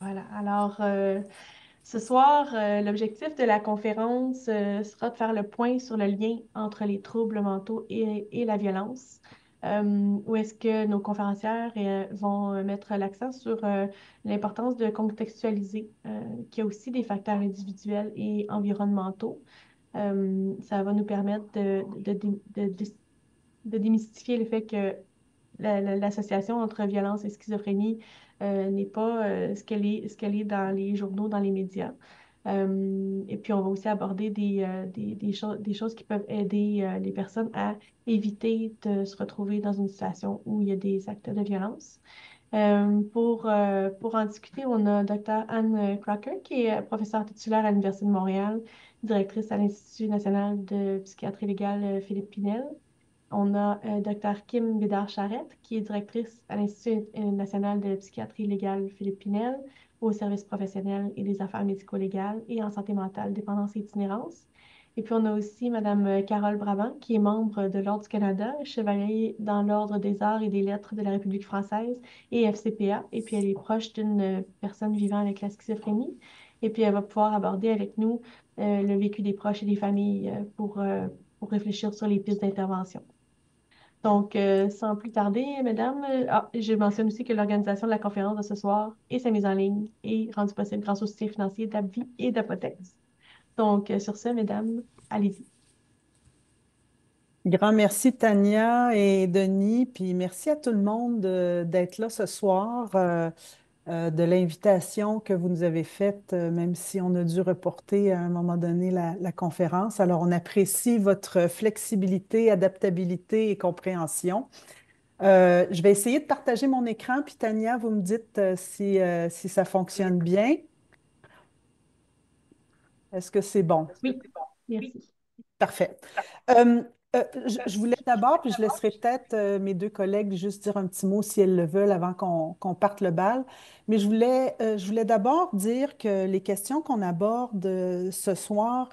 Voilà. Alors, ce soir, l'objectif de la conférence sera de faire le point sur le lien entre les troubles mentaux et la violence, où est-ce que nos conférencières vont mettre l'accent sur l'importance de contextualiser qu'il y a aussi des facteurs individuels et environnementaux. Ça va nous permettre de démystifier le fait que l'association entre violence et schizophrénie n'est pas ce qu'elle est dans les journaux, dans les médias. Et puis, on va aussi aborder des choses qui peuvent aider les personnes à éviter de se retrouver dans une situation où il y a des actes de violence. Pour en discuter, on a Dr. Anne Crocker, qui est professeure titulaire à l'Université de Montréal, directrice à l'Institut national de psychiatrie légale Philippe Pinel. On a Dr. Kim Bédard-Charette, qui est directrice à l'Institut national de psychiatrie légale Philippe Pinel, au service professionnel et des affaires médico-légales et en santé mentale, dépendance et itinérance. Et puis, on a aussi Mme Carole Brabant, qui est membre de l'Ordre du Canada, chevalier dans l'Ordre des arts et des lettres de la République française et FCPA. Et puis, elle est proche d'une personne vivant avec la schizophrénie. Et puis, elle va pouvoir aborder avec nous le vécu des proches et des familles pour réfléchir sur les pistes d'intervention. Donc, sans plus tarder, mesdames, je mentionne aussi que l'organisation de la conférence de ce soir et sa mise en ligne est rendue possible grâce au soutien financier d'Abvi et d'Apotex. Donc, sur ce, mesdames, allez-y. Grand merci Tania et Denis, puis merci à tout le monde d'être là ce soir, de l'invitation que vous nous avez faite, même si on a dû reporter à un moment donné la conférence. Alors, on apprécie votre flexibilité, adaptabilité et compréhension. Je vais essayer de partager mon écran, puis Tania, vous me dites si ça fonctionne bien. Est-ce que c'est bon? Oui, merci. Parfait. Euh, je voulais d'abord, puis je laisserai peut-être mes deux collègues juste dire un petit mot si elles le veulent avant qu'on parte le bal. Mais je voulais d'abord dire que les questions qu'on aborde ce soir,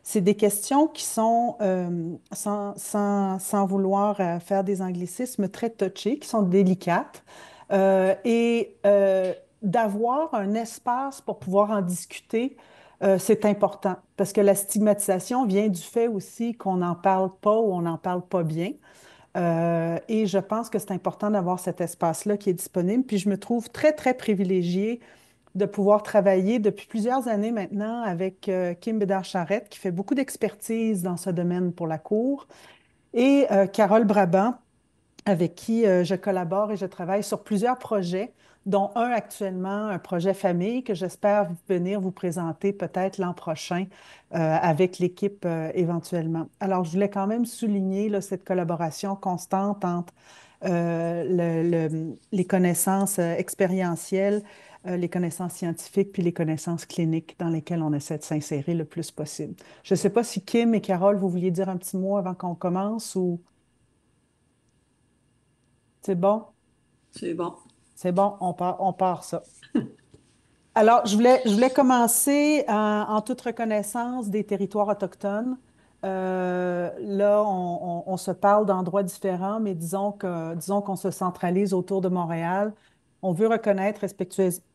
c'est des questions qui sont, sans vouloir faire des anglicismes, très touchées, qui sont délicates. D'avoir un espace pour pouvoir en discuter c'est important parce que la stigmatisation vient du fait aussi qu'on n'en parle pas ou on n'en parle pas bien. Et je pense que c'est important d'avoir cet espace-là qui est disponible. Puis je me trouve très, très privilégiée de pouvoir travailler depuis plusieurs années maintenant avec Kim Bédard-Charette, qui fait beaucoup d'expertise dans ce domaine pour la Cour, et Carole Brabant, avec qui je collabore et je travaille sur plusieurs projets, dont un actuellement, un projet famille que j'espère venir vous présenter peut-être l'an prochain avec l'équipe éventuellement. Alors, je voulais quand même souligner là, cette collaboration constante entre les connaissances expérientielles, les connaissances scientifiques, puis les connaissances cliniques dans lesquelles on essaie de s'insérer le plus possible. Je ne sais pas si Kim et Carole, vous vouliez dire un petit mot avant qu'on commence ou c'est bon? C'est bon. C'est bon, on part ça. Alors, je voulais commencer en toute reconnaissance des territoires autochtones. Là, on se parle d'endroits différents, mais disons qu'on se centralise autour de Montréal. On veut reconnaître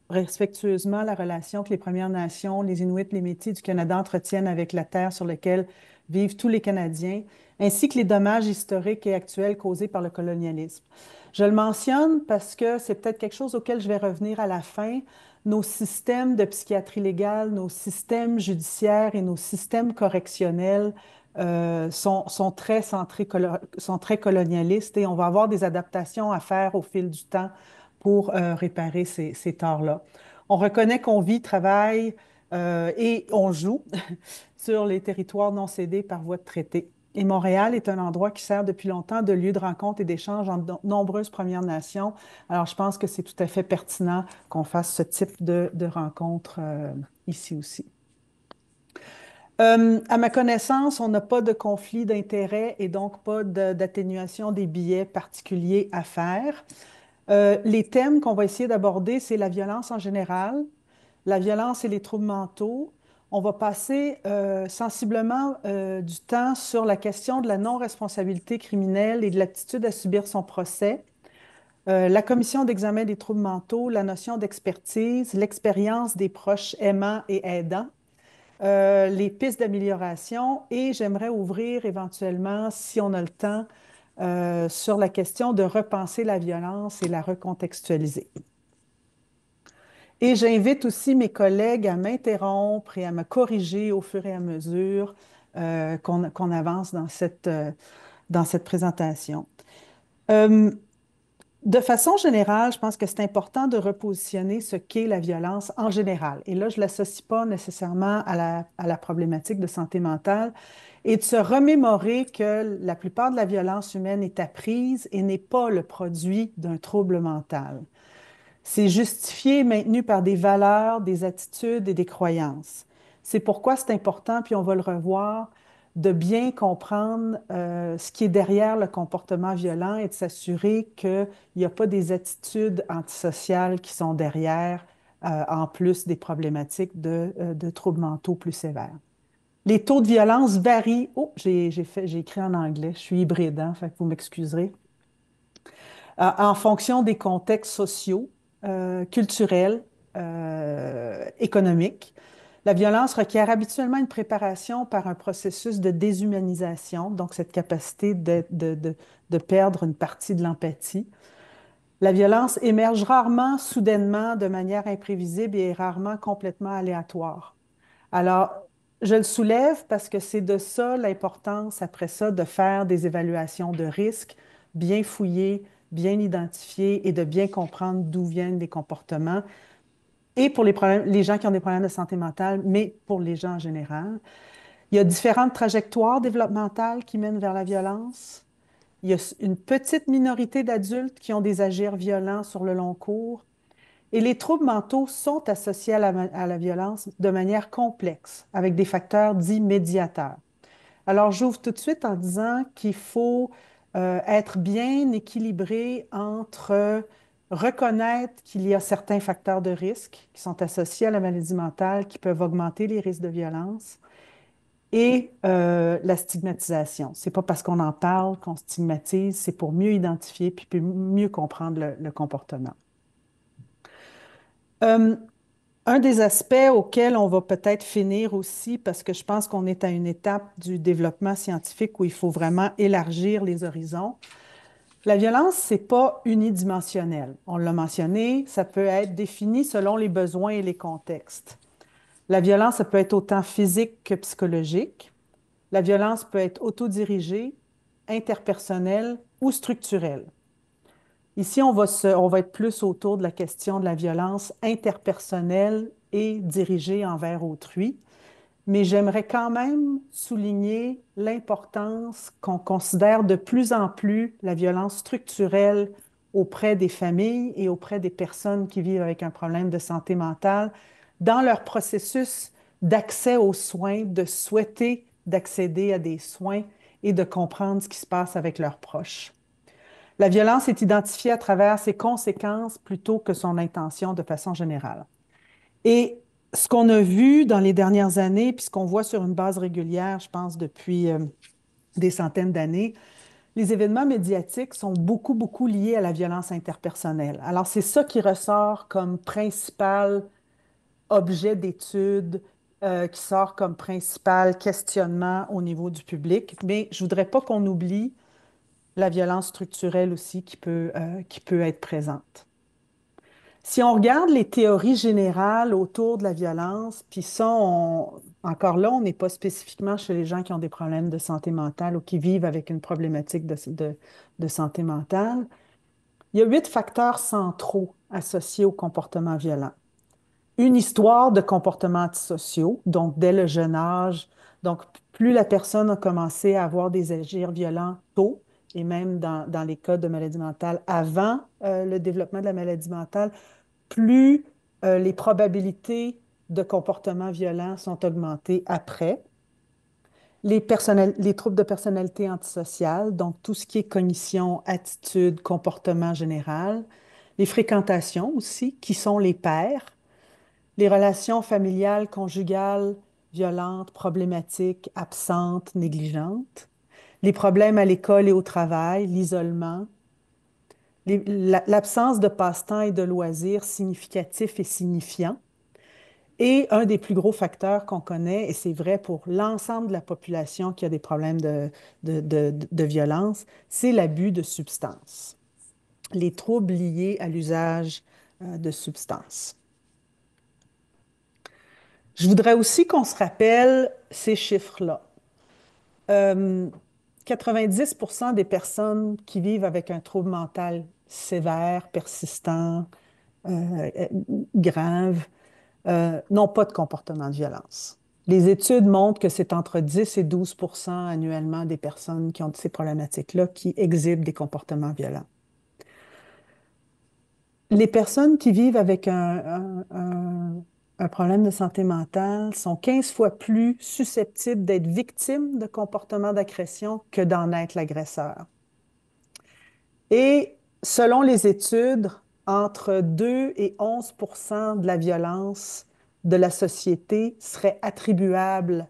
respectueusement la relation que les Premières Nations, les Inuits, les Métis du Canada entretiennent avec la terre sur laquelle vivent tous les Canadiens, ainsi que les dommages historiques et actuels causés par le colonialisme. Je le mentionne parce que c'est peut-être quelque chose auquel je vais revenir à la fin. Nos systèmes de psychiatrie légale, nos systèmes judiciaires et nos systèmes correctionnels sont très sont très colonialistes et on va avoir des adaptations à faire au fil du temps pour réparer ces torts-là. On reconnaît qu'on vit, travaille et on joue sur les territoires non cédés par voie de traité. Et Montréal est un endroit qui sert depuis longtemps de lieu de rencontre et d'échange entre nombreuses Premières Nations. Alors, je pense que c'est tout à fait pertinent qu'on fasse ce type de rencontre ici aussi. À ma connaissance, on n'a pas de conflit d'intérêts et donc pas d'atténuation des billets particuliers à faire. Les thèmes qu'on va essayer d'aborder, c'est la violence en général, la violence et les troubles mentaux. On va passer sensiblement du temps sur la question de la non-responsabilité criminelle et de l'aptitude à subir son procès. La commission d'examen des troubles mentaux, la notion d'expertise, l'expérience des proches aimants et aidants, les pistes d'amélioration et j'aimerais ouvrir éventuellement, si on a le temps, sur la question de repenser la violence et la recontextualiser. Et j'invite aussi mes collègues à m'interrompre et à me corriger au fur et à mesure qu'on avance dans cette présentation. Euh, de façon générale, je pense que c'est important de repositionner ce qu'est la violence en général. Et là, je ne l'associe pas nécessairement à la problématique de santé mentale et de se remémorer que la plupart de la violence humaine est apprise et n'est pas le produit d'un trouble mental. C'est justifié et maintenu par des valeurs, des attitudes et des croyances. C'est pourquoi c'est important, puis on va le revoir, de bien comprendre ce qui est derrière le comportement violent et de s'assurer qu'il n'y a pas des attitudes antisociales qui sont derrière, en plus des problématiques de troubles mentaux plus sévères. Les taux de violence varient. Oh, j'ai écrit en anglais, je suis hybride, hein, fait que vous m'excuserez en fonction des contextes sociaux, culturels, économiques. La violence requiert habituellement une préparation par un processus de déshumanisation, donc cette capacité de perdre une partie de l'empathie. La violence émerge rarement, soudainement, de manière imprévisible et est rarement complètement aléatoire. Alors, je le soulève parce que c'est de ça l'importance, après ça, de faire des évaluations de risque, bien fouillées, bien identifiées et de bien comprendre d'où viennent les comportements. Et pour les gens qui ont des problèmes de santé mentale, mais pour les gens en général. Il y a différentes trajectoires développementales qui mènent vers la violence. Il y a une petite minorité d'adultes qui ont des agirs violents sur le long cours. Et les troubles mentaux sont associés à la violence de manière complexe, avec des facteurs dits médiateurs. Alors, j'ouvre tout de suite en disant qu'il faut être bien équilibré entre reconnaître qu'il y a certains facteurs de risque qui sont associés à la maladie mentale, qui peuvent augmenter les risques de violence, et la stigmatisation. C'est pas parce qu'on en parle qu'on stigmatise, c'est pour mieux identifier puis mieux comprendre le comportement. Euh, Un des aspects auxquels on va peut-être finir aussi, parce que je pense qu'on est à une étape du développement scientifique où il faut vraiment élargir les horizons. La violence, c'est pas unidimensionnel. On l'a mentionné, ça peut être défini selon les besoins et les contextes. La violence, ça peut être autant physique que psychologique. La violence peut être autodirigée, interpersonnelle ou structurelle. Ici, on va être plus autour de la question de la violence interpersonnelle et dirigée envers autrui. Mais j'aimerais quand même souligner l'importance qu'on considère de plus en plus la violence structurelle auprès des familles et auprès des personnes qui vivent avec un problème de santé mentale dans leur processus d'accès aux soins, de souhaiter d'accéder à des soins et de comprendre ce qui se passe avec leurs proches. La violence est identifiée à travers ses conséquences plutôt que son intention de façon générale. Et ce qu'on a vu dans les dernières années, puis ce qu'on voit sur une base régulière, je pense depuis des centaines d'années, les événements médiatiques sont beaucoup, beaucoup liés à la violence interpersonnelle. Alors, c'est ça qui ressort comme principal objet d'étude, qui sort comme principal questionnement au niveau du public. Mais je ne voudrais pas qu'on oublie la violence structurelle aussi qui peut être présente. Si on regarde les théories générales autour de la violence, puis ça, encore là, on n'est pas spécifiquement chez les gens qui ont des problèmes de santé mentale ou qui vivent avec une problématique de santé mentale, il y a 8 facteurs centraux associés au comportement violent. Une histoire de comportements antisociaux, donc dès le jeune âge. Donc, plus la personne a commencé à avoir des agirs violents tôt, et même dans les cas de maladie mentale avant le développement de la maladie mentale, plus les probabilités de comportements violents sont augmentées après. Les troubles de personnalité antisociale, donc tout ce qui est cognition, attitude, comportement général. Les fréquentations aussi, qui sont les pairs. Les relations familiales, conjugales, violentes, problématiques, absentes, négligentes. Les problèmes à l'école et au travail, l'isolement. L'absence de passe-temps et de loisirs significatifs et signifiants. Et un des plus gros facteurs qu'on connaît, et c'est vrai pour l'ensemble de la population qui a des problèmes de violence, c'est l'abus de substances, les troubles liés à l'usage de substances. Je voudrais aussi qu'on se rappelle ces chiffres-là. Euh, 90% des personnes qui vivent avec un trouble mental sévère, persistant, euh, grave, n'ont pas de comportement de violence. Les études montrent que c'est entre 10 et 12% annuellement des personnes qui ont ces problématiques-là qui exhibent des comportements violents. Les personnes qui vivent avec un problème de santé mentale sont 15 fois plus susceptibles d'être victimes de comportements d'agression que d'en être l'agresseur. Et selon les études, entre 2 et 11% de la violence de la société serait attribuable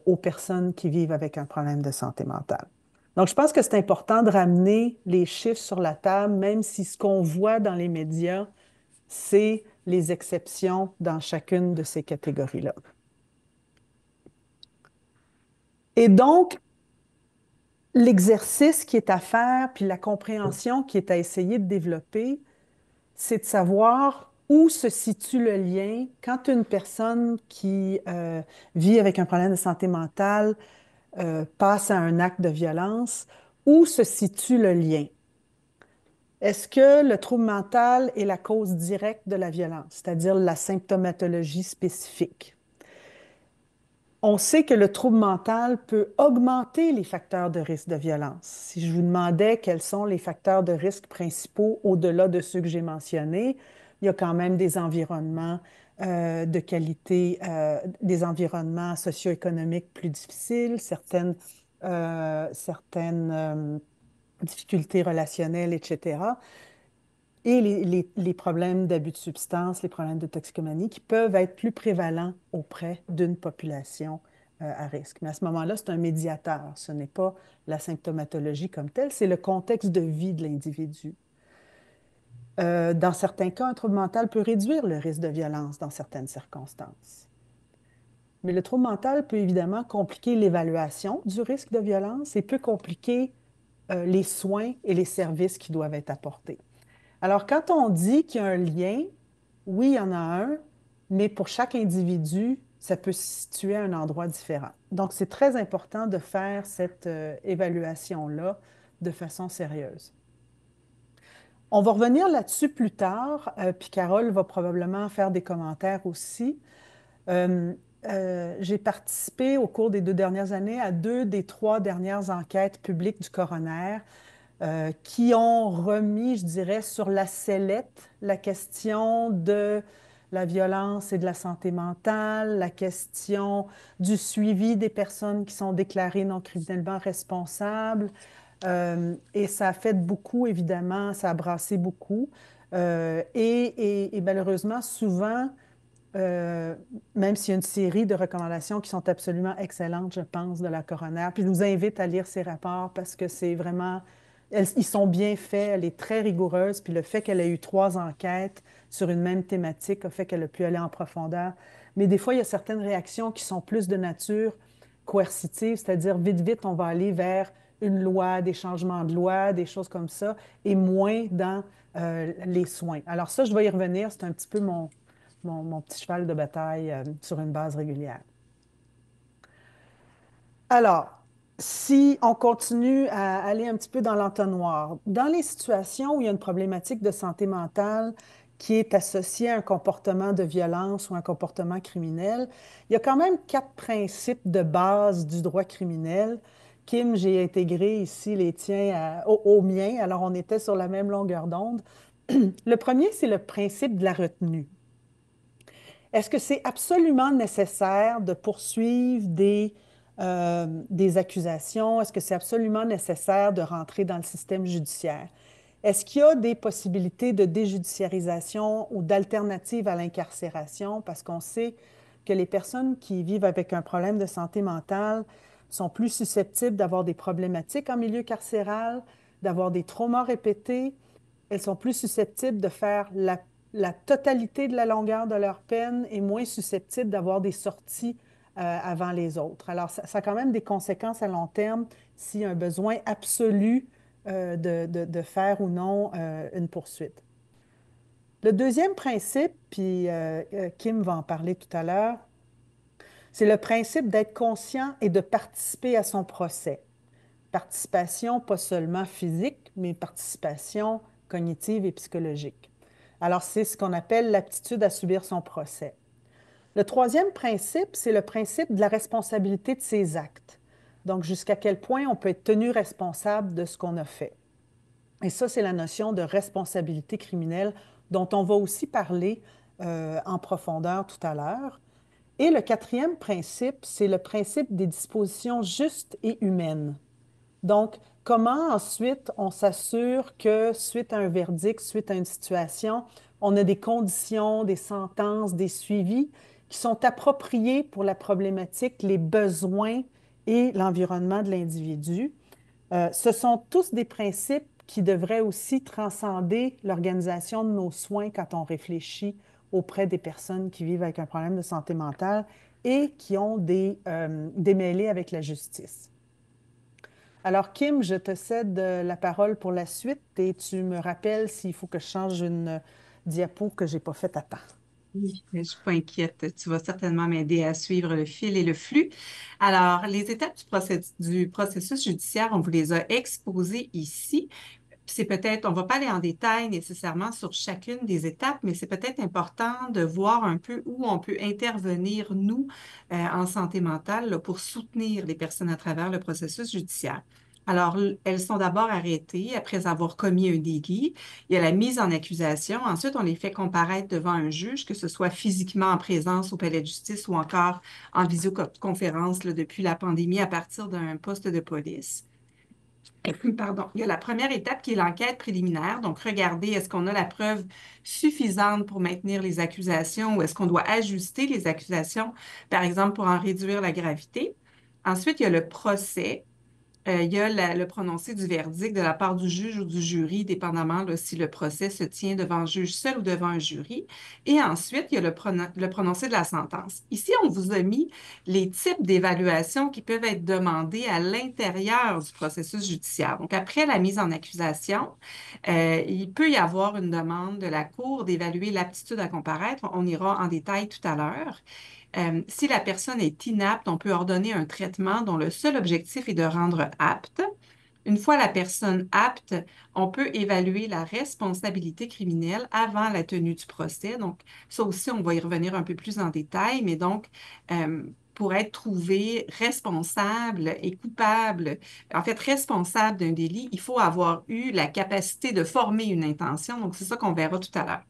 aux personnes qui vivent avec un problème de santé mentale. Donc, je pense que c'est important de ramener les chiffres sur la table, même si ce qu'on voit dans les médias, c'est les exceptions dans chacune de ces catégories-là. Et donc, l'exercice qui est à faire, puis la compréhension qui est à essayer de développer, c'est de savoir où se situe le lien quand une personne qui vit avec un problème de santé mentale passe à un acte de violence, où se situe le lien? Est-ce que le trouble mental est la cause directe de la violence, c'est-à-dire la symptomatologie spécifique? On sait que le trouble mental peut augmenter les facteurs de risque de violence. Si je vous demandais quels sont les facteurs de risque principaux au-delà de ceux que j'ai mentionnés, il y a quand même des environnements de qualité, des environnements socio-économiques plus difficiles, certaines difficultés relationnelles, etc. Et les problèmes d'abus de substances, les problèmes de toxicomanie qui peuvent être plus prévalents auprès d'une population à risque. Mais à ce moment-là, c'est un médiateur. Ce n'est pas la symptomatologie comme telle, c'est le contexte de vie de l'individu. Dans certains cas, un trouble mental peut réduire le risque de violence dans certaines circonstances. Mais le trouble mental peut évidemment compliquer l'évaluation du risque de violence et peut compliquer les soins et les services qui doivent être apportés. Alors, quand on dit qu'il y a un lien, oui, il y en a un, mais pour chaque individu, ça peut se situer à un endroit différent. Donc, c'est très important de faire cette évaluation-là de façon sérieuse. On va revenir là-dessus plus tard, puis Carole va probablement faire des commentaires aussi. Euh, j'ai participé au cours des 2 dernières années à 2 des 3 dernières enquêtes publiques du coroner qui ont remis, je dirais, sur la sellette la question de la violence et de la santé mentale, la question du suivi des personnes qui sont déclarées non criminellement responsables. Et ça a fait beaucoup, évidemment, ça a brassé beaucoup. Et malheureusement, souvent, euh, même s'il y a une série de recommandations qui sont absolument excellentes, je pense, de la coroner. Puis je vous invite à lire ces rapports parce que c'est vraiment, ils sont bien faits, elle est très rigoureuse. Puis le fait qu'elle ait eu 3 enquêtes sur une même thématique a fait qu'elle a pu aller en profondeur. Mais des fois, il y a certaines réactions qui sont plus de nature coercitive, c'est-à-dire vite, vite, on va aller vers une loi, des changements de loi, des choses comme ça, et moins dans les soins. Alors ça, je vais y revenir, c'est un petit peu mon petit cheval de bataille sur une base régulière. Alors, si on continue à aller un petit peu dans l'entonnoir, dans les situations où il y a une problématique de santé mentale qui est associée à un comportement de violence ou un comportement criminel, il y a quand même 4 principes de base du droit criminel. Kim, j'ai intégré ici les tiens aux miens, alors on était sur la même longueur d'onde. Le premier, c'est le principe de la retenue. Est-ce que c'est absolument nécessaire de poursuivre des accusations? Est-ce que c'est absolument nécessaire de rentrer dans le système judiciaire? Est-ce qu'il y a des possibilités de déjudiciarisation ou d'alternatives à l'incarcération? Parce qu'on sait que les personnes qui vivent avec un problème de santé mentale sont plus susceptibles d'avoir des problématiques en milieu carcéral, d'avoir des traumas répétés. Elles sont plus susceptibles de faire la totalité de la longueur de leur peine et moins susceptibles d'avoir des sorties avant les autres. Alors, ça a quand même des conséquences à long terme s'il y a un besoin absolu de faire ou non une poursuite. Le deuxième principe, puis Kim va en parler tout à l'heure, c'est le principe d'être conscient et de participer à son procès. Participation pas seulement physique, mais participation cognitive et psychologique. Alors, c'est ce qu'on appelle l'aptitude à subir son procès. Le troisième principe, c'est le principe de la responsabilité de ses actes. Donc, jusqu'à quel point on peut être tenu responsable de ce qu'on a fait. Et ça, c'est la notion de responsabilité criminelle dont on va aussi parler en profondeur tout à l'heure. Et le quatrième principe, c'est le principe des dispositions justes et humaines. Donc, comment ensuite on s'assure que suite à un verdict, suite à une situation, on a des conditions, des sentences, des suivis qui sont appropriés pour la problématique, les besoins et l'environnement de l'individu. Ce sont tous des principes qui devraient aussi transcender l'organisation de nos soins quand on réfléchit auprès des personnes qui vivent avec un problème de santé mentale et qui ont des démêlés avec la justice. Alors, Kim, je te cède la parole pour la suite et tu me rappelles s'il faut que je change une diapo que je n'ai pas faite à temps. Oui, mais je ne suis pas inquiète. Tu vas certainement m'aider à suivre le fil et le flux. Alors, les étapes du processus judiciaire, on vous les a exposées ici. C'est peut-être, on ne va pas aller en détail nécessairement sur chacune des étapes, mais c'est peut-être important de voir un peu où on peut intervenir, nous, en santé mentale, là, pour soutenir les personnes à travers le processus judiciaire. Alors, elles sont d'abord arrêtées après avoir commis un délit. Il y a la mise en accusation. Ensuite, on les fait comparaître devant un juge, que ce soit physiquement en présence au palais de justice ou encore en visioconférence là, depuis la pandémie à partir d'un poste de police. Pardon. Il y a la première étape qui est l'enquête préliminaire. Donc, regarder est-ce qu'on a la preuve suffisante pour maintenir les accusations ou est-ce qu'on doit ajuster les accusations, par exemple, pour en réduire la gravité. Ensuite, il y a le procès. Il y a le prononcé du verdict de la part du juge ou du jury, dépendamment là, si le procès se tient devant un juge seul ou devant un jury. Et ensuite, il y a le prononcé de la sentence. Ici, on vous a mis les types d'évaluations qui peuvent être demandées à l'intérieur du processus judiciaire. Donc, après la mise en accusation, il peut y avoir une demande de la Cour d'évaluer l'aptitude à comparaître. On ira en détail tout à l'heure. Si la personne est inapte, on peut ordonner un traitement dont le seul objectif est de rendre apte. Une fois la personne apte, on peut évaluer la responsabilité criminelle avant la tenue du procès. Donc, ça aussi, on va y revenir un peu plus en détail, mais donc, pour être trouvé responsable et coupable, en fait, responsable d'un délit, il faut avoir eu la capacité de former une intention. Donc, c'est ça qu'on verra tout à l'heure.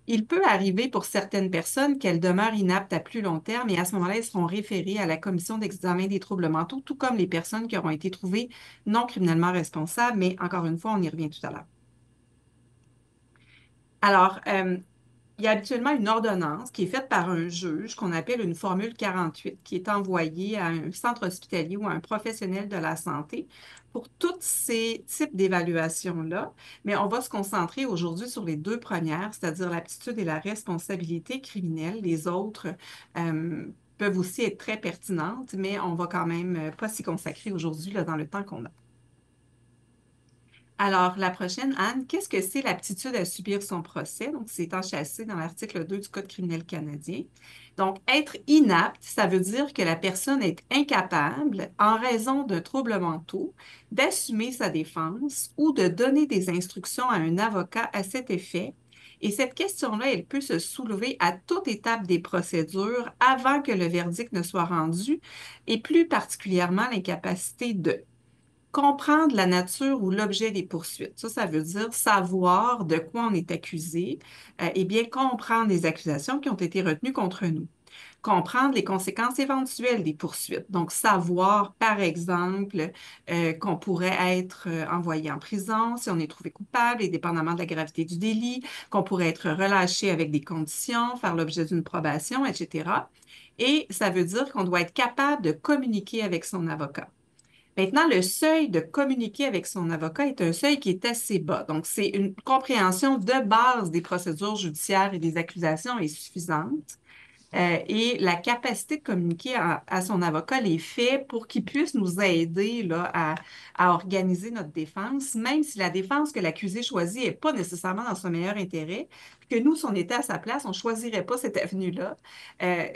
Il peut arriver pour certaines personnes qu'elles demeurent inaptes à plus long terme et à ce moment-là, elles seront référées à la commission d'examen des troubles mentaux, tout comme les personnes qui auront été trouvées non criminellement responsables, mais encore une fois, on y revient tout à l'heure. Alors, il y a habituellement une ordonnance qui est faite par un juge qu'on appelle une formule 48 qui est envoyée à un centre hospitalier ou à un professionnel de la santé pour tous ces types d'évaluations-là. Mais on va se concentrer aujourd'hui sur les deux premières, c'est-à-dire l'aptitude et la responsabilité criminelle. Les autres peuvent aussi être très pertinentes, mais on va quand même pas s'y consacrer aujourd'hui là, dans le temps qu'on a. Alors, la prochaine, Anne, qu'est-ce que c'est l'aptitude à subir son procès? Donc, c'est enchâssé dans l'article 2 du Code criminel canadien. Donc, être inapte, ça veut dire que la personne est incapable, en raison d'un trouble mental, d'assumer sa défense ou de donner des instructions à un avocat à cet effet. Et cette question-là, elle peut se soulever à toute étape des procédures avant que le verdict ne soit rendu, et plus particulièrement l'incapacité de comprendre la nature ou l'objet des poursuites. Ça veut dire savoir de quoi on est accusé et bien comprendre les accusations qui ont été retenues contre nous. Comprendre les conséquences éventuelles des poursuites. Donc, savoir, par exemple, qu'on pourrait être envoyé en prison si on est trouvé coupable, et dépendamment de la gravité du délit, qu'on pourrait être relâché avec des conditions, faire l'objet d'une probation, etc. Et ça veut dire qu'on doit être capable de communiquer avec son avocat. Maintenant, le seuil de communiquer avec son avocat est un seuil qui est assez bas. Donc, c'est une compréhension de base des procédures judiciaires et des accusations est suffisante. Et la capacité de communiquer à son avocat les faits pour qu'il puisse nous aider là, à organiser notre défense, même si la défense que l'accusé choisit n'est pas nécessairement dans son meilleur intérêt, puis que nous, si on était à sa place, on ne choisirait pas cette avenue-là.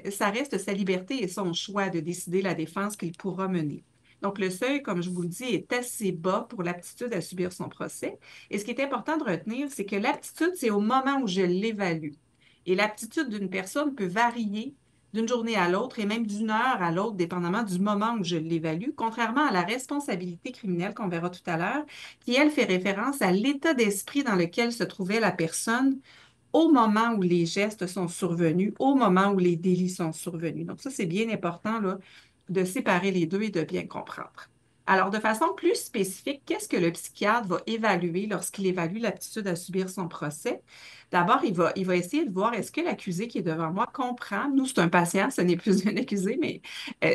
Ça reste sa liberté et son choix de décider la défense qu'il pourra mener. Donc, le seuil, comme je vous le dis, est assez bas pour l'aptitude à subir son procès. Et ce qui est important de retenir, c'est que l'aptitude, c'est au moment où je l'évalue. Et l'aptitude d'une personne peut varier d'une journée à l'autre et même d'une heure à l'autre, dépendamment du moment où je l'évalue, contrairement à la responsabilité criminelle qu'on verra tout à l'heure, qui, elle, fait référence à l'état d'esprit dans lequel se trouvait la personne au moment où les gestes sont survenus, au moment où les délits sont survenus. Donc ça, c'est bien important là, de séparer les deux et de bien comprendre. Alors, de façon plus spécifique, qu'est-ce que le psychiatre va évaluer lorsqu'il évalue l'aptitude à subir son procès? D'abord, il va essayer de voir est-ce que l'accusé qui est devant moi comprend. Nous, c'est un patient, ce n'est plus un accusé, mais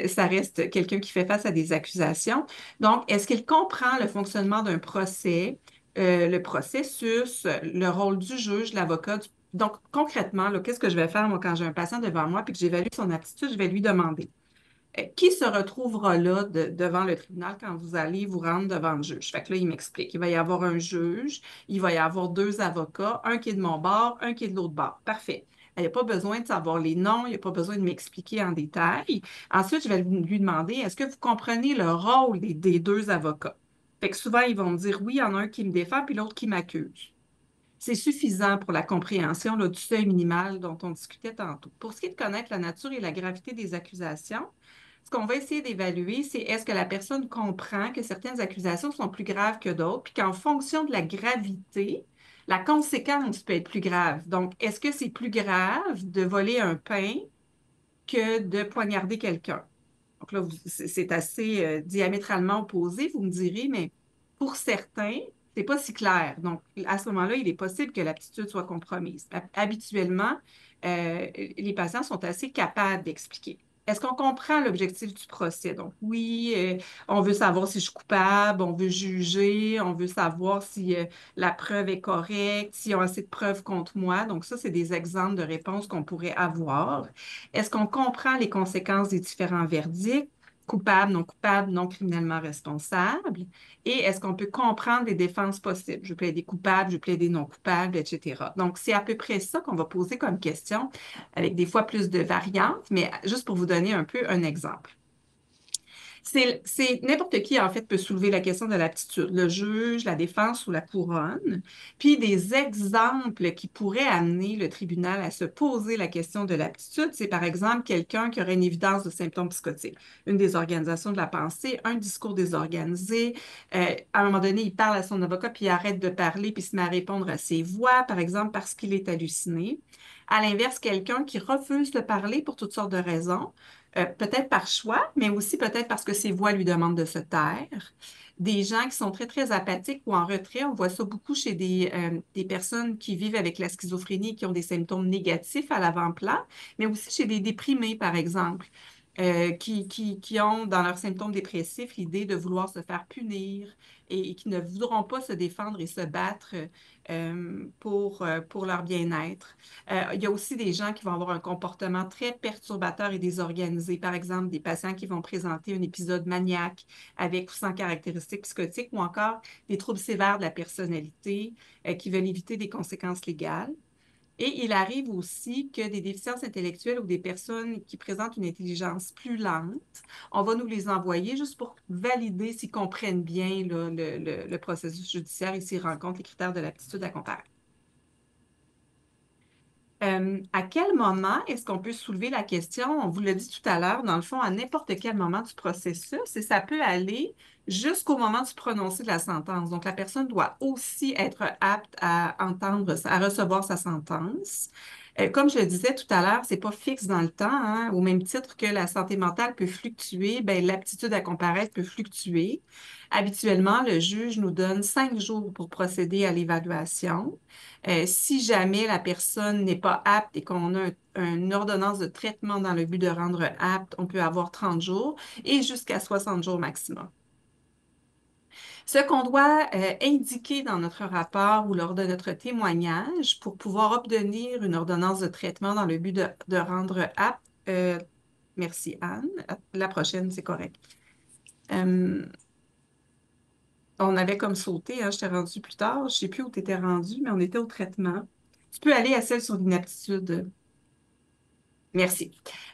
ça reste quelqu'un qui fait face à des accusations. Donc, est-ce qu'il comprend le fonctionnement d'un procès? Le processus, le rôle du juge, l'avocat. Donc, concrètement, là, qu'est-ce que je vais faire, moi, quand j'ai un patient devant moi puis que j'évalue son aptitude, je vais lui demander qui se retrouvera là devant le tribunal quand vous allez vous rendre devant le juge. Fait que là, il m'explique. Il va y avoir un juge, il va y avoir deux avocats, un qui est de mon bord, un qui est de l'autre bord. Parfait. Il n'y a pas besoin de savoir les noms, il n'y a pas besoin de m'expliquer en détail. Ensuite, je vais lui demander, est-ce que vous comprenez le rôle des deux avocats? Fait que souvent, ils vont me dire, oui, il y en a un qui me défend, puis l'autre qui m'accuse. C'est suffisant pour la compréhension là, du seuil minimal dont on discutait tantôt. Pour ce qui est de connaître la nature et la gravité des accusations, ce qu'on va essayer d'évaluer, c'est est-ce que la personne comprend que certaines accusations sont plus graves que d'autres, puis qu'en fonction de la gravité, la conséquence peut être plus grave. Donc, est-ce que c'est plus grave de voler un pain que de poignarder quelqu'un? Donc là, c'est assez diamétralement opposé, vous me direz, mais pour certains, c'est pas si clair. Donc, à ce moment-là, il est possible que l'aptitude soit compromise. Habituellement, les patients sont assez capables d'expliquer. Est-ce qu'on comprend l'objectif du procès? Donc, oui, on veut savoir si je suis coupable, on veut juger, on veut savoir si la preuve est correcte, s'il y a assez de preuves contre moi. Donc, ça, c'est des exemples de réponses qu'on pourrait avoir. Est-ce qu'on comprend les conséquences des différents verdicts? Coupable, non criminellement responsable? Et est-ce qu'on peut comprendre les défenses possibles? Je plaide des coupables, je plaide des non coupables, etc. Donc, c'est à peu près ça qu'on va poser comme question, avec des fois plus de variantes, mais juste pour vous donner un peu un exemple. C'est n'importe qui, en fait, peut soulever la question de l'aptitude, le juge, la défense ou la couronne. Puis des exemples qui pourraient amener le tribunal à se poser la question de l'aptitude, c'est par exemple quelqu'un qui aurait une évidence de symptômes psychotiques, une désorganisation de la pensée, un discours désorganisé. À un moment donné, il parle à son avocat, puis il arrête de parler, puis se met à répondre à ses voix, par exemple, parce qu'il est halluciné. À l'inverse, quelqu'un qui refuse de parler pour toutes sortes de raisons, peut-être par choix, mais aussi peut-être parce que ses voix lui demandent de se taire. Des gens qui sont très, très apathiques ou en retrait, on voit ça beaucoup chez des personnes qui vivent avec la schizophrénie et qui ont des symptômes négatifs à l'avant-plan, mais aussi chez des déprimés, par exemple, qui ont dans leurs symptômes dépressifs l'idée de vouloir se faire punir et qui ne voudront pas se défendre et se battre pour leur bien-être. Il y a aussi des gens qui vont avoir un comportement très perturbateur et désorganisé. Par exemple, des patients qui vont présenter un épisode maniaque avec ou sans caractéristiques psychotiques ou encore des troubles sévères de la personnalité qui veulent éviter des conséquences légales. Et il arrive aussi que des déficiences intellectuelles ou des personnes qui présentent une intelligence plus lente, on va nous les envoyer juste pour valider s'ils comprennent bien là, le processus judiciaire et s'ils rencontrent les critères de l'aptitude à comparer. À quel moment est-ce qu'on peut soulever la question? On vous l'a dit tout à l'heure, dans le fond, à n'importe quel moment du processus, et ça peut aller jusqu'au moment du prononcé de la sentence. Donc, la personne doit aussi être apte à entendre, à recevoir sa sentence. Comme je le disais tout à l'heure, c'est pas fixe dans le temps, hein. Au même titre que la santé mentale peut fluctuer, ben, l'aptitude à comparaître peut fluctuer. Habituellement, le juge nous donne 5 jours pour procéder à l'évaluation. Si jamais la personne n'est pas apte et qu'on a une ordonnance de traitement dans le but de rendre apte, on peut avoir 30 jours et jusqu'à 60 jours maximum. Ce qu'on doit indiquer dans notre rapport ou lors de notre témoignage pour pouvoir obtenir une ordonnance de traitement dans le but de rendre apte, merci Anne, la prochaine, c'est correct. On avait comme sauté, hein, je t'ai rendu plus tard, je ne sais plus où tu étais rendu, mais on était au traitement. Tu peux aller à celle sur l'inaptitude. Merci.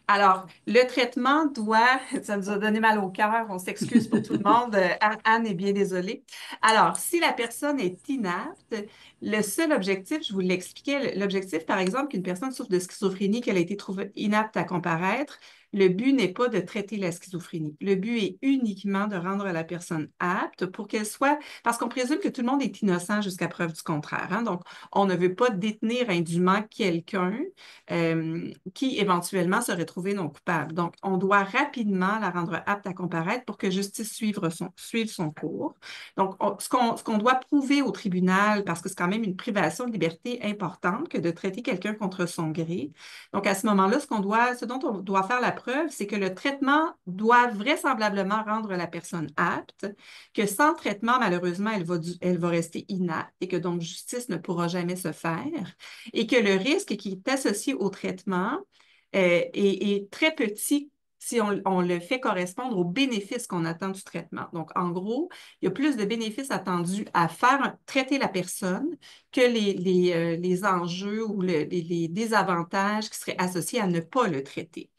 Alors, le traitement doit, ça nous a donné mal au cœur, on s'excuse pour tout le monde, Anne est bien désolée. Alors, si la personne est inapte, le seul objectif, je vous l'expliquais, l'objectif, par exemple, qu'une personne souffre de schizophrénie, qu'elle a été trouvée inapte à comparaître, le but n'est pas de traiter la schizophrénie. Le but est uniquement de rendre la personne apte pour qu'elle soit, parce qu'on présume que tout le monde est innocent jusqu'à preuve du contraire, hein. Donc, on ne veut pas détenir indûment quelqu'un qui éventuellement serait trouvé non coupable. Donc, on doit rapidement la rendre apte à comparaître pour que justice suive son cours. Donc, ce qu'on doit prouver au tribunal, parce que c'est quand même une privation de liberté importante que de traiter quelqu'un contre son gré. Donc, à ce moment-là, ce dont on doit faire la preuve, c'est que le traitement doit vraisemblablement rendre la personne apte, que sans traitement, malheureusement, elle va rester inapte et que donc justice ne pourra jamais se faire et que le risque qui est associé au traitement est très petit si on le fait correspondre aux bénéfices qu'on attend du traitement. Donc, en gros, il y a plus de bénéfices attendus à traiter la personne que les enjeux ou les désavantages qui seraient associés à ne pas le traiter.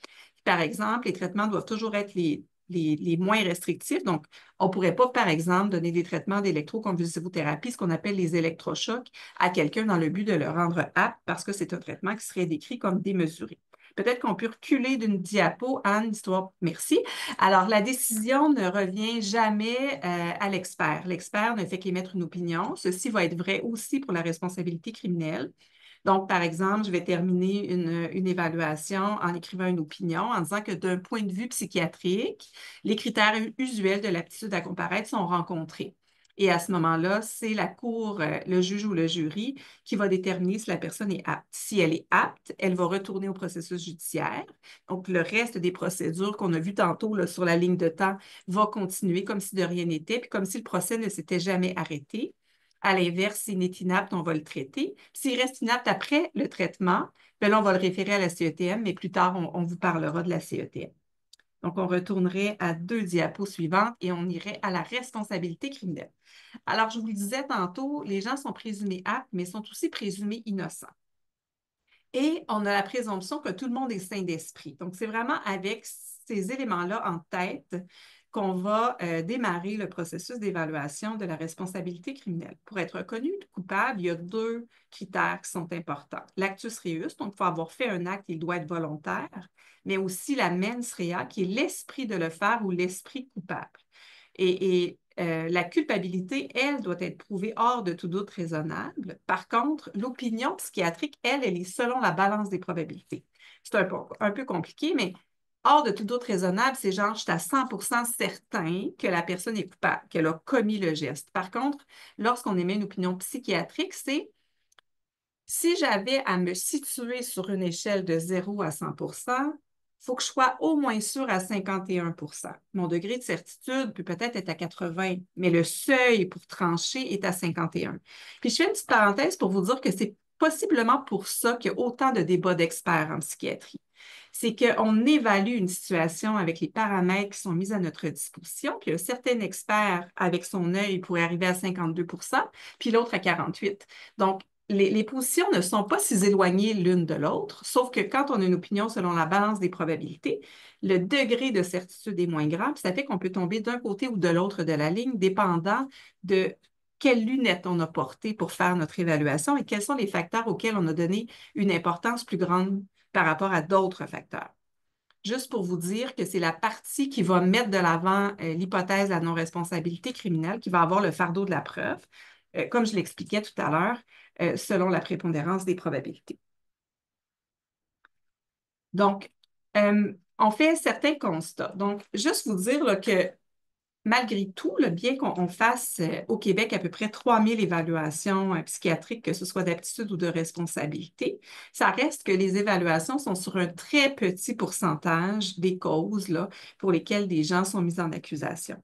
Par exemple, les traitements doivent toujours être les moins restrictifs. Donc, on ne pourrait pas, par exemple, donner des traitements d'électroconvulsivothérapie, ce qu'on appelle les électrochocs, à quelqu'un dans le but de le rendre apte parce que c'est un traitement qui serait décrit comme démesuré. Peut-être qu'on peut reculer d'une diapo, Anne, histoire. Merci. Alors, la décision ne revient jamais à l'expert. L'expert ne fait qu'émettre une opinion. Ceci va être vrai aussi pour la responsabilité criminelle. Donc, par exemple, je vais terminer une évaluation en écrivant une opinion, en disant que d'un point de vue psychiatrique, les critères usuels de l'aptitude à comparaître sont rencontrés. Et à ce moment-là, c'est la cour, le juge ou le jury qui va déterminer si la personne est apte. Si elle est apte, elle va retourner au processus judiciaire. Donc, le reste des procédures qu'on a vues tantôt là, sur la ligne de temps va continuer comme si de rien n'était, puis comme si le procès ne s'était jamais arrêté. À l'inverse, s'il est inapte, on va le traiter. S'il reste inapte après le traitement, bien là, on va le référer à la CETM, mais plus tard, on vous parlera de la CETM. Donc, on retournerait à 2 diapos suivantes et on irait à la responsabilité criminelle. Alors, je vous le disais tantôt, les gens sont présumés aptes, mais sont aussi présumés innocents. Et on a la présomption que tout le monde est sain d'esprit. Donc, c'est vraiment avec ces éléments-là en tête qu'on va démarrer le processus d'évaluation de la responsabilité criminelle. Pour être reconnu coupable, il y a 2 critères qui sont importants. L'actus reus, donc il faut avoir fait un acte, il doit être volontaire, mais aussi la mens rea, qui est l'esprit de le faire ou l'esprit coupable. Et la culpabilité, elle, doit être prouvée hors de tout doute raisonnable. Par contre, l'opinion psychiatrique, elle est selon la balance des probabilités. C'est un peu compliqué, mais hors de tout doute raisonnable, c'est genre, je suis à 100% certain que la personne est coupable, qu'elle a commis le geste. Par contre, lorsqu'on émet une opinion psychiatrique, c'est si j'avais à me situer sur une échelle de 0 à 100%, il faut que je sois au moins sûr à 51%. Mon degré de certitude peut peut-être être à 80, mais le seuil pour trancher est à 51. Puis je fais une petite parenthèse pour vous dire que c'est possiblement pour ça qu'il y a autant de débats d'experts en psychiatrie. C'est qu'on évalue une situation avec les paramètres qui sont mis à notre disposition, puis un certain expert, avec son œil, pourrait arriver à 52%, puis l'autre à 48%. Donc, les positions ne sont pas si éloignées l'une de l'autre, sauf que quand on a une opinion selon la balance des probabilités, le degré de certitude est moins grand, puis ça fait qu'on peut tomber d'un côté ou de l'autre de la ligne, dépendant de quelles lunettes on a portées pour faire notre évaluation et quels sont les facteurs auxquels on a donné une importance plus grande par rapport à d'autres facteurs. Juste pour vous dire que c'est la partie qui va mettre de l'avant l'hypothèse de la non-responsabilité criminelle qui va avoir le fardeau de la preuve, comme je l'expliquais tout à l'heure, selon la prépondérance des probabilités. Donc, on fait certains constats. Donc, juste vous dire là, que malgré tout, bien qu'on fasse au Québec à peu près 3000 évaluations psychiatriques, que ce soit d'aptitude ou de responsabilité, ça reste que les évaluations sont sur un très petit pourcentage des causes là, pour lesquelles des gens sont mis en accusation.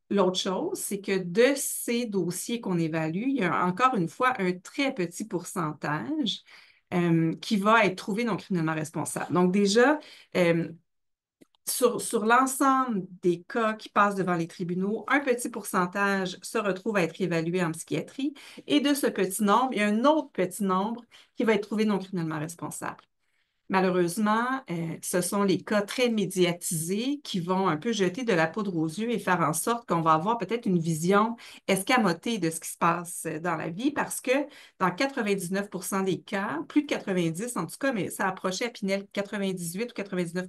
l'autre chose, c'est que de ces dossiers qu'on évalue, il y a encore une fois un très petit pourcentage qui va être trouvé non criminellement responsable. Donc déjà, euh, sur l'ensemble des cas qui passent devant les tribunaux, un petit pourcentage se retrouve à être évalué en psychiatrie et de ce petit nombre, il y a un autre petit nombre qui va être trouvé non criminellement responsable. Malheureusement, ce sont les cas très médiatisés qui vont un peu jeter de la poudre aux yeux et faire en sorte qu'on va avoir peut-être une vision escamotée de ce qui se passe dans la vie parce que dans 99 des cas, plus de 90 en tout cas, mais ça approchait à Pinel 98 ou 99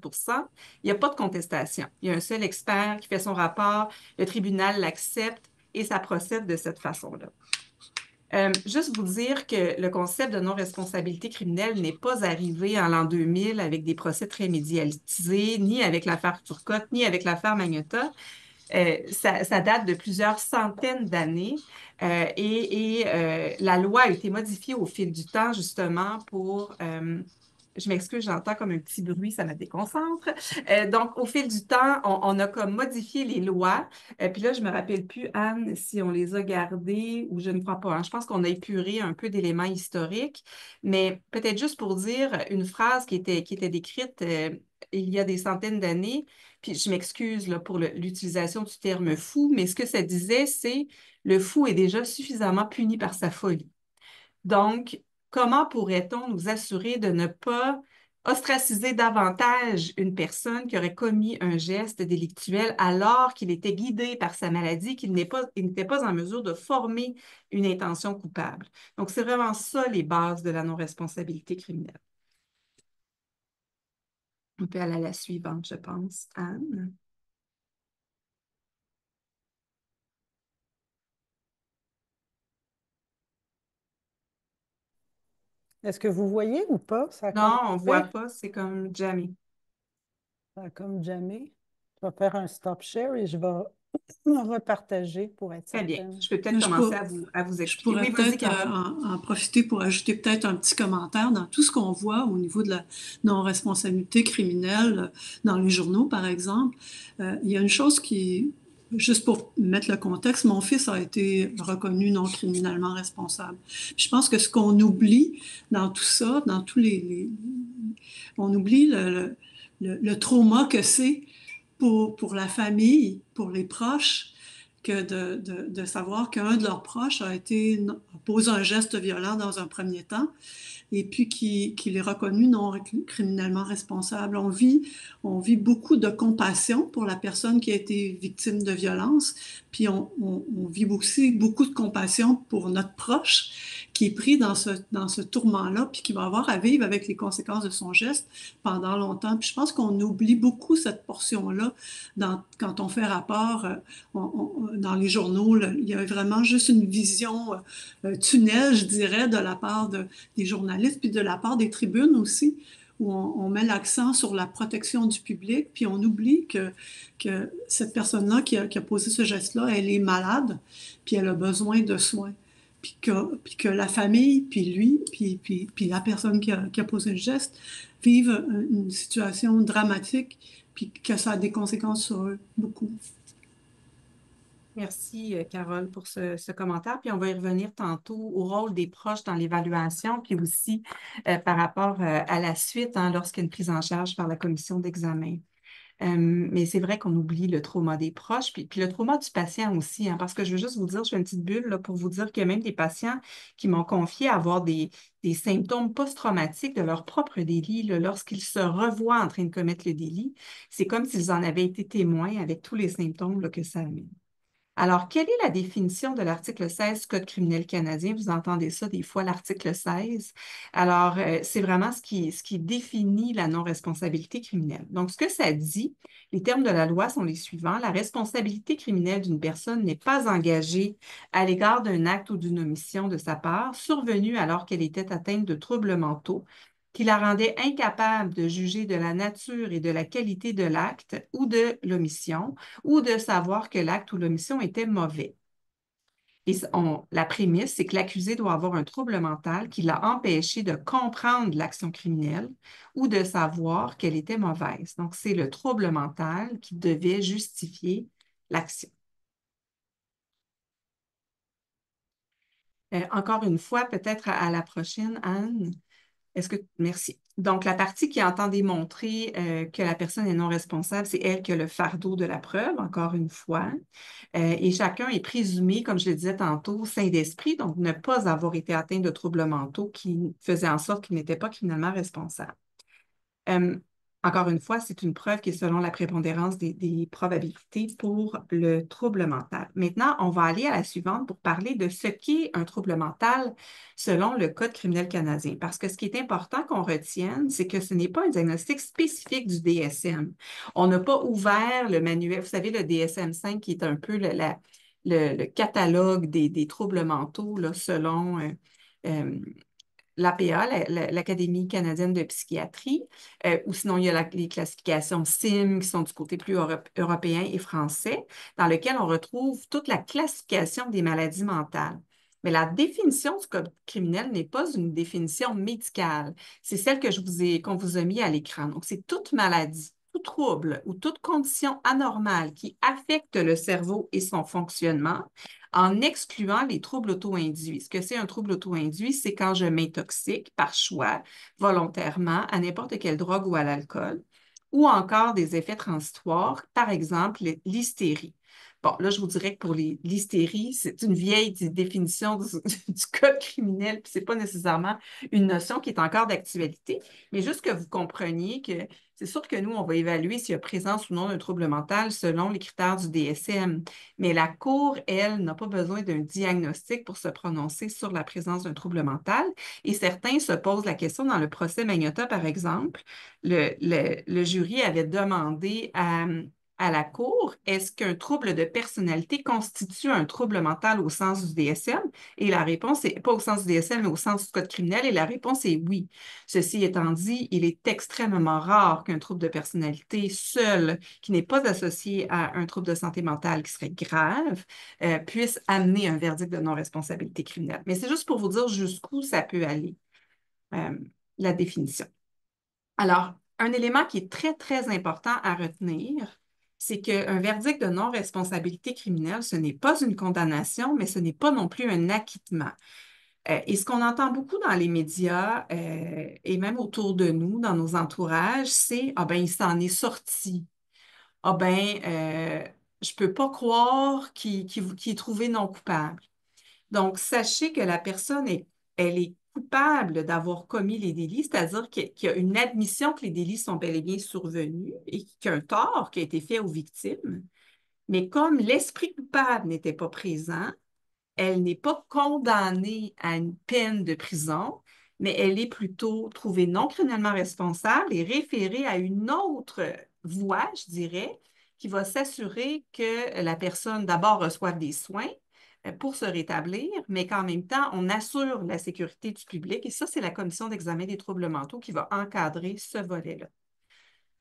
il n'y a pas de contestation. Il y a un seul expert qui fait son rapport, le tribunal l'accepte et ça procède de cette façon-là. Juste vous dire que le concept de non-responsabilité criminelle n'est pas arrivé en l'an 2000 avec des procès très médiatisés, ni avec l'affaire Turcotte, ni avec l'affaire Magnota. Ça date de plusieurs centaines d'années et la loi a été modifiée au fil du temps justement pour je m'excuse, j'entends comme un petit bruit, ça me déconcentre. Donc, au fil du temps, on a comme modifié les lois. Puis là, je me rappelle plus, Anne, si on les a gardées ou je ne crois pas, hein. Je pense qu'on a épuré un peu d'éléments historiques, mais peut-être juste pour dire une phrase qui était décrite il y a des centaines d'années, puis je m'excuse là, pour l'utilisation du terme fou, mais ce que ça disait, c'est le fou est déjà suffisamment puni par sa folie. Donc, comment pourrait-on nous assurer de ne pas ostraciser davantage une personne qui aurait commis un geste délictuel alors qu'il était guidé par sa maladie, il n'était pas en mesure de former une intention coupable. Donc, c'est vraiment ça les bases de la non-responsabilité criminelle. On peut aller à la suivante, je pense. Anne? Est-ce que vous voyez ou pas? Ça a comme Non, on ne voit coupé, pas, c'est comme jamais. ça a comme jamais. Je vais faire un stop share et je vais repartager pour être Très bien. certaine. Je peux peut-être Mais Je, commencer pour- à vous je expliquer. pourrais Oui, vas-y, peut-être Carole. en profiter pour ajouter peut-être un petit commentaire dans tout ce qu'on voit au niveau de la non-responsabilité criminelle dans les journaux, par exemple. Il y a une chose qui, juste pour mettre le contexte, mon fils a été reconnu non criminellement responsable. Puis je pense que ce qu'on oublie dans tout ça, dans tous on oublie le trauma que c'est pour la famille, pour les proches, que de savoir qu'un de leurs proches a posé un geste violent dans un premier temps et puis qu'il est reconnu non criminellement responsable. On vit beaucoup de compassion pour la personne qui a été victime de violence, puis on vit aussi beaucoup de compassion pour notre proche qui est pris dans ce tourment-là, puis qui va avoir à vivre avec les conséquences de son geste pendant longtemps. Puis je pense qu'on oublie beaucoup cette portion-là quand on fait rapport dans les journaux. Là, il y a vraiment juste une vision tunnel, je dirais, de la part des journalistes, puis de la part des tribunes aussi, où on met l'accent sur la protection du public, puis on oublie que cette personne-là qui a posé ce geste-là, elle est malade, puis elle a besoin de soins. Puis que la famille, puis lui, puis la personne qui a posé le geste vivent une situation dramatique, puis que ça a des conséquences sur eux, beaucoup. Merci, Carole, pour ce commentaire. Puis on va y revenir tantôt au rôle des proches dans l'évaluation, puis aussi par rapport à la suite, hein, lorsqu'il y a une prise en charge par la commission d'examen. Mais c'est vrai qu'on oublie le trauma des proches, puis le trauma du patient aussi, hein, parce que je veux juste vous dire, je fais une petite bulle là, pour vous dire qu'il y a même des patients qui m'ont confié avoir des symptômes post-traumatiques de leur propre délit là, lorsqu'ils se revoient en train de commettre le délit. C'est comme s'ils en avaient été témoins avec tous les symptômes là, que ça amène. Alors, quelle est la définition de l'article 16 du Code criminel canadien? Vous entendez ça des fois, l'article 16. Alors, c'est vraiment ce qui définit la non-responsabilité criminelle. Donc, ce que ça dit, les termes de la loi sont les suivants. La responsabilité criminelle d'une personne n'est pas engagée à l'égard d'un acte ou d'une omission de sa part, survenue alors qu'elle était atteinte de troubles mentaux qui la rendait incapable de juger de la nature et de la qualité de l'acte ou de l'omission, ou de savoir que l'acte ou l'omission était mauvais. Et la prémisse, c'est que l'accusé doit avoir un trouble mental qui l'a empêché de comprendre l'action criminelle ou de savoir qu'elle était mauvaise. Donc, c'est le trouble mental qui devait justifier l'action. Encore une fois, peut-être à la prochaine, Anne. Merci. Donc, la partie qui entend démontrer que la personne est non responsable, c'est elle qui a le fardeau de la preuve, encore une fois. Et chacun est présumé, comme je le disais tantôt, sain d'esprit, donc ne pas avoir été atteint de troubles mentaux qui faisaient en sorte qu'il n'était pas criminellement responsable. Euh, Encore une fois, c'est une preuve qui est selon la prépondérance des probabilités pour le trouble mental. Maintenant, on va aller à la suivante pour parler de ce qu'est un trouble mental selon le Code criminel canadien. Parce que ce qui est important qu'on retienne, c'est que ce n'est pas un diagnostic spécifique du DSM. On n'a pas ouvert le manuel, vous savez, le DSM-5 qui est un peu le catalogue des troubles mentaux là, selon euh, l'APA, l'Académie canadienne de psychiatrie, ou sinon il y a les classifications SIM qui sont du côté plus européen et français, dans lequel on retrouve toute la classification des maladies mentales. Mais la définition du code criminel n'est pas une définition médicale. C'est celle qu'on vous a mis à l'écran. Donc, c'est toute maladie, tout trouble ou toute condition anormale qui affecte le cerveau et son fonctionnement en excluant les troubles auto-induits. Ce que c'est un trouble auto-induit, c'est quand je m'intoxique par choix, volontairement, à n'importe quelle drogue ou à l'alcool, ou encore des effets transitoires, par exemple l'hystérie. Bon, là, je vous dirais que pour l'hystérie, c'est une vieille définition du code criminel, puis c'est pas nécessairement une notion qui est encore d'actualité, mais juste que vous compreniez que c'est sûr que nous, on va évaluer s'il y a présence ou non d'un trouble mental selon les critères du DSM. Mais la Cour, elle, n'a pas besoin d'un diagnostic pour se prononcer sur la présence d'un trouble mental. Et certains se posent la question dans le procès Magnotta, par exemple. Le jury avait demandé à la Cour, est-ce qu'un trouble de personnalité constitue un trouble mental au sens du DSM? Et la réponse est, pas au sens du DSM, mais au sens du code criminel, et la réponse est oui. Ceci étant dit, il est extrêmement rare qu'un trouble de personnalité seul, qui n'est pas associé à un trouble de santé mentale qui serait grave, puisse amener un verdict de non-responsabilité criminelle. Mais c'est juste pour vous dire jusqu'où ça peut aller, euh, la définition. Alors, un élément qui est très, très important à retenir, c'est qu'un verdict de non-responsabilité criminelle, ce n'est pas une condamnation, mais ce n'est pas non plus un acquittement. Et ce qu'on entend beaucoup dans les médias et même autour de nous, dans nos entourages, c'est ah ben il s'en est sorti. Ah ben je peux pas croire qu'il est trouvé non coupable. Donc, sachez que la personne elle est coupable d'avoir commis les délits, c'est-à-dire qu'il y a une admission que les délits sont bel et bien survenus et qu'il y a un tort qui a été fait aux victimes. Mais comme l'esprit coupable n'était pas présent, elle n'est pas condamnée à une peine de prison, mais elle est plutôt trouvée non criminellement responsable et référée à une autre voie, je dirais, qui va s'assurer que la personne d'abord reçoive des soins pour se rétablir, mais qu'en même temps, on assure la sécurité du public. Et ça, c'est la commission d'examen des troubles mentaux qui va encadrer ce volet-là.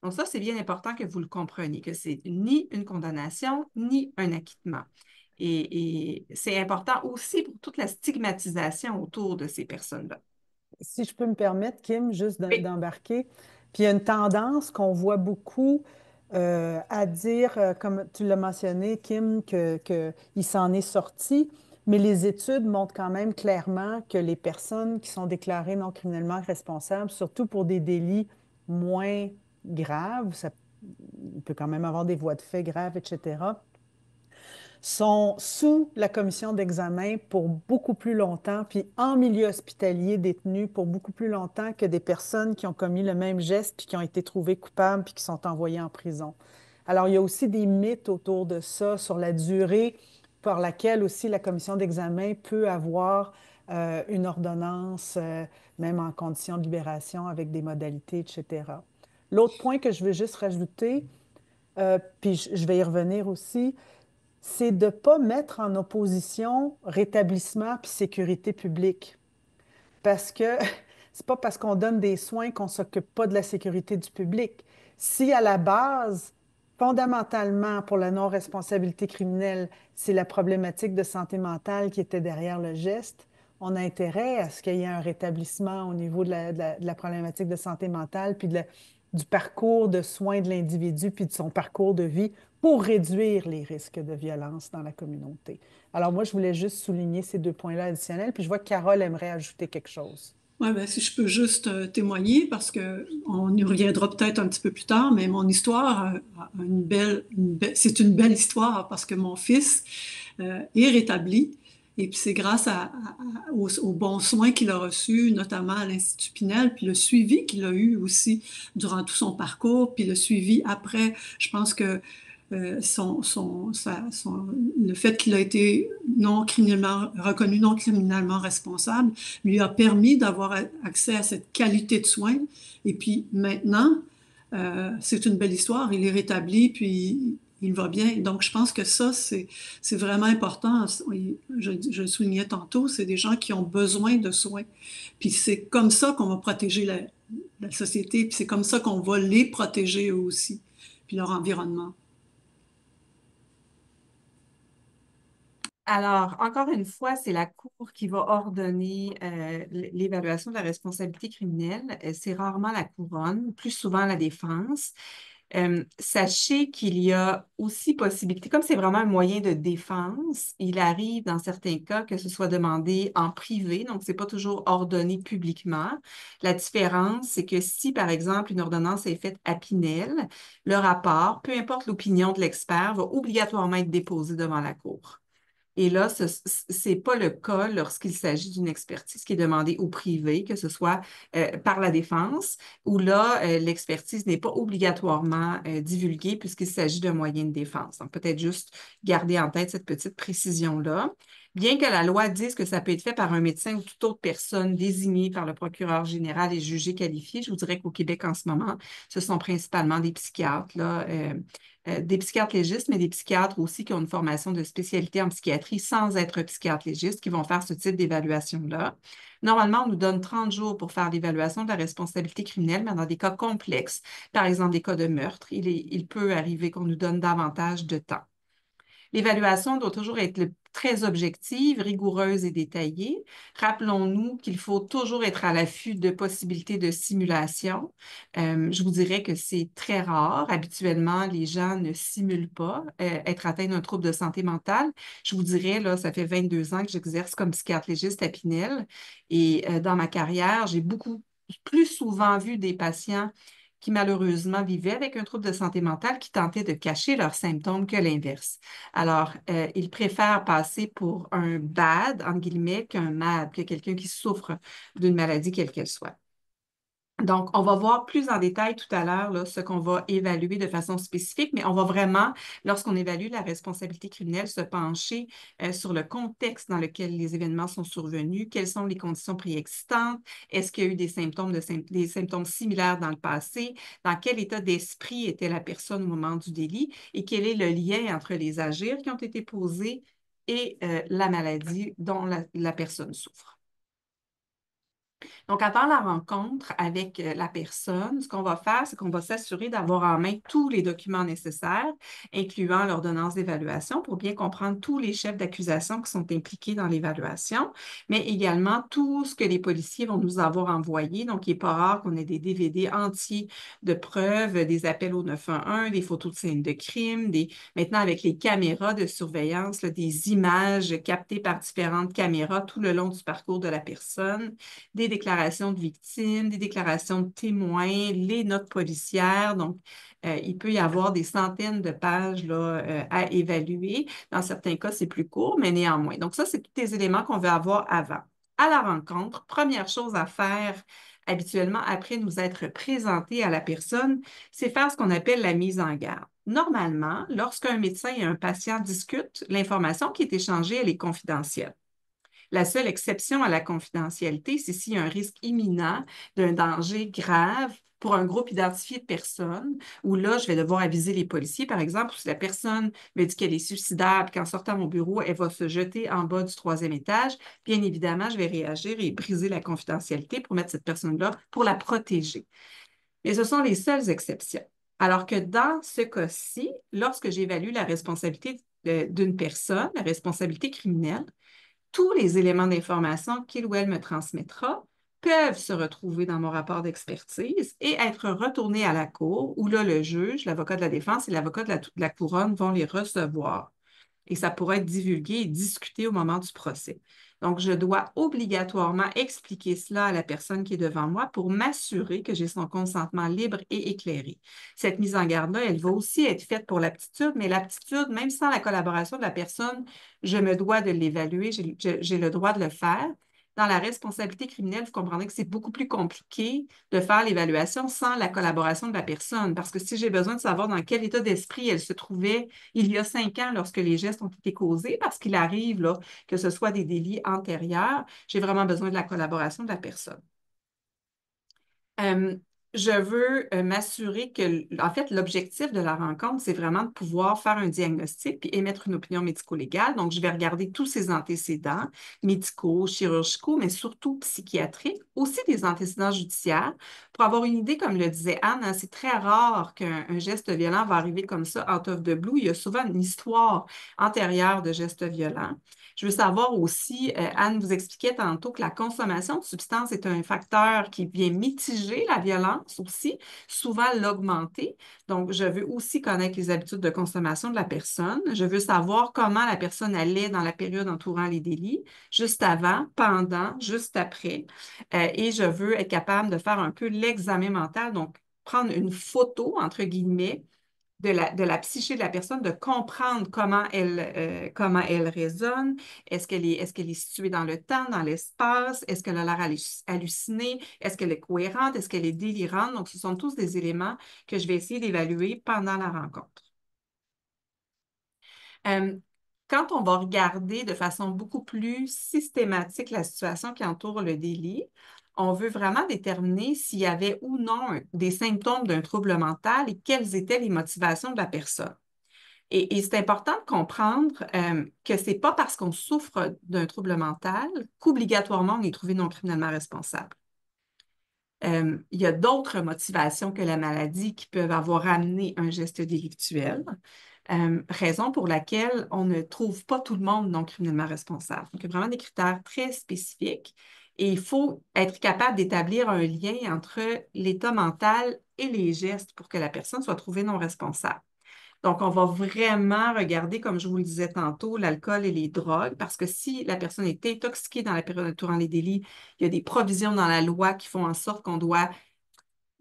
Donc ça, c'est bien important que vous le compreniez, que c'est ni une condamnation, ni un acquittement. Et c'est important aussi pour toute la stigmatisation autour de ces personnes-là. Si je peux me permettre, Kim, juste Oui. d'embarquer. Puis il y a une tendance qu'on voit beaucoup à dire, comme tu l'as mentionné, Kim, qu'il s'en est sorti, mais les études montrent quand même clairement que les personnes qui sont déclarées non criminellement responsables, surtout pour des délits moins graves, il peut quand même avoir des voies de fait graves, etc., sont sous la commission d'examen pour beaucoup plus longtemps, puis en milieu hospitalier détenus pour beaucoup plus longtemps que des personnes qui ont commis le même geste, puis qui ont été trouvées coupables, puis qui sont envoyées en prison. Alors, il y a aussi des mythes autour de ça, sur la durée par laquelle aussi la commission d'examen peut avoir une ordonnance, même en condition de libération, avec des modalités, etc. L'autre point que je veux juste rajouter, puis je vais y revenir aussi, c'est de ne pas mettre en opposition rétablissement puis sécurité publique. Parce que c'est pas parce qu'on donne des soins qu'on ne s'occupe pas de la sécurité du public. Si à la base, fondamentalement, pour la non-responsabilité criminelle, c'est la problématique de santé mentale qui était derrière le geste, on a intérêt à ce qu'il y ait un rétablissement au niveau de la problématique de santé mentale, puis du parcours de soins de l'individu, puis de son parcours de vie pour réduire les risques de violence dans la communauté. Alors moi, je voulais juste souligner ces 2 points-là additionnels, puis je vois que Carole aimerait ajouter quelque chose. Ouais, ben, si je peux juste témoigner, parce que on y reviendra peut-être un petit peu plus tard, mais mon histoire a c'est une belle histoire parce que mon fils est rétabli. Et puis c'est grâce aux bons soins qu'il a reçus, notamment à l'Institut Pinel, puis le suivi qu'il a eu aussi durant tout son parcours, puis le suivi après. Je pense que le fait qu'il a été reconnu non criminellement responsable lui a permis d'avoir accès à cette qualité de soins. Et puis maintenant, c'est une belle histoire. Il est rétabli, puis il va bien. Donc, je pense que ça, c'est vraiment important. Je le soulignais tantôt, c'est des gens qui ont besoin de soins. Puis c'est comme ça qu'on va protéger la société, puis c'est comme ça qu'on va les protéger eux aussi, puis leur environnement. Alors, encore une fois, c'est la Cour qui va ordonner l'évaluation de la responsabilité criminelle. C'est rarement la couronne, plus souvent la défense. Sachez qu'il y a aussi possibilité, comme c'est vraiment un moyen de défense, il arrive dans certains cas que ce soit demandé en privé, donc c'est pas toujours ordonné publiquement. La différence, c'est que si, par exemple, une ordonnance est faite à Pinel, le rapport, peu importe l'opinion de l'expert, va obligatoirement être déposé devant la Cour. Et là, ce n'est pas le cas lorsqu'il s'agit d'une expertise qui est demandée au privé, que ce soit par la défense, où là, l'expertise n'est pas obligatoirement divulguée puisqu'il s'agit d'un moyen de défense. Donc, peut-être juste garder en tête cette petite précision-là. Bien que la loi dise que ça peut être fait par un médecin ou toute autre personne désignée par le procureur général et jugée qualifiée, je vous dirais qu'au Québec, en ce moment, ce sont principalement des psychiatres, là, des psychiatres légistes, mais des psychiatres aussi qui ont une formation de spécialité en psychiatrie sans être psychiatres légistes qui vont faire ce type d'évaluation-là. Normalement, on nous donne 30 jours pour faire l'évaluation de la responsabilité criminelle, mais dans des cas complexes, par exemple des cas de meurtre, il peut arriver qu'on nous donne davantage de temps. L'évaluation doit toujours être très objective, rigoureuse et détaillée. Rappelons-nous qu'il faut toujours être à l'affût de possibilités de simulation. Je vous dirais que c'est très rare. Habituellement, les gens ne simulent pas être atteints d'un trouble de santé mentale. Je vous dirais, là, ça fait 22 ans que j'exerce comme psychiatre légiste à Pinel et dans ma carrière, j'ai beaucoup plus souvent vu des patients qui malheureusement vivaient avec un trouble de santé mentale qui tentaient de cacher leurs symptômes que l'inverse. Alors, ils préfèrent passer pour un bad, entre guillemets, qu'un mad, que quelqu'un qui souffre d'une maladie quelle qu'elle soit. Donc, on va voir plus en détail tout à l'heure là, ce qu'on va évaluer de façon spécifique, mais on va vraiment, lorsqu'on évalue la responsabilité criminelle, se pencher sur le contexte dans lequel les événements sont survenus, quelles sont les conditions préexistantes, est-ce qu'il y a eu des symptômes similaires dans le passé, dans quel état d'esprit était la personne au moment du délit et quel est le lien entre les agirs qui ont été posés et la maladie dont la personne souffre. Donc, avant la rencontre avec la personne, ce qu'on va faire, c'est qu'on va s'assurer d'avoir en main tous les documents nécessaires, incluant l'ordonnance d'évaluation, pour bien comprendre tous les chefs d'accusation qui sont impliqués dans l'évaluation, mais également tout ce que les policiers vont nous avoir envoyé. Donc, il n'est pas rare qu'on ait des DVD entiers de preuves, des appels au 911, des photos de scènes de crime, maintenant avec les caméras de surveillance, là, des images captées par différentes caméras tout le long du parcours de la personne, des déclarations de victimes, des déclarations de témoins, les notes policières. Donc, il peut y avoir des centaines de pages là, à évaluer. Dans certains cas, c'est plus court, mais néanmoins. Donc, ça, c'est tous les éléments qu'on veut avoir avant. À la rencontre, première chose à faire habituellement après nous être présentés à la personne, c'est faire ce qu'on appelle la mise en garde. Normalement, lorsqu'un médecin et un patient discutent, l'information qui est échangée, elle est confidentielle. La seule exception à la confidentialité, c'est s'il y a un risque imminent d'un danger grave pour un groupe identifié de personnes, où là, je vais devoir aviser les policiers, par exemple, si la personne me dit qu'elle est suicidaire, qu'en sortant de mon bureau, elle va se jeter en bas du 3e étage, bien évidemment, je vais réagir et briser la confidentialité pour mettre cette personne-là, pour la protéger. Mais ce sont les seules exceptions. Alors que dans ce cas-ci, lorsque j'évalue la responsabilité d'une personne, la responsabilité criminelle, tous les éléments d'information qu'il ou elle me transmettra peuvent se retrouver dans mon rapport d'expertise et être retournés à la cour où là, le juge, l'avocat de la défense et l'avocat de la couronne vont les recevoir. et ça pourra être divulgué et discuté au moment du procès. Donc, je dois obligatoirement expliquer cela à la personne qui est devant moi pour m'assurer que j'ai son consentement libre et éclairé. Cette mise en garde-là, elle va aussi être faite pour l'aptitude, mais l'aptitude, même sans la collaboration de la personne, je me dois de l'évaluer, j'ai le droit de le faire. Dans la responsabilité criminelle, vous comprendrez que c'est beaucoup plus compliqué de faire l'évaluation sans la collaboration de la personne, parce que si j'ai besoin de savoir dans quel état d'esprit elle se trouvait il y a 5 ans lorsque les gestes ont été causés, parce qu'il arrive là, que ce soit des délits antérieurs, j'ai vraiment besoin de la collaboration de la personne. Euh, je veux m'assurer que, en fait, l'objectif de la rencontre, c'est vraiment de pouvoir faire un diagnostic puis émettre une opinion médico-légale. Donc, je vais regarder tous ces antécédents médicaux, chirurgicaux, mais surtout psychiatriques, aussi des antécédents judiciaires, pour avoir une idée, comme le disait Anne, hein, c'est très rare qu'un geste violent va arriver comme ça, out of the blue. Il y a souvent une histoire antérieure de gestes violents. Je veux savoir aussi, Anne vous expliquait tantôt que la consommation de substances est un facteur qui vient mitiger la violence aussi, souvent l'augmenter. Donc, je veux aussi connaître les habitudes de consommation de la personne. Je veux savoir comment la personne allait dans la période entourant les délits, juste avant, pendant, juste après. Et je veux être capable de faire un peu l'examen mental, donc prendre une photo, entre guillemets, de la psyché de la personne, de comprendre comment elle raisonne. Est-ce qu'elle est située dans le temps, dans l'espace? Est-ce qu'elle a l'air hallucinée? Est-ce qu'elle est cohérente? Est-ce qu'elle est délirante? Donc, ce sont tous des éléments que je vais essayer d'évaluer pendant la rencontre. Euh, Quand on va regarder de façon beaucoup plus systématique la situation qui entoure le délit, on veut vraiment déterminer s'il y avait ou non des symptômes d'un trouble mental et quelles étaient les motivations de la personne. Et c'est important de comprendre que ce n'est pas parce qu'on souffre d'un trouble mental qu'obligatoirement on est trouvé non criminellement responsable. Il y a d'autres motivations que la maladie qui peuvent avoir amené un geste délictuel, raison pour laquelle on ne trouve pas tout le monde non criminellement responsable. Donc, il y a vraiment des critères très spécifiques et il faut être capable d'établir un lien entre l'état mental et les gestes pour que la personne soit trouvée non responsable. Donc, on va vraiment regarder, comme je vous le disais tantôt, l'alcool et les drogues, parce que si la personne est intoxiquée dans la période entourant les délits, il y a des provisions dans la loi qui font en sorte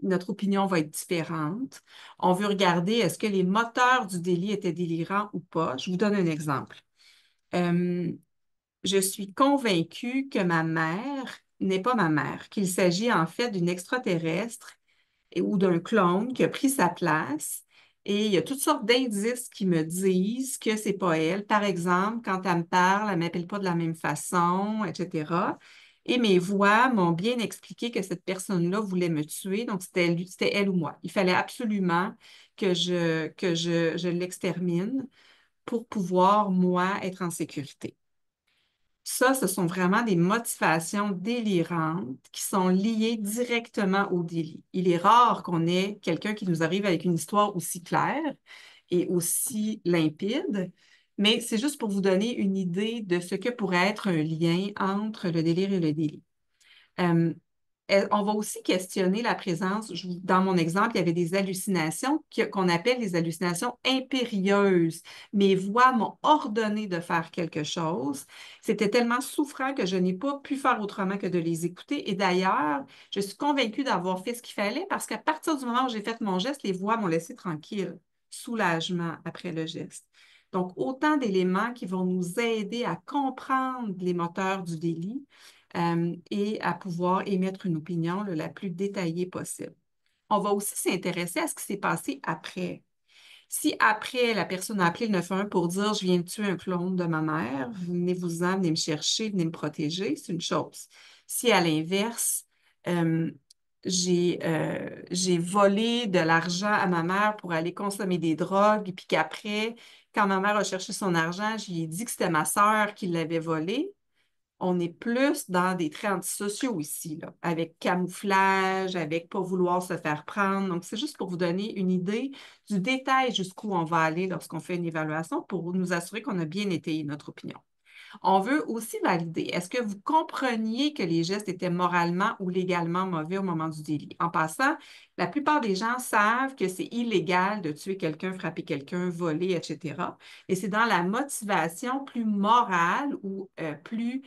notre opinion va être différente. On veut regarder est-ce que les moteurs du délit étaient délirants ou pas. Je vous donne un exemple. Euh, je suis convaincue que ma mère n'est pas ma mère, qu'il s'agit en fait d'une extraterrestre ou d'un clone qui a pris sa place. Et il y a toutes sortes d'indices qui me disent que c'est pas elle. Par exemple, quand elle me parle, elle ne m'appelle pas de la même façon, etc. Et mes voix m'ont bien expliqué que cette personne-là voulait me tuer, donc c'était elle ou moi. Il fallait absolument que je l'extermine pour pouvoir, moi, être en sécurité. Ça, ce sont vraiment des motivations délirantes qui sont liées directement au délit. Il est rare qu'on ait quelqu'un qui nous arrive avec une histoire aussi claire et aussi limpide, mais c'est juste pour vous donner une idée de ce que pourrait être un lien entre le délire et le délit. Euh, on va aussi questionner la présence, dans mon exemple, il y avait des hallucinations qu'on appelle les hallucinations impérieuses. Mes voix m'ont ordonné de faire quelque chose. C'était tellement souffrant que je n'ai pas pu faire autrement que de les écouter. Et d'ailleurs, je suis convaincue d'avoir fait ce qu'il fallait parce qu'à partir du moment où j'ai fait mon geste, les voix m'ont laissé tranquille. Soulagement après le geste. Donc, autant d'éléments qui vont nous aider à comprendre les moteurs du délit et à pouvoir émettre une opinion la plus détaillée possible. On va aussi s'intéresser à ce qui s'est passé après. Si après, la personne a appelé le 911 pour dire je viens de tuer un clone de ma mère, venez-vous-en, venez me chercher, venez me protéger, c'est une chose. Si à l'inverse, euh, j'ai volé de l'argent à ma mère pour aller consommer des drogues, puis qu'après, quand ma mère a cherché son argent, je lui ai dit que c'était ma sœur qui l'avait volé, on est plus dans des traits antisociaux ici, là, avec camouflage, avec pas vouloir se faire prendre. Donc, c'est juste pour vous donner une idée du détail jusqu'où on va aller lorsqu'on fait une évaluation pour nous assurer qu'on a bien étayé notre opinion. On veut aussi valider, est-ce que vous compreniez que les gestes étaient moralement ou légalement mauvais au moment du délit? En passant, la plupart des gens savent que c'est illégal de tuer quelqu'un, frapper quelqu'un, voler, etc. Et c'est dans la motivation plus morale ou plus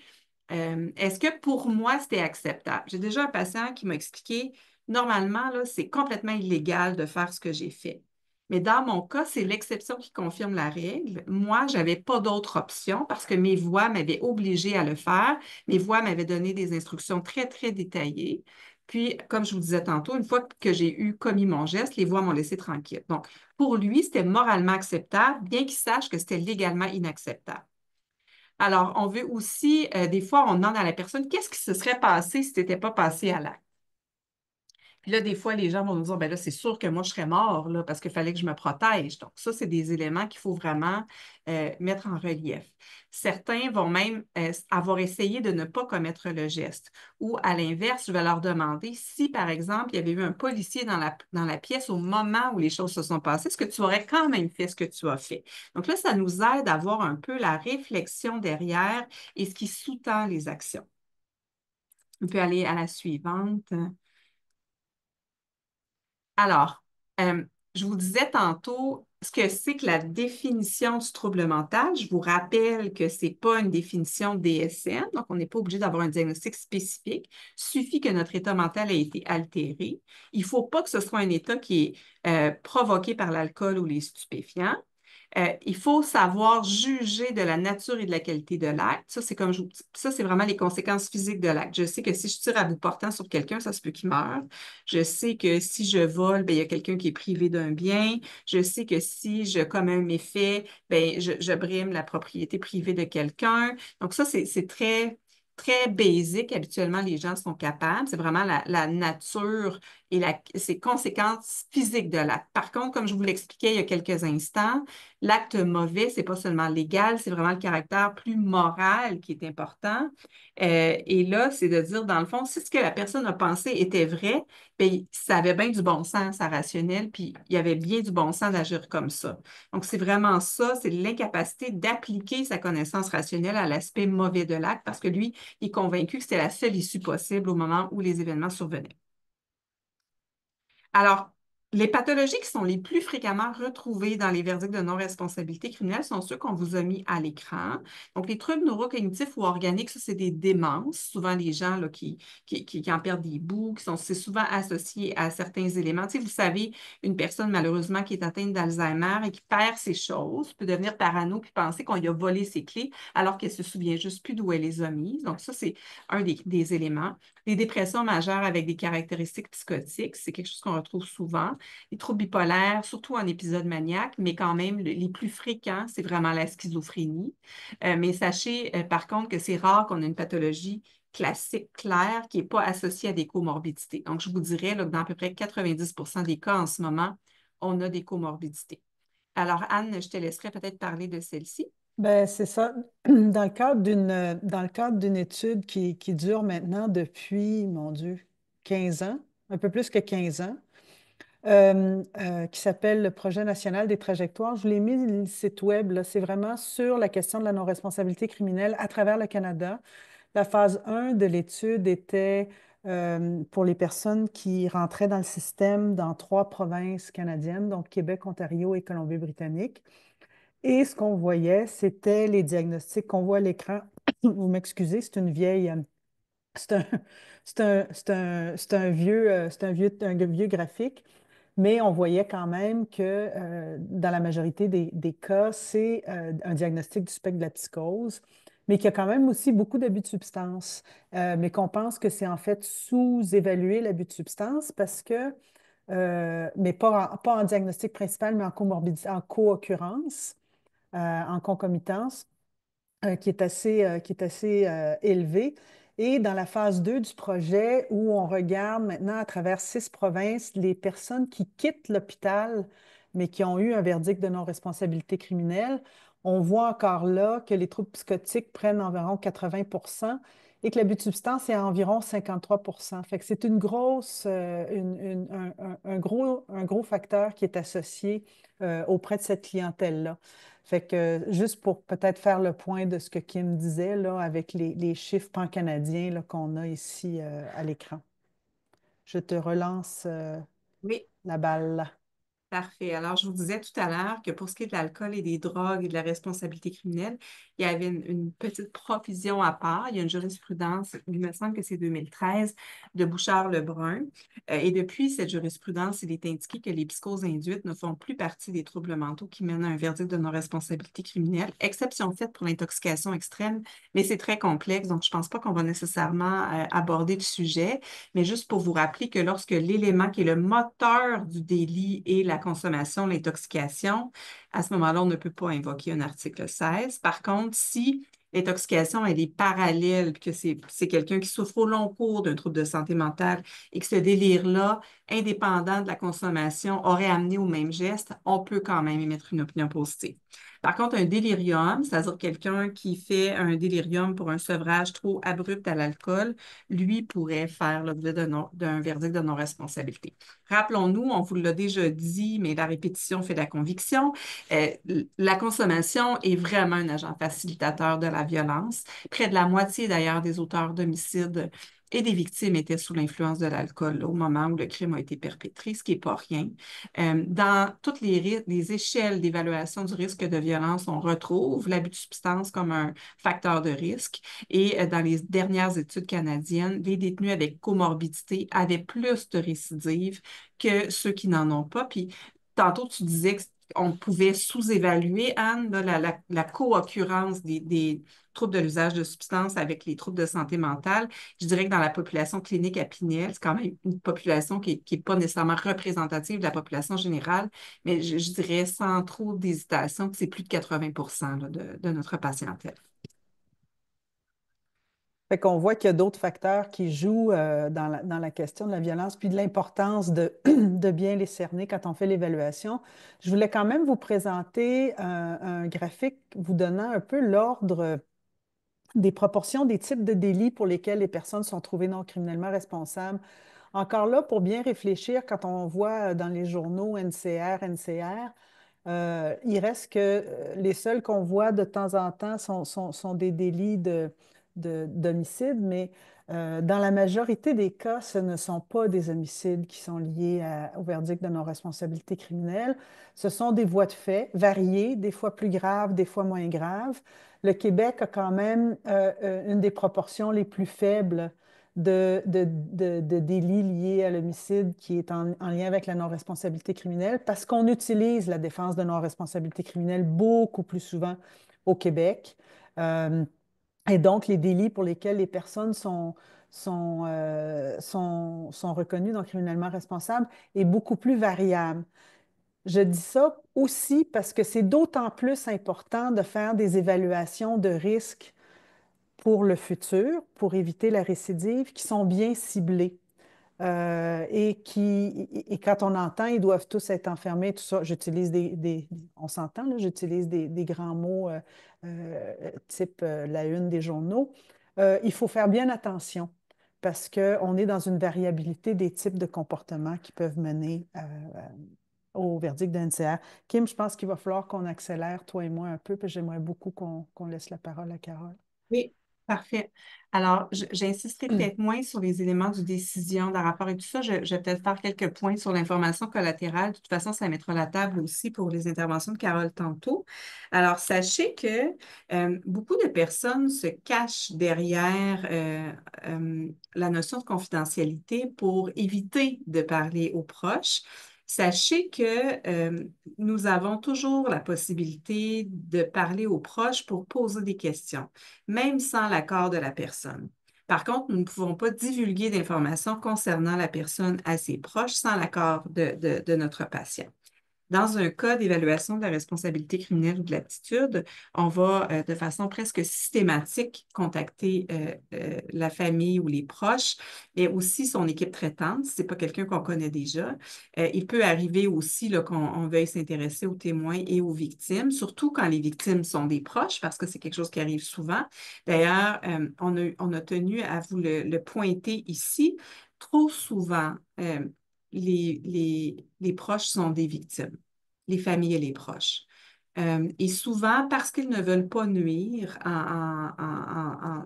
est-ce que pour moi, c'était acceptable? J'ai déjà un patient qui m'a expliqué, normalement, là, c'est complètement illégal de faire ce que j'ai fait. Mais dans mon cas, c'est l'exception qui confirme la règle. Moi, je n'avais pas d'autre option parce que mes voix m'avaient obligée à le faire. Mes voix m'avaient donné des instructions très, très détaillées. Puis, comme je vous disais tantôt, une fois que j'ai eu commis mon geste, les voix m'ont laissé tranquille. Donc, pour lui, c'était moralement acceptable, bien qu'il sache que c'était légalement inacceptable. Alors, on veut aussi, des fois, on demande à la personne, qu'est-ce qui se serait passé si tu n'étais pas passé à l'acte? Puis là, des fois, les gens vont nous dire, ben là, c'est sûr que moi, je serais mort, là, parce qu'il fallait que je me protège. Donc, ça, c'est des éléments qu'il faut vraiment mettre en relief. Certains vont même avoir essayé de ne pas commettre le geste. Ou, à l'inverse, je vais leur demander si, par exemple, il y avait eu un policier dans la pièce au moment où les choses se sont passées, est-ce que tu aurais quand même fait ce que tu as fait? Donc là, ça nous aide à voir un peu la réflexion derrière et ce qui sous-tend les actions. On peut aller à la suivante. Alors, euh, je vous disais tantôt ce que c'est que la définition du trouble mental. Je vous rappelle que ce n'est pas une définition DSM, donc on n'est pas obligé d'avoir un diagnostic spécifique. Il suffit que notre état mental ait été altéré. Il ne faut pas que ce soit un état qui est provoqué par l'alcool ou les stupéfiants. Il faut savoir juger de la nature et de la qualité de l'acte. Ça, ça, c'est vraiment les conséquences physiques de l'acte. Je sais que si je tire à bout portant sur quelqu'un, ça se peut qu'il meure. Je sais que si je vole, ben, il y a quelqu'un qui est privé d'un bien. Je sais que si je commets un méfait, ben, je brime la propriété privée de quelqu'un. Donc, ça, c'est très, très basique. Habituellement, les gens sont capables. C'est vraiment la nature et ses conséquences physiques de l'acte. Par contre, comme je vous l'expliquais il y a quelques instants, l'acte mauvais, c'est pas seulement légal, c'est vraiment le caractère plus moral qui est important. Et là, c'est de dire, dans le fond, si ce que la personne a pensé était vrai, bien, ça avait bien du bon sens, ça rationnel, puis il y avait bien du bon sens d'agir comme ça. Donc, c'est vraiment ça, c'est l'incapacité d'appliquer sa connaissance rationnelle à l'aspect mauvais de l'acte, parce que lui, il est convaincu que c'était la seule issue possible au moment où les événements survenaient. Alors, les pathologies qui sont les plus fréquemment retrouvées dans les verdicts de non-responsabilité criminelle sont ceux qu'on vous a mis à l'écran. Donc, les troubles neurocognitifs ou organiques, ça, c'est des démences. Souvent, les gens là, qui en perdent des bouts, c'est souvent associé à certains éléments. Tu sais, vous savez, une personne, malheureusement, qui est atteinte d'Alzheimer et qui perd ses choses, peut devenir parano puis penser qu'on lui a volé ses clés alors qu'elle se souvient juste plus d'où elle les a mises. Donc, ça, c'est un des éléments. Les dépressions majeures avec des caractéristiques psychotiques, c'est quelque chose qu'on retrouve souvent. Les troubles bipolaires, surtout en épisode maniaque, mais quand même, les plus fréquents, c'est vraiment la schizophrénie. Mais sachez, par contre, que c'est rare qu'on ait une pathologie classique, claire, qui n'est pas associée à des comorbidités. Donc, je vous dirais là, que dans à peu près 90 des cas en ce moment, on a des comorbidités. Alors, Anne, je te laisserai peut-être parler de celle-ci. Ben, c'est ça. Dans le cadre d'une étude qui dure maintenant depuis, mon Dieu, 15 ans, un peu plus que 15 ans, qui s'appelle le Projet national des trajectoires. Je vous l'ai mis le site web, là. C'est vraiment sur la question de la non-responsabilité criminelle à travers le Canada. La phase 1 de l'étude était pour les personnes qui rentraient dans le système dans 3 provinces canadiennes, donc Québec, Ontario et Colombie-Britannique. Et ce qu'on voyait, c'était les diagnostics qu'on voit à l'écran. Vous m'excusez, c'est une vieille, c'est un, c'est un vieux graphique, mais on voyait quand même que dans la majorité des cas, c'est un diagnostic du spectre de la psychose, mais qu'il y a quand même aussi beaucoup d'abus de substances, mais qu'on pense que c'est en fait sous-évaluer l'abus de substances parce que, mais pas en diagnostic principal, mais en comorbidité, en co-occurrence, en concomitance qui est assez élevé. Et dans la phase 2 du projet, où on regarde maintenant à travers 6 provinces les personnes qui quittent l'hôpital, mais qui ont eu un verdict de non-responsabilité criminelle, on voit encore là que les troubles psychotiques prennent environ 80 et que l'abus de substance est à environ 53 Fait que c'est une grosse, un gros facteur qui est associé auprès de cette clientèle-là. Fait que juste pour peut-être faire le point de ce que Kim disait là, avec les chiffres pan-canadiens là, qu'on a ici à l'écran. Je te relance Oui. la balle. Parfait. Alors, je vous disais tout à l'heure que pour ce qui est de l'alcool et des drogues et de la responsabilité criminelle, il y avait une petite provision à part. Il y a une jurisprudence, il me semble que c'est 2013, de Bouchard-Lebrun. Et depuis cette jurisprudence, il est indiqué que les psychoses induites ne font plus partie des troubles mentaux qui mènent à un verdict de non-responsabilité criminelle, exception faite pour l'intoxication extrême, mais c'est très complexe, donc je ne pense pas qu'on va nécessairement aborder le sujet. Mais juste pour vous rappeler que lorsque l'élément qui est le moteur du délit est la consommation, l'intoxication, à ce moment-là, on ne peut pas invoquer un article 16. Par contre, si l'intoxication, elle est parallèle, puis que c'est quelqu'un qui souffre au long cours d'un trouble de santé mentale et que ce délire-là, indépendant de la consommation, aurait amené au même geste, on peut quand même émettre une opinion positive. Par contre, un délirium, c'est-à-dire quelqu'un qui fait un délirium pour un sevrage trop abrupt à l'alcool, lui pourrait faire l'objet d'un verdict de non-responsabilité. Rappelons-nous, on vous l'a déjà dit, mais la répétition fait la conviction. La consommation est vraiment un agent facilitateur de la violence. Près de la moitié, d'ailleurs, des auteurs d'homicides et des victimes étaient sous l'influence de l'alcool au moment où le crime a été perpétré, ce qui n'est pas rien. Dans toutes les échelles d'évaluation du risque de violence, on retrouve l'abus de substance comme un facteur de risque. Et dans les dernières études canadiennes, les détenus avec comorbidité avaient plus de récidives que ceux qui n'en ont pas. Puis, tantôt, tu disais qu'on pouvait sous-évaluer, Anne, là, la co-occurrence des troubles de l'usage de substances avec les troubles de santé mentale. Je dirais que dans la population clinique à Pinel, c'est quand même une population qui est pas nécessairement représentative de la population générale, mais je dirais sans trop d'hésitation que c'est plus de 80 là, de notre patientèle. Fait qu'on voit qu'il y a d'autres facteurs qui jouent dans la question de la violence, puis de l'importance de bien les cerner quand on fait l'évaluation. Je voulais quand même vous présenter un graphique vous donnant un peu l'ordre des proportions des types de délits pour lesquels les personnes sont trouvées non criminellement responsables. Encore là, pour bien réfléchir, quand on voit dans les journaux NCR, NCR, il reste que les seuls qu'on voit de temps en temps sont des délits d'homicide, mais dans la majorité des cas, ce ne sont pas des homicides qui sont liés au verdict de non-responsabilité criminelle. Ce sont des voies de fait variées, des fois plus graves, des fois moins graves. Le Québec a quand même une des proportions les plus faibles de délits liés à l'homicide qui est en lien avec la non-responsabilité criminelle parce qu'on utilise la défense de non-responsabilité criminelle beaucoup plus souvent au Québec. Et donc, les délits pour lesquels les personnes sont reconnues non criminellement responsables est beaucoup plus variable. Je dis ça aussi parce que c'est d'autant plus important de faire des évaluations de risque pour le futur, pour éviter la récidive, qui sont bien ciblées. Et quand on entend, ils doivent tous être enfermés, tout ça, j'utilise on s'entend, là, j'utilise des grands mots type la une des journaux. Il faut faire bien attention parce qu'on est dans une variabilité des types de comportements qui peuvent mener au verdict d'un NCR. Kim, je pense qu'il va falloir qu'on accélère, toi et moi, un peu, puis j'aimerais beaucoup qu'on laisse la parole à Carole. Oui, parfait. Alors, j'insisterai peut-être moins sur les éléments de décision, de rapport et tout ça. Je vais peut-être faire quelques points sur l'information collatérale. De toute façon, ça mettra la table aussi pour les interventions de Carole tantôt. Alors, sachez que beaucoup de personnes se cachent derrière la notion de confidentialité pour éviter de parler aux proches. Sachez que nous avons toujours la possibilité de parler aux proches pour poser des questions, même sans l'accord de la personne. Par contre, nous ne pouvons pas divulguer d'informations concernant la personne à ses proches sans l'accord de notre patient. Dans un cas d'évaluation de la responsabilité criminelle ou de l'aptitude, on va de façon presque systématique contacter la famille ou les proches, et aussi son équipe traitante, si ce n'est pas quelqu'un qu'on connaît déjà. Il peut arriver aussi là, qu'on veuille s'intéresser aux témoins et aux victimes, surtout quand les victimes sont des proches, parce que c'est quelque chose qui arrive souvent. D'ailleurs, on a tenu à vous le pointer ici. Trop souvent, les proches sont des victimes, les familles et les proches. Et souvent, parce qu'ils ne veulent pas nuire en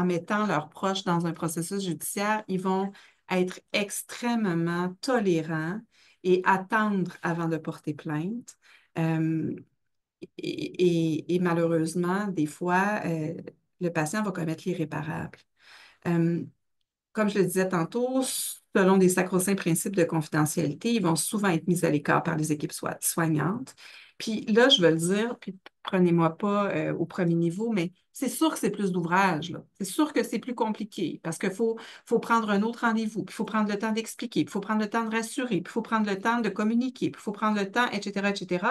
mettant leurs proches dans un processus judiciaire, ils vont être extrêmement tolérants et attendre avant de porter plainte. Euh, et malheureusement, des fois, le patient va commettre l'irréparable. Euh, Comme je le disais tantôt, selon des sacro-saints principes de confidentialité, ils vont souvent être mis à l'écart par les équipes soignantes. Puis là, je veux le dire, puis prenez-moi pas au premier niveau, mais c'est sûr que c'est plus d'ouvrage, là. C'est sûr que c'est plus compliqué parce qu'il faut prendre un autre rendez-vous, puis il faut prendre le temps d'expliquer, puis il faut prendre le temps de rassurer, puis il faut prendre le temps de communiquer, puis il faut prendre le temps, etc., etc.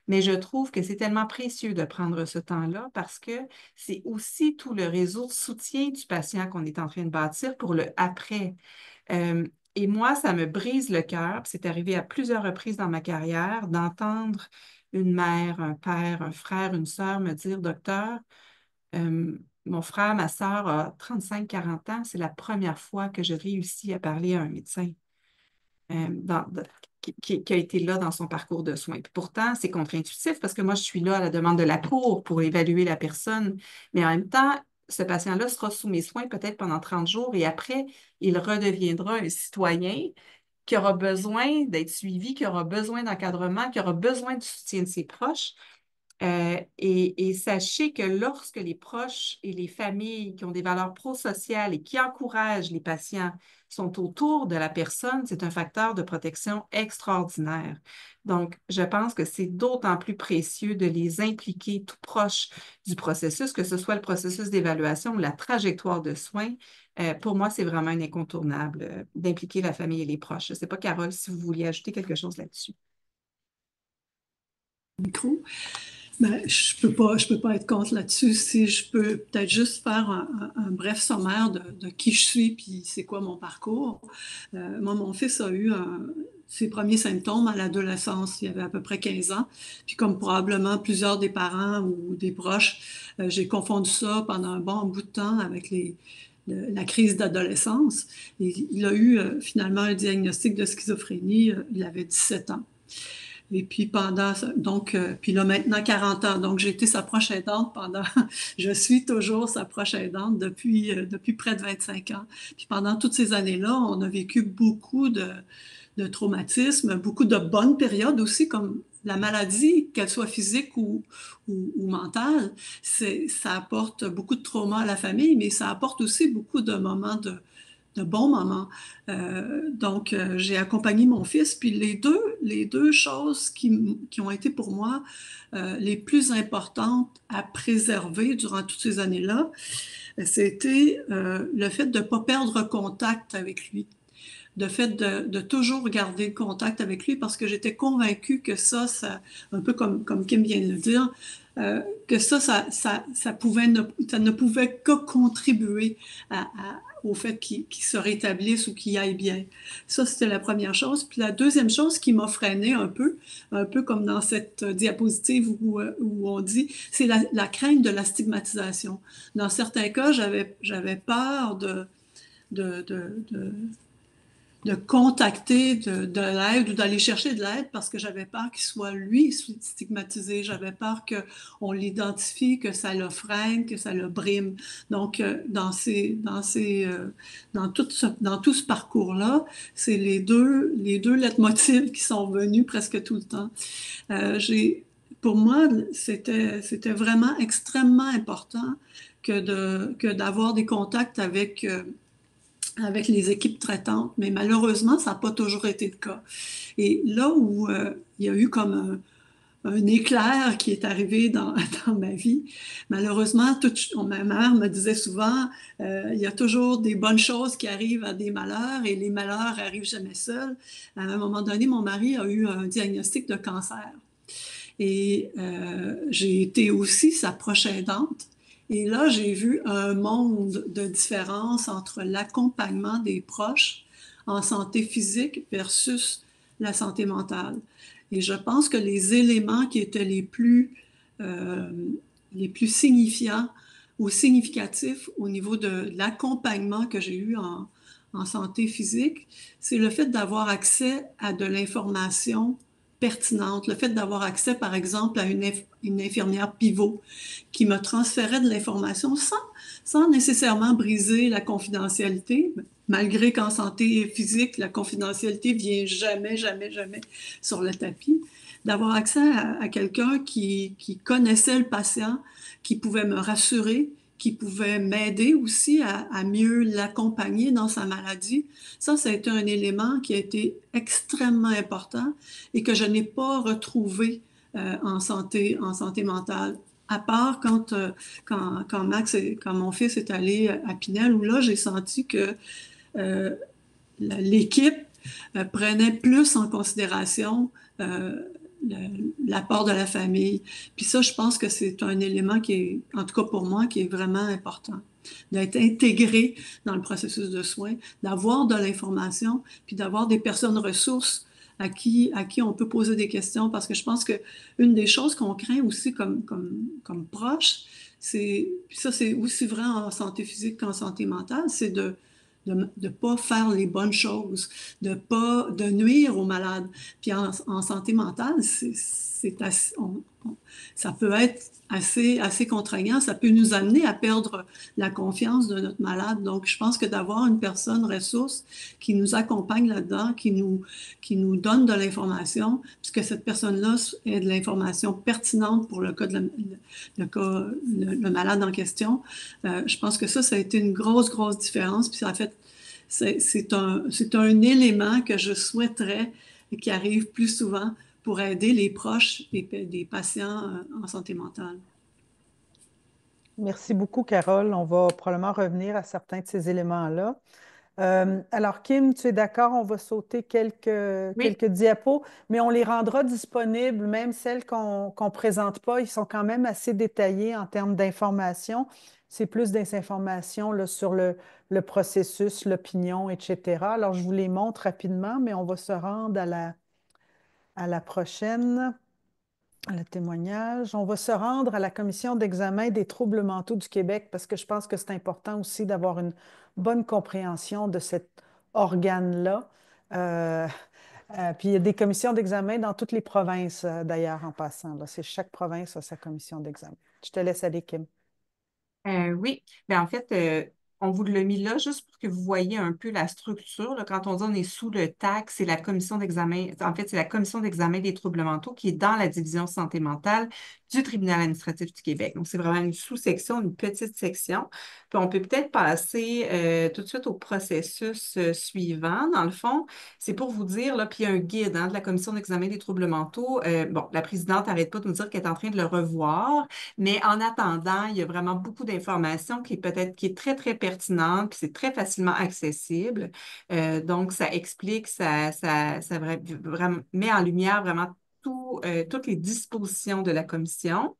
Mais je trouve que c'est tellement précieux de prendre ce temps-là parce que c'est aussi tout le réseau de soutien du patient qu'on est en train de bâtir pour le après. Euh, et moi, ça me brise le cœur, puis c'est arrivé à plusieurs reprises dans ma carrière, d'entendre une mère, un père, un frère, une sœur me dire, Docteur, mon frère, ma sœur a 35-40 ans, c'est la première fois que je réussis à parler à un médecin. Qui a été là dans son parcours de soins. Puis pourtant, c'est contre-intuitif parce que moi, je suis là à la demande de la cour pour évaluer la personne. Mais en même temps, ce patient-là sera sous mes soins peut-être pendant 30 jours et après, il redeviendra un citoyen qui aura besoin d'être suivi, qui aura besoin d'encadrement, qui aura besoin du soutien de ses proches. Et sachez que lorsque les proches et les familles qui ont des valeurs prosociales et qui encouragent les patients sont autour de la personne, c'est un facteur de protection extraordinaire. Donc, je pense que c'est d'autant plus précieux de les impliquer tout proche du processus, que ce soit le processus d'évaluation ou la trajectoire de soins. Pour moi, c'est vraiment un incontournable d'impliquer la famille et les proches. Je ne sais pas, Carole, si vous vouliez ajouter quelque chose là-dessus. Micro. Ben, je peux pas être contre là-dessus. Si je peux peut-être juste faire un bref sommaire de qui je suis puis c'est quoi mon parcours. Moi, mon fils a eu ses premiers symptômes à l'adolescence. Il avait à peu près 15 ans. Puis comme probablement plusieurs des parents ou des proches, j'ai confondu ça pendant un bon bout de temps avec la crise d'adolescence. Et il a eu finalement un diagnostic de schizophrénie. Il avait 17 ans. Et puis puis là maintenant 40 ans, donc j'ai été sa proche aidante je suis toujours sa proche aidante depuis près de 25 ans. Puis pendant toutes ces années-là, on a vécu beaucoup de traumatismes, beaucoup de bonnes périodes aussi, comme la maladie, qu'elle soit physique ou mentale, ça apporte beaucoup de trauma à la famille, mais ça apporte aussi beaucoup de moments de bons moments. Donc, j'ai accompagné mon fils, puis les deux choses qui ont été pour moi les plus importantes à préserver durant toutes ces années-là, c'était le fait de ne pas perdre contact avec lui, le fait de toujours garder le contact avec lui, parce que j'étais convaincue que ça un peu comme Kim vient de le dire, que ça ne pouvait que contribuer au fait qu'il se rétablisse ou qu'il aille bien. Ça, c'était la première chose. Puis la deuxième chose qui m'a freinée un peu comme dans cette diapositive où on dit, c'est la crainte de la stigmatisation. Dans certains cas, j'avais peur de contacter de l'aide ou d'aller chercher de l'aide parce que j'avais peur qu'il soit lui stigmatisé, j'avais peur qu'on l'identifie, que ça le freine, que ça le brime. Donc, dans tout ce parcours-là, c'est les deux leitmotifs qui sont venus presque tout le temps. Pour moi, c'était vraiment extrêmement important que d'avoir des contacts avec les équipes traitantes, mais malheureusement, ça n'a pas toujours été le cas. Et là où il y a eu comme un éclair qui est arrivé dans ma vie. Malheureusement, ma mère me disait souvent, il y a toujours des bonnes choses qui arrivent à des malheurs et les malheurs arrivent jamais seuls. À un moment donné, mon mari a eu un diagnostic de cancer et j'ai été aussi sa proche aidante. Et là, j'ai vu un monde de différence entre l'accompagnement des proches en santé physique versus la santé mentale. Et je pense que les éléments qui étaient euh, les plus signifiants ou significatifs au niveau de l'accompagnement que j'ai eu en santé physique, c'est le fait d'avoir accès à de l'information pertinente, le fait d'avoir accès, par exemple, à une infirmière pivot qui me transférait de l'information sans nécessairement briser la confidentialité, malgré qu'en santé physique, la confidentialité vient jamais, jamais, jamais sur le tapis, d'avoir accès à quelqu'un qui connaissait le patient, qui pouvait me rassurer, qui pouvait m'aider aussi à mieux l'accompagner dans sa maladie. Ça a été un élément qui a été extrêmement important et que je n'ai pas retrouvé en santé mentale. À part quand mon fils est allé à Pinel, où là, j'ai senti que euh, l'équipe prenait plus en considération euh, l'apport de la famille. Puis ça, je pense que c'est un élément qui est, en tout cas pour moi, qui est vraiment important, d'être intégré dans le processus de soins, d'avoir de l'information, puis d'avoir des personnes ressources à qui on peut poser des questions, parce que je pense que une des choses qu'on craint aussi comme proche, puis ça c'est aussi vrai en santé physique qu'en santé mentale, c'est de pas faire les bonnes choses, de nuire aux malades. Puis en santé mentale, ça peut être assez contraignant, ça peut nous amener à perdre la confiance de notre malade. Donc, je pense que d'avoir une personne ressource qui nous accompagne là-dedans, qui nous donne de l'information, puisque cette personne-là ait de l'information pertinente pour le cas le malade en question, je pense que ça a été une grosse, grosse différence. Puis ça a fait, c'est un élément que je souhaiterais qui arrive plus souvent pour aider les proches des patients en santé mentale. Merci beaucoup, Carole. On va probablement revenir à certains de ces éléments-là. Alors, Kim, tu es d'accord, on va sauter Oui. quelques diapos, mais on les rendra disponibles, même celles qu'on ne présente pas. Ils sont quand même assez détaillés en termes d'informations. C'est plus des informations là, sur le processus, l'opinion, etc. Alors, je vous les montre rapidement, mais on va se rendre à la prochaine. Le témoignage. On va se rendre à la commission d'examen des troubles mentaux du Québec parce que je pense que c'est important aussi d'avoir une bonne compréhension de cet organe-là. Euh, puis il y a des commissions d'examen dans toutes les provinces, d'ailleurs, en passant. Là. C'est chaque province a sa commission d'examen. Je te laisse aller, Kim. Oui, mais en fait, on vous l'a mis là juste pour que vous voyez un peu la structure, là. Quand on dit on est sous le TAC, c'est la commission d'examen, en fait, c'est la commission d'examen des troubles mentaux qui est dans la division santé mentale du tribunal administratif du Québec. Donc, c'est vraiment une sous-section, une petite section. Puis, on peut peut-être passer tout de suite au processus suivant. Dans le fond, c'est pour vous dire, là, puis il y a un guide de la commission d'examen des troubles mentaux. Bon, la présidente n'arrête pas de nous dire qu'elle est en train de le revoir. Mais en attendant, il y a vraiment beaucoup d'informations qui est très, très pertinente, puis c'est très facilement accessible. Donc, ça explique, ça vraiment met en lumière vraiment toutes les dispositions de la commission.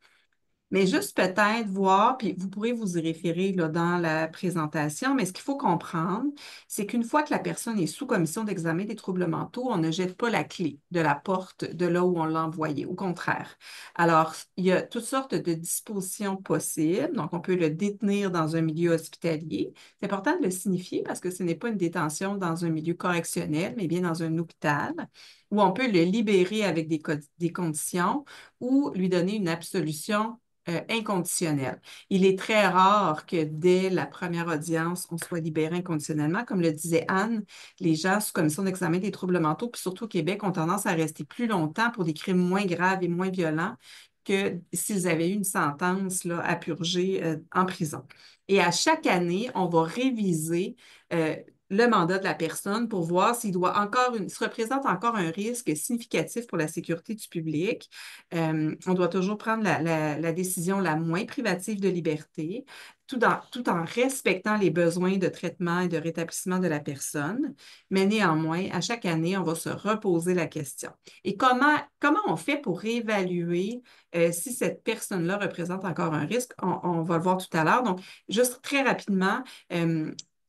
Mais juste peut-être voir, puis vous pourrez vous y référer là, dans la présentation, mais ce qu'il faut comprendre, c'est qu'une fois que la personne est sous commission d'examen des troubles mentaux, on ne jette pas la clé de la porte de là où on l'a envoyé. Au contraire. Alors, il y a toutes sortes de dispositions possibles. Donc, on peut le détenir dans un milieu hospitalier. C'est important de le signifier parce que ce n'est pas une détention dans un milieu correctionnel, mais bien dans un hôpital, où on peut le libérer avec des conditions ou lui donner une absolution inconditionnel. Il est très rare que dès la première audience, on soit libéré inconditionnellement. Comme le disait Anne, les gens sous commission d'examen des troubles mentaux, puis surtout au Québec, ont tendance à rester plus longtemps pour des crimes moins graves et moins violents que s'ils avaient eu une sentence là, à purger en prison. Et à chaque année, on va réviser le mandat de la personne pour voir s'il doit se représente encore un risque significatif pour la sécurité du public. On doit toujours prendre la décision la moins privative de liberté, tout en respectant les besoins de traitement et de rétablissement de la personne. Mais néanmoins, à chaque année, on va se reposer la question. Et comment on fait pour évaluer si cette personne-là représente encore un risque? On va le voir tout à l'heure. Donc, juste très rapidement,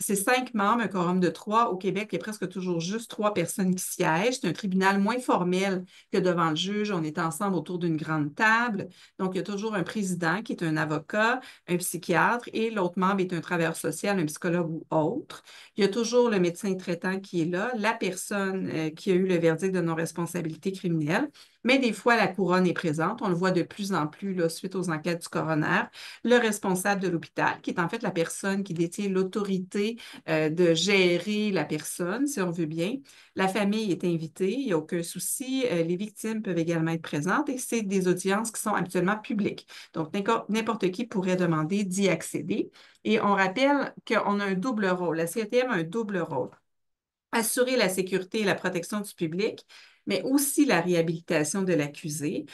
c'est 5 membres, un quorum de 3. Au Québec, il y a presque toujours juste 3 personnes qui siègent. C'est un tribunal moins formel que devant le juge. On est ensemble autour d'une grande table. Donc, il y a toujours un président qui est un avocat, un psychiatre, et l'autre membre est un travailleur social, un psychologue ou autre. Il y a toujours le médecin traitant qui est là, la personne qui a eu le verdict de non-responsabilité criminelle. Mais des fois, la couronne est présente. On le voit de plus en plus là, suite aux enquêtes du coroner. Le responsable de l'hôpital, qui est en fait la personne qui détient l'autorité de gérer la personne, si on veut bien. La famille est invitée, il n'y a aucun souci. Les victimes peuvent également être présentes et c'est des audiences qui sont actuellement publiques. Donc, n'importe qui pourrait demander d'y accéder. Et on rappelle qu'on a un double rôle. La CETM a un double rôle. Assurer la sécurité et la protection du public, mais aussi la réhabilitation de l'accusé.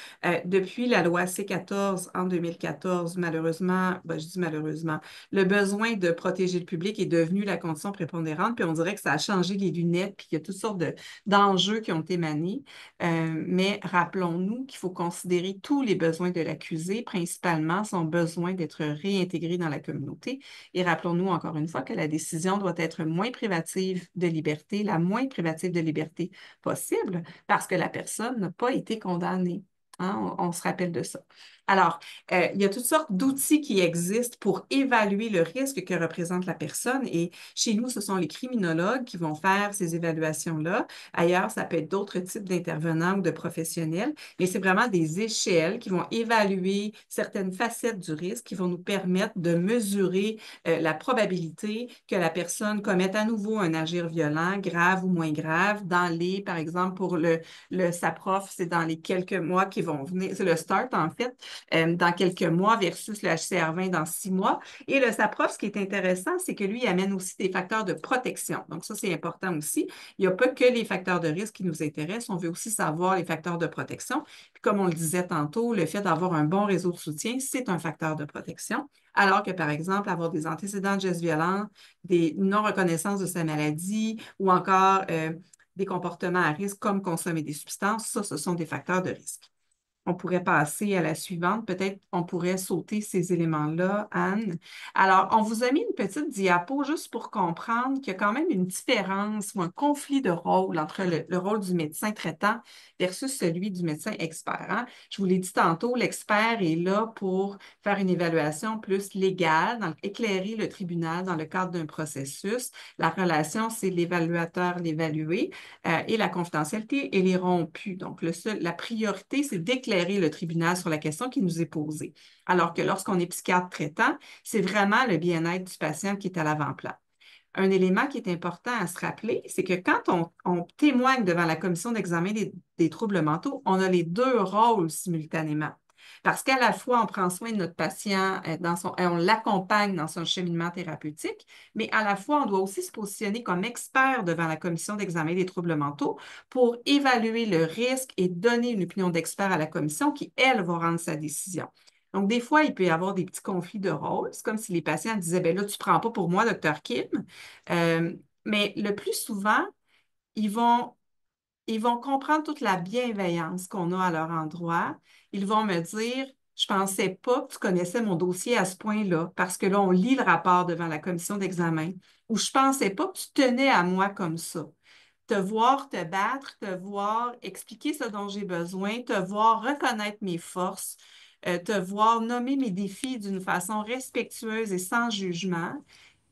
Depuis la loi C-14 en 2014, malheureusement, je dis malheureusement, le besoin de protéger le public est devenu la condition prépondérante, puis on dirait que ça a changé les lunettes, puis il y a toutes sortes d'enjeux qui ont émané. Mais rappelons-nous qu'il faut considérer tous les besoins de l'accusé, principalement son besoin d'être réintégré dans la communauté. Et rappelons-nous encore une fois que la décision doit être moins privative de liberté, la moins privative de liberté possible, parce que la personne n'a pas été condamnée. Hein, on se rappelle de ça. Alors, il y a toutes sortes d'outils qui existent pour évaluer le risque que représente la personne et chez nous, ce sont les criminologues qui vont faire ces évaluations-là. Ailleurs, ça peut être d'autres types d'intervenants ou de professionnels, mais c'est vraiment des échelles qui vont évaluer certaines facettes du risque qui vont nous permettre de mesurer la probabilité que la personne commette à nouveau un agir violent, grave ou moins grave, par exemple, pour le SAPROF, c'est dans les quelques mois qui vont venir, c'est le START en fait, dans quelques mois versus le HCR20 dans 6 mois. Et le SAPROF, ce qui est intéressant, c'est que lui, il amène aussi des facteurs de protection. Donc ça, c'est important aussi. Il n'y a pas que les facteurs de risque qui nous intéressent, on veut aussi savoir les facteurs de protection. Puis comme on le disait tantôt, le fait d'avoir un bon réseau de soutien, c'est un facteur de protection. Alors que, par exemple, avoir des antécédents de gestes violents, des non-reconnaissances de sa maladie ou encore des comportements à risque comme consommer des substances, ça, ce sont des facteurs de risque. On pourrait passer à la suivante. Peut-être on pourrait sauter ces éléments-là, Anne. Alors, on vous a mis une petite diapo juste pour comprendre qu'il y a quand même une différence ou un conflit de rôle entre le rôle du médecin traitant versus celui du médecin expert. Hein? Je vous l'ai dit tantôt, l'expert est là pour faire une évaluation plus légale, éclairer le tribunal dans le cadre d'un processus. La relation, c'est l'évaluateur, l'évalué, et la confidentialité, elle est rompue. Donc, la priorité, c'est d'éclairer le tribunal sur la question qui nous est posée. Alors que lorsqu'on est psychiatre traitant, c'est vraiment le bien-être du patient qui est à l'avant-plan. Un élément qui est important à se rappeler, c'est que quand on témoigne devant la commission d'examen des troubles mentaux, on a les deux rôles simultanément. Parce qu'à la fois, on prend soin de notre patient on l'accompagne dans son cheminement thérapeutique, mais à la fois, on doit aussi se positionner comme expert devant la commission d'examen des troubles mentaux pour évaluer le risque et donner une opinion d'expert à la commission qui, elle, va rendre sa décision. Donc, des fois, il peut y avoir des petits conflits de rôle. C'est comme si les patients disaient, ben là, tu ne prends pas pour moi, docteur Kim. Mais le plus souvent, ils vont comprendre toute la bienveillance qu'on a à leur endroit. Ils vont me dire, je ne pensais pas que tu connaissais mon dossier à ce point-là, parce que là, on lit le rapport devant la commission d'examen, ou je ne pensais pas que tu tenais à moi comme ça. Te voir te battre, te voir expliquer ce dont j'ai besoin, te voir reconnaître mes forces, te voir nommer mes défis d'une façon respectueuse et sans jugement.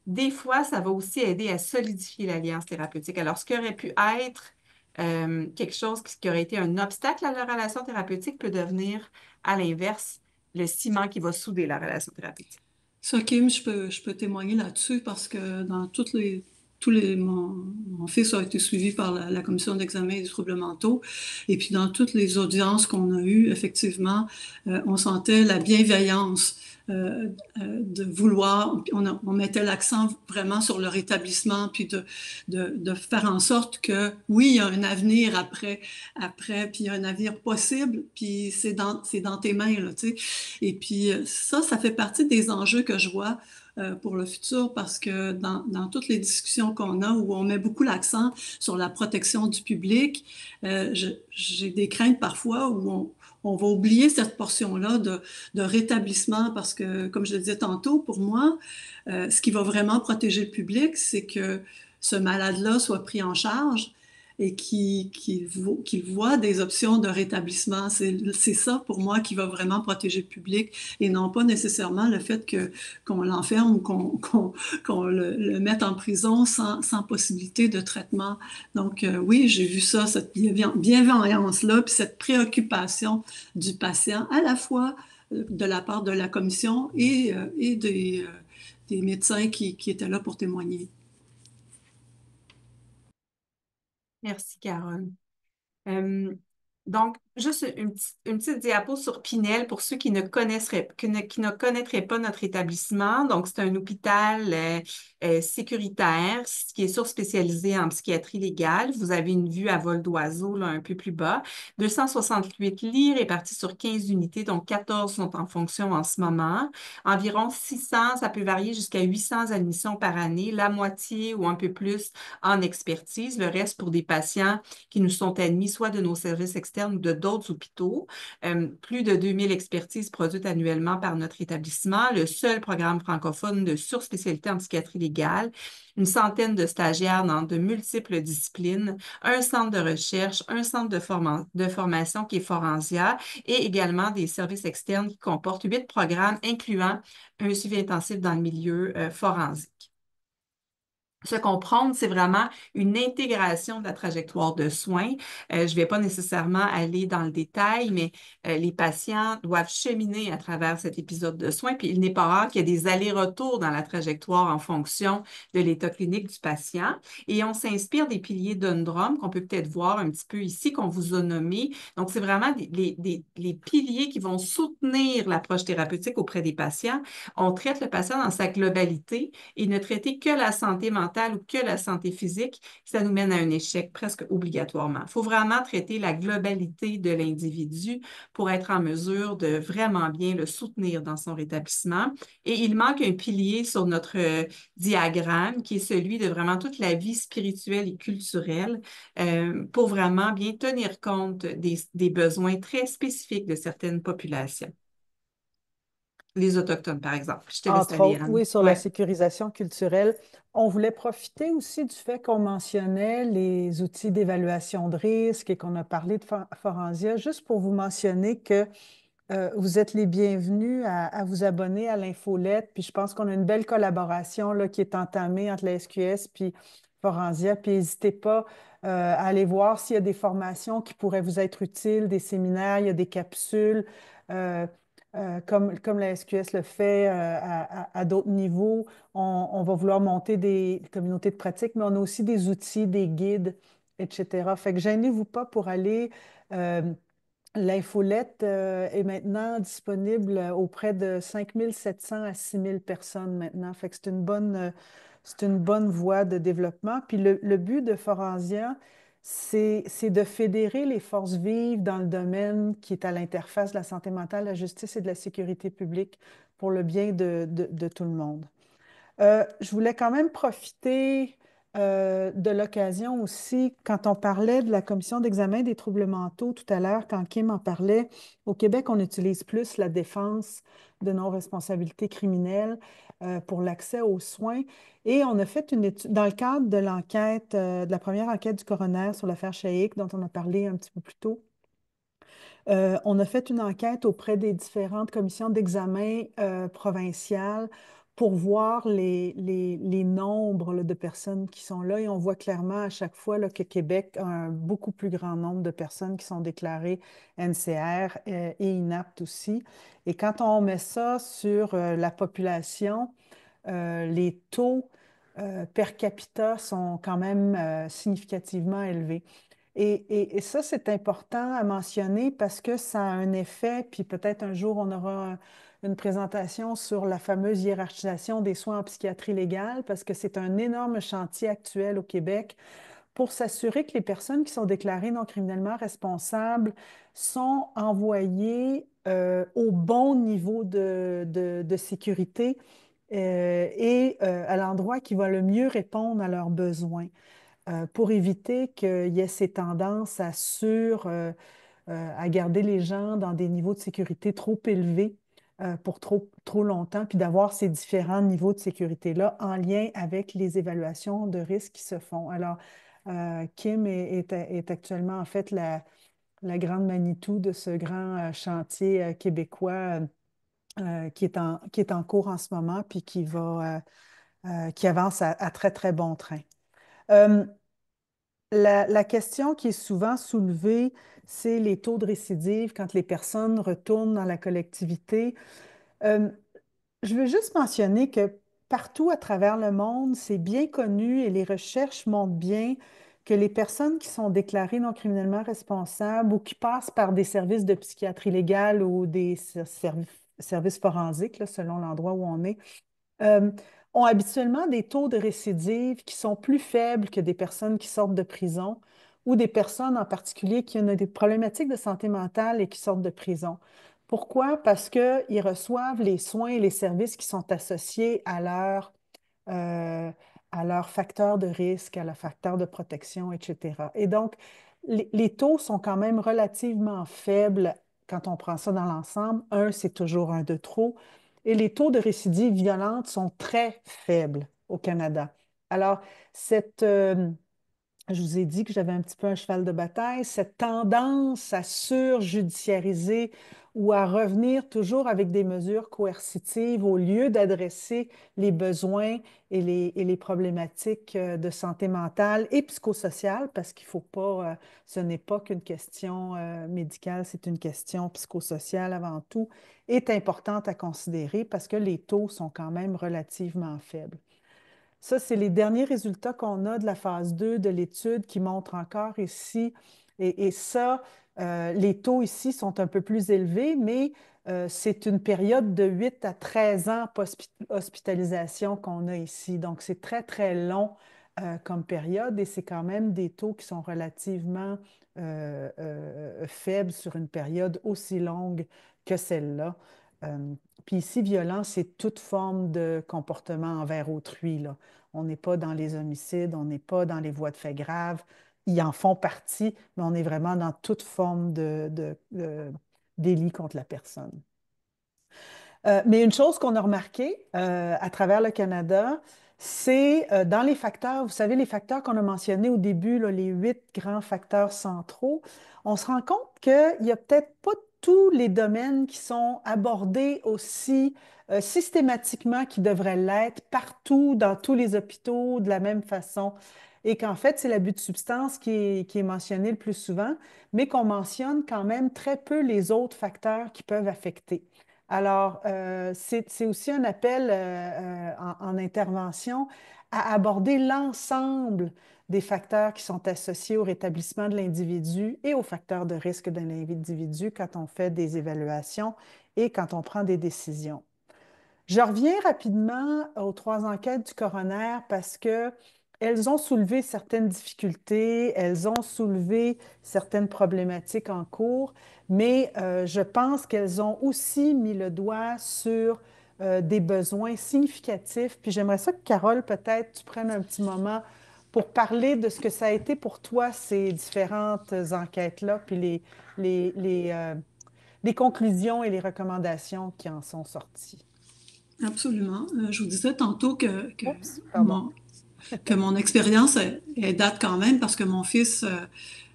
Des fois, ça va aussi aider à solidifier l'alliance thérapeutique. Alors, ce qui aurait pu être quelque chose qui aurait été un obstacle à la relation thérapeutique peut devenir, à l'inverse, le ciment qui va souder la relation thérapeutique. Ça, Kim, je peux témoigner là-dessus parce que dans toutes mon fils a été suivi par la commission d'examen des troubles mentaux. Et puis, dans toutes les audiences qu'on a eues, effectivement, on sentait la bienveillance de vouloir, on mettait l'accent vraiment sur le rétablissement, puis de faire en sorte que, oui, il y a un avenir puis il y a un avenir possible, puis c'est dans tes mains, là, tu sais. Et puis, ça fait partie des enjeux que je vois pour le futur parce que dans toutes les discussions qu'on a où on met beaucoup l'accent sur la protection du public, j'ai des craintes parfois où on va oublier cette portion-là de rétablissement parce que, comme je le disais tantôt, pour moi, ce qui va vraiment protéger le public, c'est que ce malade-là soit pris en charge et qu'il voit des options de rétablissement. C'est ça, pour moi, qui va vraiment protéger le public et non pas nécessairement le fait qu'on l'enferme ou qu'on le mette en prison sans possibilité de traitement. Donc, oui, j'ai vu ça, cette bienveillance-là, puis cette préoccupation du patient, à la fois de la part de la commission et des médecins qui étaient là pour témoigner. Merci, Carole. Euh, donc, juste une petite diapo sur Pinel pour ceux qui ne connaîtraient pas notre établissement. Donc, c'est un hôpital sécuritaire qui est surspécialisé en psychiatrie légale. Vous avez une vue à vol d'oiseau là, un peu plus bas. 268 lits répartis sur 15 unités, donc 14 sont en fonction en ce moment. Environ 600, ça peut varier jusqu'à 800 admissions par année, la moitié ou un peu plus en expertise, le reste pour des patients qui nous sont admis soit de nos services externes ou de d'autres hôpitaux. Plus de 2000 expertises produites annuellement par notre établissement, le seul programme francophone de surspécialité en psychiatrie légale, une centaine de stagiaires dans de multiples disciplines, un centre de recherche, un centre de formation qui est Forensia et également des services externes qui comportent 8 programmes incluant un suivi intensif dans le milieu forensique. Se comprendre, c'est vraiment une intégration de la trajectoire de soins. Je ne vais pas nécessairement aller dans le détail, mais les patients doivent cheminer à travers cet épisode de soins. Puis il n'est pas rare qu'il y ait des allers-retours dans la trajectoire en fonction de l'état clinique du patient. Et on s'inspire des piliers d'Undrum qu'on peut peut-être voir un petit peu ici, qu'on vous a nommés. Donc, c'est vraiment les piliers qui vont soutenir l'approche thérapeutique auprès des patients. On traite le patient dans sa globalité et ne traiter que la santé mentale ou que la santé physique, ça nous mène à un échec presque obligatoirement. Il faut vraiment traiter la globalité de l'individu pour être en mesure de vraiment bien le soutenir dans son rétablissement. Et il manque un pilier sur notre diagramme qui est celui de vraiment toute la vie spirituelle et culturelle pour vraiment bien tenir compte des besoins très spécifiques de certaines populations. Les Autochtones, par exemple. Je te laisse Entre aller, autres, Anne. oui, sur la Ouais. sécurisation culturelle. On voulait profiter aussi du fait qu'on mentionnait les outils d'évaluation de risque et qu'on a parlé de Forensia, juste pour vous mentionner que vous êtes les bienvenus à vous abonner à l'infolette. Puis je pense qu'on a une belle collaboration là, qui est entamée entre la SQS puis Forensia. Puis n'hésitez pas à aller voir s'il y a des formations qui pourraient vous être utiles, des séminaires, il y a des capsules. euh, comme la SQS le fait à d'autres niveaux, on va vouloir monter des communautés de pratique, mais on a aussi des outils, des guides, etc. Fait que gênez-vous pas pour aller. euh, L'infolette est maintenant disponible auprès de 5700 à 6000 personnes maintenant. Fait que c'est une bonne voie de développement. Puis le but de Forensia, c'est de fédérer les forces vives dans le domaine qui est à l'interface de la santé mentale, la justice et de la sécurité publique pour le bien de tout le monde. Je voulais quand même profiter de l'occasion aussi, quand on parlait de la commission d'examen des troubles mentaux tout à l'heure, quand Kim en parlait, au Québec, on utilise plus la défense de non-responsabilité criminelle pour l'accès aux soins. Et on a fait une étude, dans le cadre de l'enquête, de la première enquête du coroner sur l'affaire Shaik, dont on a parlé un petit peu plus tôt. On a fait une enquête auprès des différentes commissions d'examen provinciales pour voir les nombres là, de personnes qui sont là et on voit clairement à chaque fois là, que Québec a un beaucoup plus grand nombre de personnes qui sont déclarées NCR et inaptes aussi. Et quand on met ça sur la population, les taux per capita sont quand même significativement élevés. Et ça, c'est important à mentionner parce que ça a un effet, puis peut-être un jour, on aura une présentation sur la fameuse hiérarchisation des soins en psychiatrie légale, parce que c'est un énorme chantier actuel au Québec pour s'assurer que les personnes qui sont déclarées non criminellement responsables sont envoyées au bon niveau de sécurité et à l'endroit qui va le mieux répondre à leurs besoins pour éviter qu'il y ait ces tendances à garder les gens dans des niveaux de sécurité trop élevés pour trop longtemps, puis d'avoir ces différents niveaux de sécurité-là en lien avec les évaluations de risque qui se font. Alors, Kim est actuellement en fait la grande Manitou de ce grand chantier québécois qui est en cours en ce moment, puis qui avance à très, très bon train. Euh, la question qui est souvent soulevée, c'est les taux de récidive quand les personnes retournent dans la collectivité. Euh, je veux juste mentionner que partout à travers le monde, c'est bien connu et les recherches montrent bien que les personnes qui sont déclarées non criminellement responsables ou qui passent par des services de psychiatrie légale ou des services forensiques, là, selon l'endroit où on est, euh, ont habituellement des taux de récidive qui sont plus faibles que des personnes qui sortent de prison ou des personnes en particulier qui ont des problématiques de santé mentale et qui sortent de prison. Pourquoi? Parce qu'ils reçoivent les soins et les services qui sont associés euh, à leur facteur de risque, à leur facteur de protection, etc. Et donc, les taux sont quand même relativement faibles quand on prend ça dans l'ensemble. Un, c'est toujours un de trop. Et les taux de récidive violente sont très faibles au Canada. Alors, je vous ai dit que j'avais un petit peu un cheval de bataille. Cette tendance à surjudiciariser ou à revenir toujours avec des mesures coercitives au lieu d'adresser les besoins et les problématiques de santé mentale et psychosociale, parce qu'il faut pas, ce n'est pas qu'une question médicale, c'est une question psychosociale avant tout, est importante à considérer parce que les taux sont quand même relativement faibles. Ça, c'est les derniers résultats qu'on a de la phase 2 de l'étude qui montrent encore ici. Et ça, les taux ici sont un peu plus élevés, mais c'est une période de 8 à 13 ans post-hospitalisation qu'on a ici. Donc, c'est très, très long comme période et c'est quand même des taux qui sont relativement faibles sur une période aussi longue que celle-là. Puis ici, violence, c'est toute forme de comportement envers autrui, là. On n'est pas dans les homicides, on n'est pas dans les voies de fait graves. Ils en font partie, mais on est vraiment dans toute forme de délit contre la personne. Mais une chose qu'on a remarqué à travers le Canada, c'est dans les facteurs, vous savez, les facteurs qu'on a mentionnés au début, là, les 8 grands facteurs centraux, on se rend compte qu'il n'y a peut-être pas tous les domaines qui sont abordés aussi systématiquement qu'ils devraient l'être partout, dans tous les hôpitaux, de la même façon. Et qu'en fait, c'est l'abus de substance qui est mentionné le plus souvent, mais qu'on mentionne quand même très peu les autres facteurs qui peuvent affecter. Alors, c'est aussi un appel en intervention à aborder l'ensemble des facteurs qui sont associés au rétablissement de l'individu et aux facteurs de risque de l'individu quand on fait des évaluations et quand on prend des décisions. Je reviens rapidement aux 3 enquêtes du coroner parce que elles ont soulevé certaines difficultés, elles ont soulevé certaines problématiques en cours, mais je pense qu'elles ont aussi mis le doigt sur des besoins significatifs. Puis j'aimerais ça que Carole, peut-être, tu prennes un petit moment pour parler de ce que ça a été pour toi, ces différentes enquêtes-là, puis les conclusions et les recommandations qui en sont sorties. Absolument. Je vous disais tantôt Oups, pardon. mon expérience elle date quand même parce que mon fils,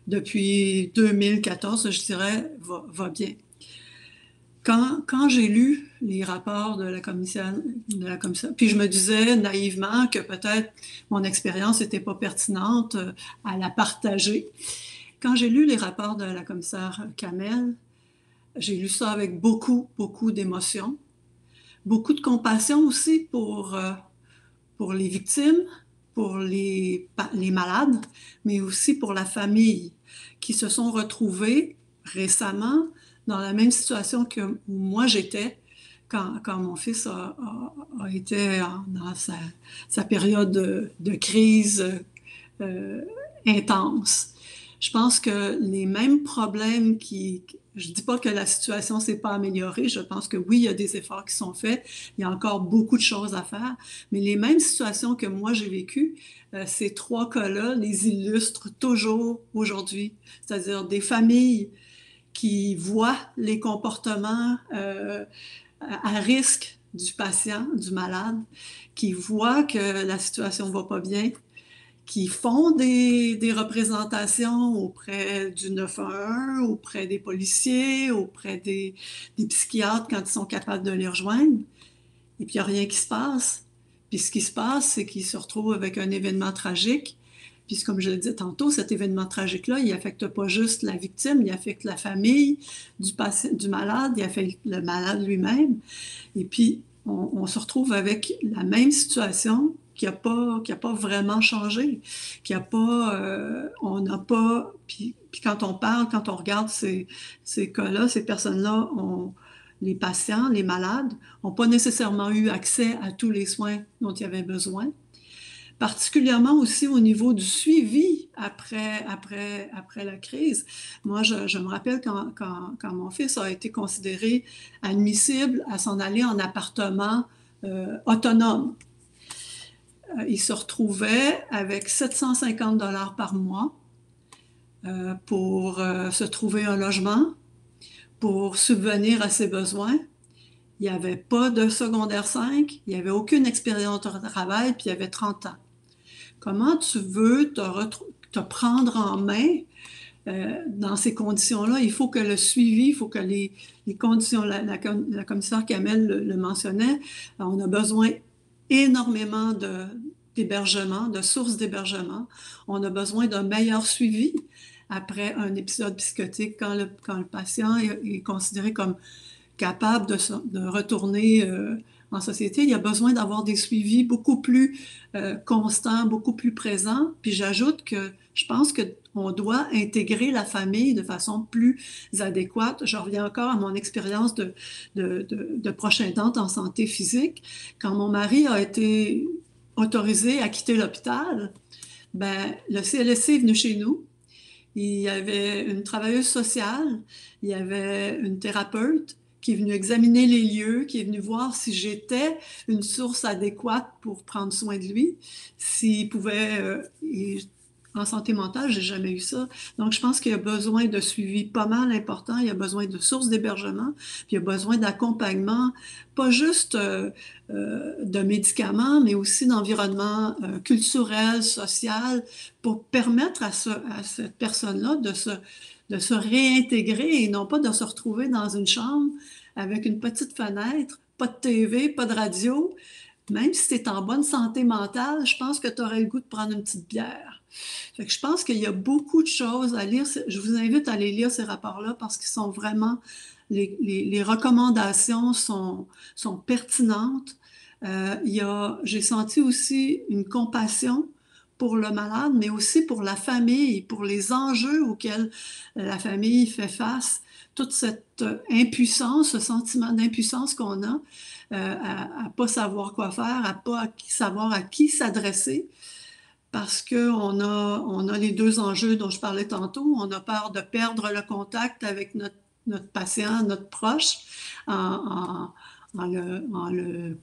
depuis 2014, je dirais, va bien. Quand j'ai lu les rapports de la commission, puis je me disais naïvement que peut-être mon expérience n'était pas pertinente à la partager. Quand j'ai lu les rapports de la commissaire Kamel, j'ai lu ça avec beaucoup, beaucoup d'émotion, beaucoup de compassion aussi pour les victimes, pour les malades, mais aussi pour la famille qui se sont retrouvés récemment dans la même situation que où moi j'étais quand mon fils a été dans sa période de crise euh, intense. Je pense que les mêmes problèmes je ne dis pas que la situation s'est pas améliorée, je pense que oui, il y a des efforts qui sont faits, il y a encore beaucoup de choses à faire, mais les mêmes situations que moi j'ai vécues, ces trois cas-là les illustrent toujours aujourd'hui, c'est-à-dire des familles qui voient les comportements à risque du patient, du malade, qui voient que la situation ne va pas bien, qui font des représentations auprès du 911, auprès des policiers, auprès des psychiatres quand ils sont capables de les rejoindre. Et puis, il n'y a rien qui se passe. Puis, ce qui se passe, c'est qu'ils se retrouvent avec un événement tragique. Puis, comme je le disais tantôt, cet événement tragique-là, il n'affecte pas juste la victime, il affecte la famille du malade, il affecte le malade lui-même. Et puis, on se retrouve avec la même situation qui a pas vraiment changé, qui a pas, on n'a pas, puis quand on parle, quand on regarde ces cas-là, ces personnes-là, les patients, les malades, n'ont pas nécessairement eu accès à tous les soins dont ils avaient besoin, particulièrement aussi au niveau du suivi après la crise. Moi, je me rappelle quand mon fils a été considéré admissible à s'en aller en appartement autonome. Il se retrouvait avec 750 $ par mois pour se trouver un logement, pour subvenir à ses besoins. Il n'y avait pas de secondaire 5, il n'y avait aucune expérience de travail, puis il avait 30 ans. Comment tu veux te prendre en main dans ces conditions-là? Il faut que le suivi, il faut que les conditions, la commissaire Kamel le mentionnait, on a besoin énormément d'hébergement, de sources d'hébergement. On a besoin d'un meilleur suivi après un épisode psychotique quand le patient est considéré comme capable de retourner en société. Il y a besoin d'avoir des suivis beaucoup plus constants, beaucoup plus présents. Puis j'ajoute que je pense qu'on doit intégrer la famille de façon plus adéquate. Je reviens encore à mon expérience de proche aidante en santé physique. Quand mon mari a été autorisé à quitter l'hôpital, ben, le CLSC est venu chez nous. Il y avait une travailleuse sociale, il y avait une thérapeute qui est venue examiner les lieux, qui est venue voir si j'étais une source adéquate pour prendre soin de lui, s'il pouvait... en santé mentale, j'ai jamais eu ça. Donc, je pense qu'il y a besoin de suivi pas mal important. Il y a besoin de sources d'hébergement, puis il y a besoin d'accompagnement, pas juste de médicaments, mais aussi d'environnement culturel, social, pour permettre à cette personne-là de se réintégrer et non pas de se retrouver dans une chambre avec une petite fenêtre, pas de TV, pas de radio. Même si tu es en bonne santé mentale, je pense que tu aurais le goût de prendre une petite bière. Fait que je pense qu'il y a beaucoup de choses à lire. Je vous invite à aller lire ces rapports-là parce qu'ils sont vraiment, les recommandations sont pertinentes. J'ai senti aussi une compassion pour le malade, mais aussi pour la famille, pour les enjeux auxquels la famille fait face, toute cette impuissance, ce sentiment d'impuissance qu'on a à ne pas savoir quoi faire, à ne pas savoir à qui s'adresser, parce on a les deux enjeux dont je parlais tantôt. On a peur de perdre le contact avec notre patient, notre proche, en, en le, en le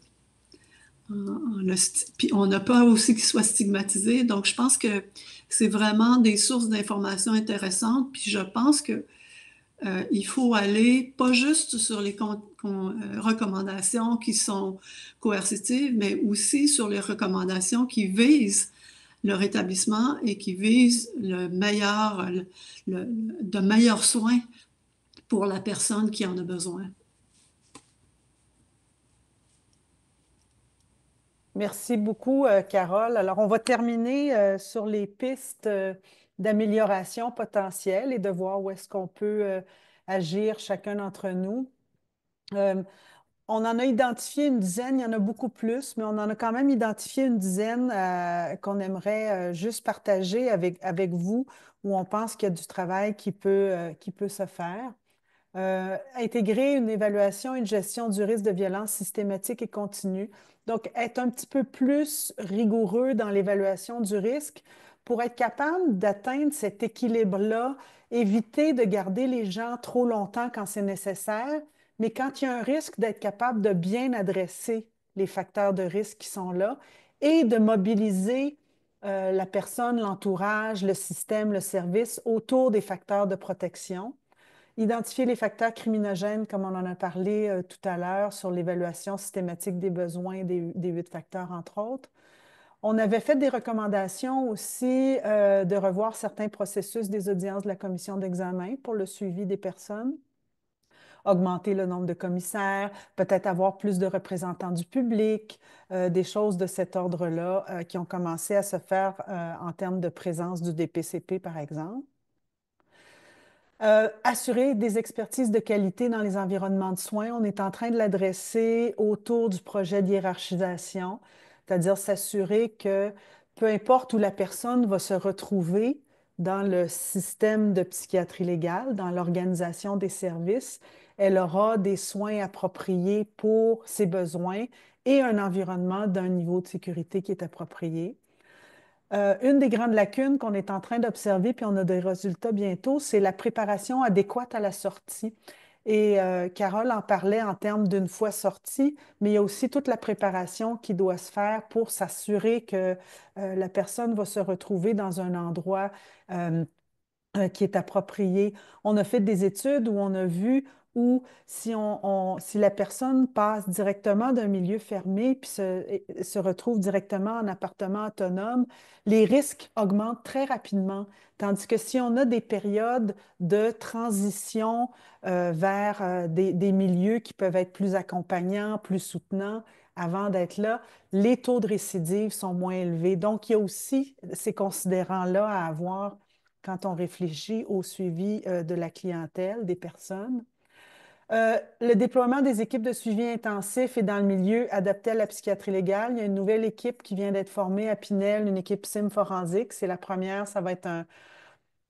puis on a peur aussi qu'il soit stigmatisé. Donc, je pense que c'est vraiment des sources d'informations intéressantes. Puis je pense que il faut aller pas juste sur les recommandations qui sont coercitives, mais aussi sur les recommandations qui visent le rétablissement et qui visent de meilleurs soins pour la personne qui en a besoin. Merci beaucoup, Carole. Alors, on va terminer sur les pistes d'amélioration potentielle et de voir où est-ce qu'on peut agir chacun d'entre nous. on en a identifié une dizaine, il y en a beaucoup plus, mais on en a quand même identifié une dizaine qu'on aimerait juste partager avec vous, où on pense qu'il y a du travail qui peut se faire. Intégrer une évaluation et une gestion du risque de violence systématique et continue. Donc, être un petit peu plus rigoureux dans l'évaluation du risque pour être capable d'atteindre cet équilibre-là, éviter de garder les gens trop longtemps quand c'est nécessaire, mais quand il y a un risque, d'être capable de bien adresser les facteurs de risque qui sont là et de mobiliser la personne, l'entourage, le système, le service autour des facteurs de protection. Identifier les facteurs criminogènes, comme on en a parlé tout à l'heure sur l'évaluation systématique des besoins des 8 facteurs, entre autres. On avait fait des recommandations aussi de revoir certains processus des audiences de la commission d'examen pour le suivi des personnes, augmenter le nombre de commissaires, peut-être avoir plus de représentants du public, des choses de cet ordre-là qui ont commencé à se faire en termes de présence du DPCP, par exemple. Assurer des expertises de qualité dans les environnements de soins. On est en train de l'adresser autour du projet de hiérarchisation, c'est-à-dire s'assurer que peu importe où la personne va se retrouver dans le système de psychiatrie légale, dans l'organisation des services, elle aura des soins appropriés pour ses besoins et un environnement d'un niveau de sécurité qui est approprié. Une des grandes lacunes qu'on est en train d'observer, puis on a des résultats bientôt, c'est la préparation adéquate à la sortie. Et Carole en parlait en termes d'une fois sortie, mais il y a aussi toute la préparation qui doit se faire pour s'assurer que la personne va se retrouver dans un endroit qui est approprié. On a fait des études où on a vu où si la personne passe directement d'un milieu fermé puis se retrouve directement en appartement autonome, les risques augmentent très rapidement. Tandis que si on a des périodes de transition vers des milieux qui peuvent être plus accompagnants, plus soutenants, avant d'être là, les taux de récidive sont moins élevés. Donc, il y a aussi ces considérants-là à avoir quand on réfléchit au suivi de la clientèle, des personnes. Le déploiement des équipes de suivi intensif est dans le milieu adapté à la psychiatrie légale. Il y a une nouvelle équipe qui vient d'être formée à Pinel, une équipe SIM forensique. C'est la première, ça va être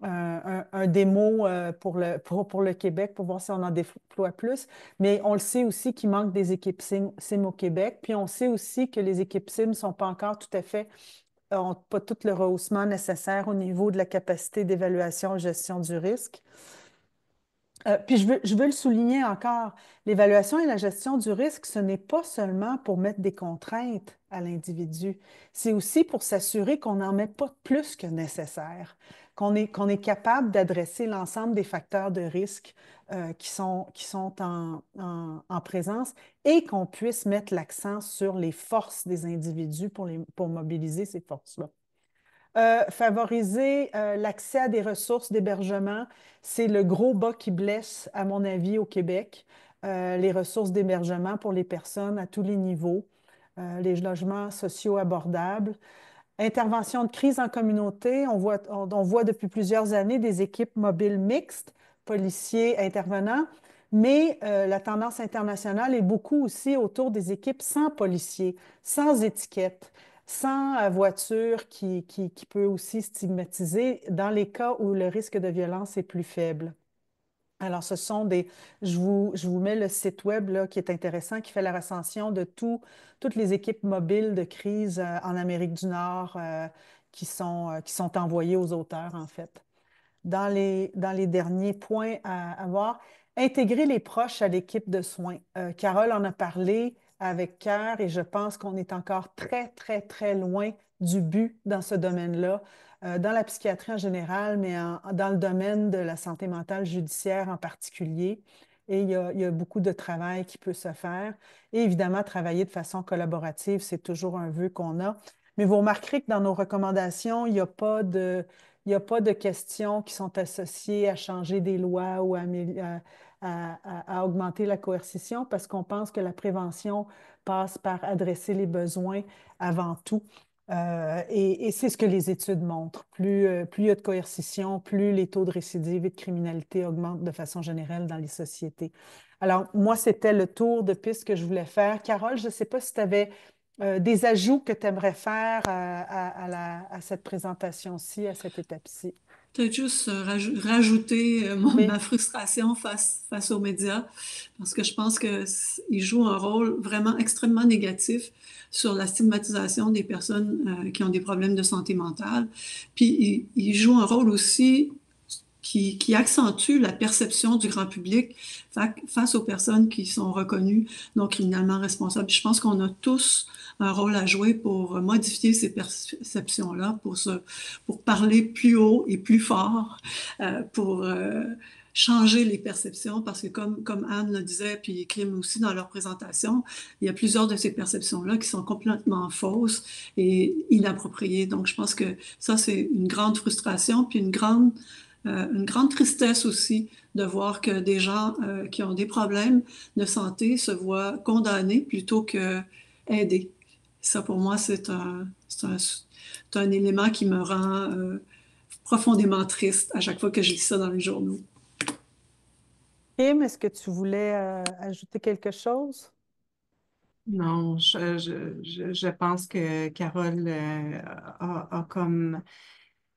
un démo pour le Québec pour voir si on en déploie plus. Mais on le sait aussi qu'il manque des équipes SIM au Québec. Puis on sait aussi que les équipes SIM ne sont pas encore tout à fait n'ont pas tout le rehaussement nécessaire au niveau de la capacité d'évaluation et gestion du risque. Puis je veux le souligner encore, l'évaluation et la gestion du risque, ce n'est pas seulement pour mettre des contraintes à l'individu, c'est aussi pour s'assurer qu'on n'en met pas plus que nécessaire, qu'on est capable d'adresser l'ensemble des facteurs de risque qui sont en présence et qu'on puisse mettre l'accent sur les forces des individus pour mobiliser ces forces-là. Favoriser l'accès à des ressources d'hébergement, c'est le gros bas qui blesse, à mon avis, au Québec. Les ressources d'hébergement pour les personnes à tous les niveaux, les logements sociaux abordables. Intervention de crise en communauté, on voit depuis plusieurs années des équipes mobiles mixtes, policiers intervenants, mais la tendance internationale est beaucoup aussi autour des équipes sans policiers, sans étiquette, sans voiture qui peut aussi stigmatiser dans les cas où le risque de violence est plus faible. Alors, ce sont je vous mets le site web là, qui est intéressant, qui fait la recension de toutes les équipes mobiles de crise en Amérique du Nord qui sont envoyées aux auteurs, en fait. Dans les derniers points à voir, intégrer les proches à l'équipe de soins. Carole en a parlé avec cœur et je pense qu'on est encore très, très, très loin du but dans ce domaine-là, dans la psychiatrie en général, mais dans le domaine de la santé mentale judiciaire en particulier. Et il y a beaucoup de travail qui peut se faire. Et évidemment, travailler de façon collaborative, c'est toujours un vœu qu'on a. Mais vous remarquerez que dans nos recommandations, il n'y a pas de questions qui sont associées à changer des lois ou à augmenter la coercition parce qu'on pense que la prévention passe par adresser les besoins avant tout. Et c'est ce que les études montrent. Plus il y a de coercition, plus les taux de récidive et de criminalité augmentent de façon générale dans les sociétés. Alors, moi, c'était le tour de piste que je voulais faire. Carole, je ne sais pas si tu avais des ajouts que tu aimerais faire à cette présentation-ci, à cette étape-ci. Peut-être juste rajouter Oui. ma frustration face aux médias, parce que je pense qu'ils jouent un rôle vraiment extrêmement négatif sur la stigmatisation des personnes qui ont des problèmes de santé mentale. Puis ils jouent un rôle aussi qui accentue la perception du grand public face aux personnes qui sont reconnues non criminellement responsables. Je pense qu'on a tous un rôle à jouer pour modifier ces perceptions-là, pour parler plus haut et plus fort, pour changer les perceptions, parce que comme Anne le disait, puis Kim aussi dans leur présentation, il y a plusieurs de ces perceptions-là qui sont complètement fausses et inappropriées. Donc, je pense que ça, c'est une grande frustration, puis une grande tristesse aussi de voir que des gens qui ont des problèmes de santé se voient condamnés plutôt que aidés. Ça, pour moi, c'est un élément qui me rend profondément triste à chaque fois que je lis ça dans les journaux. Kim, est-ce que tu voulais ajouter quelque chose? Non, je pense que Carole a comme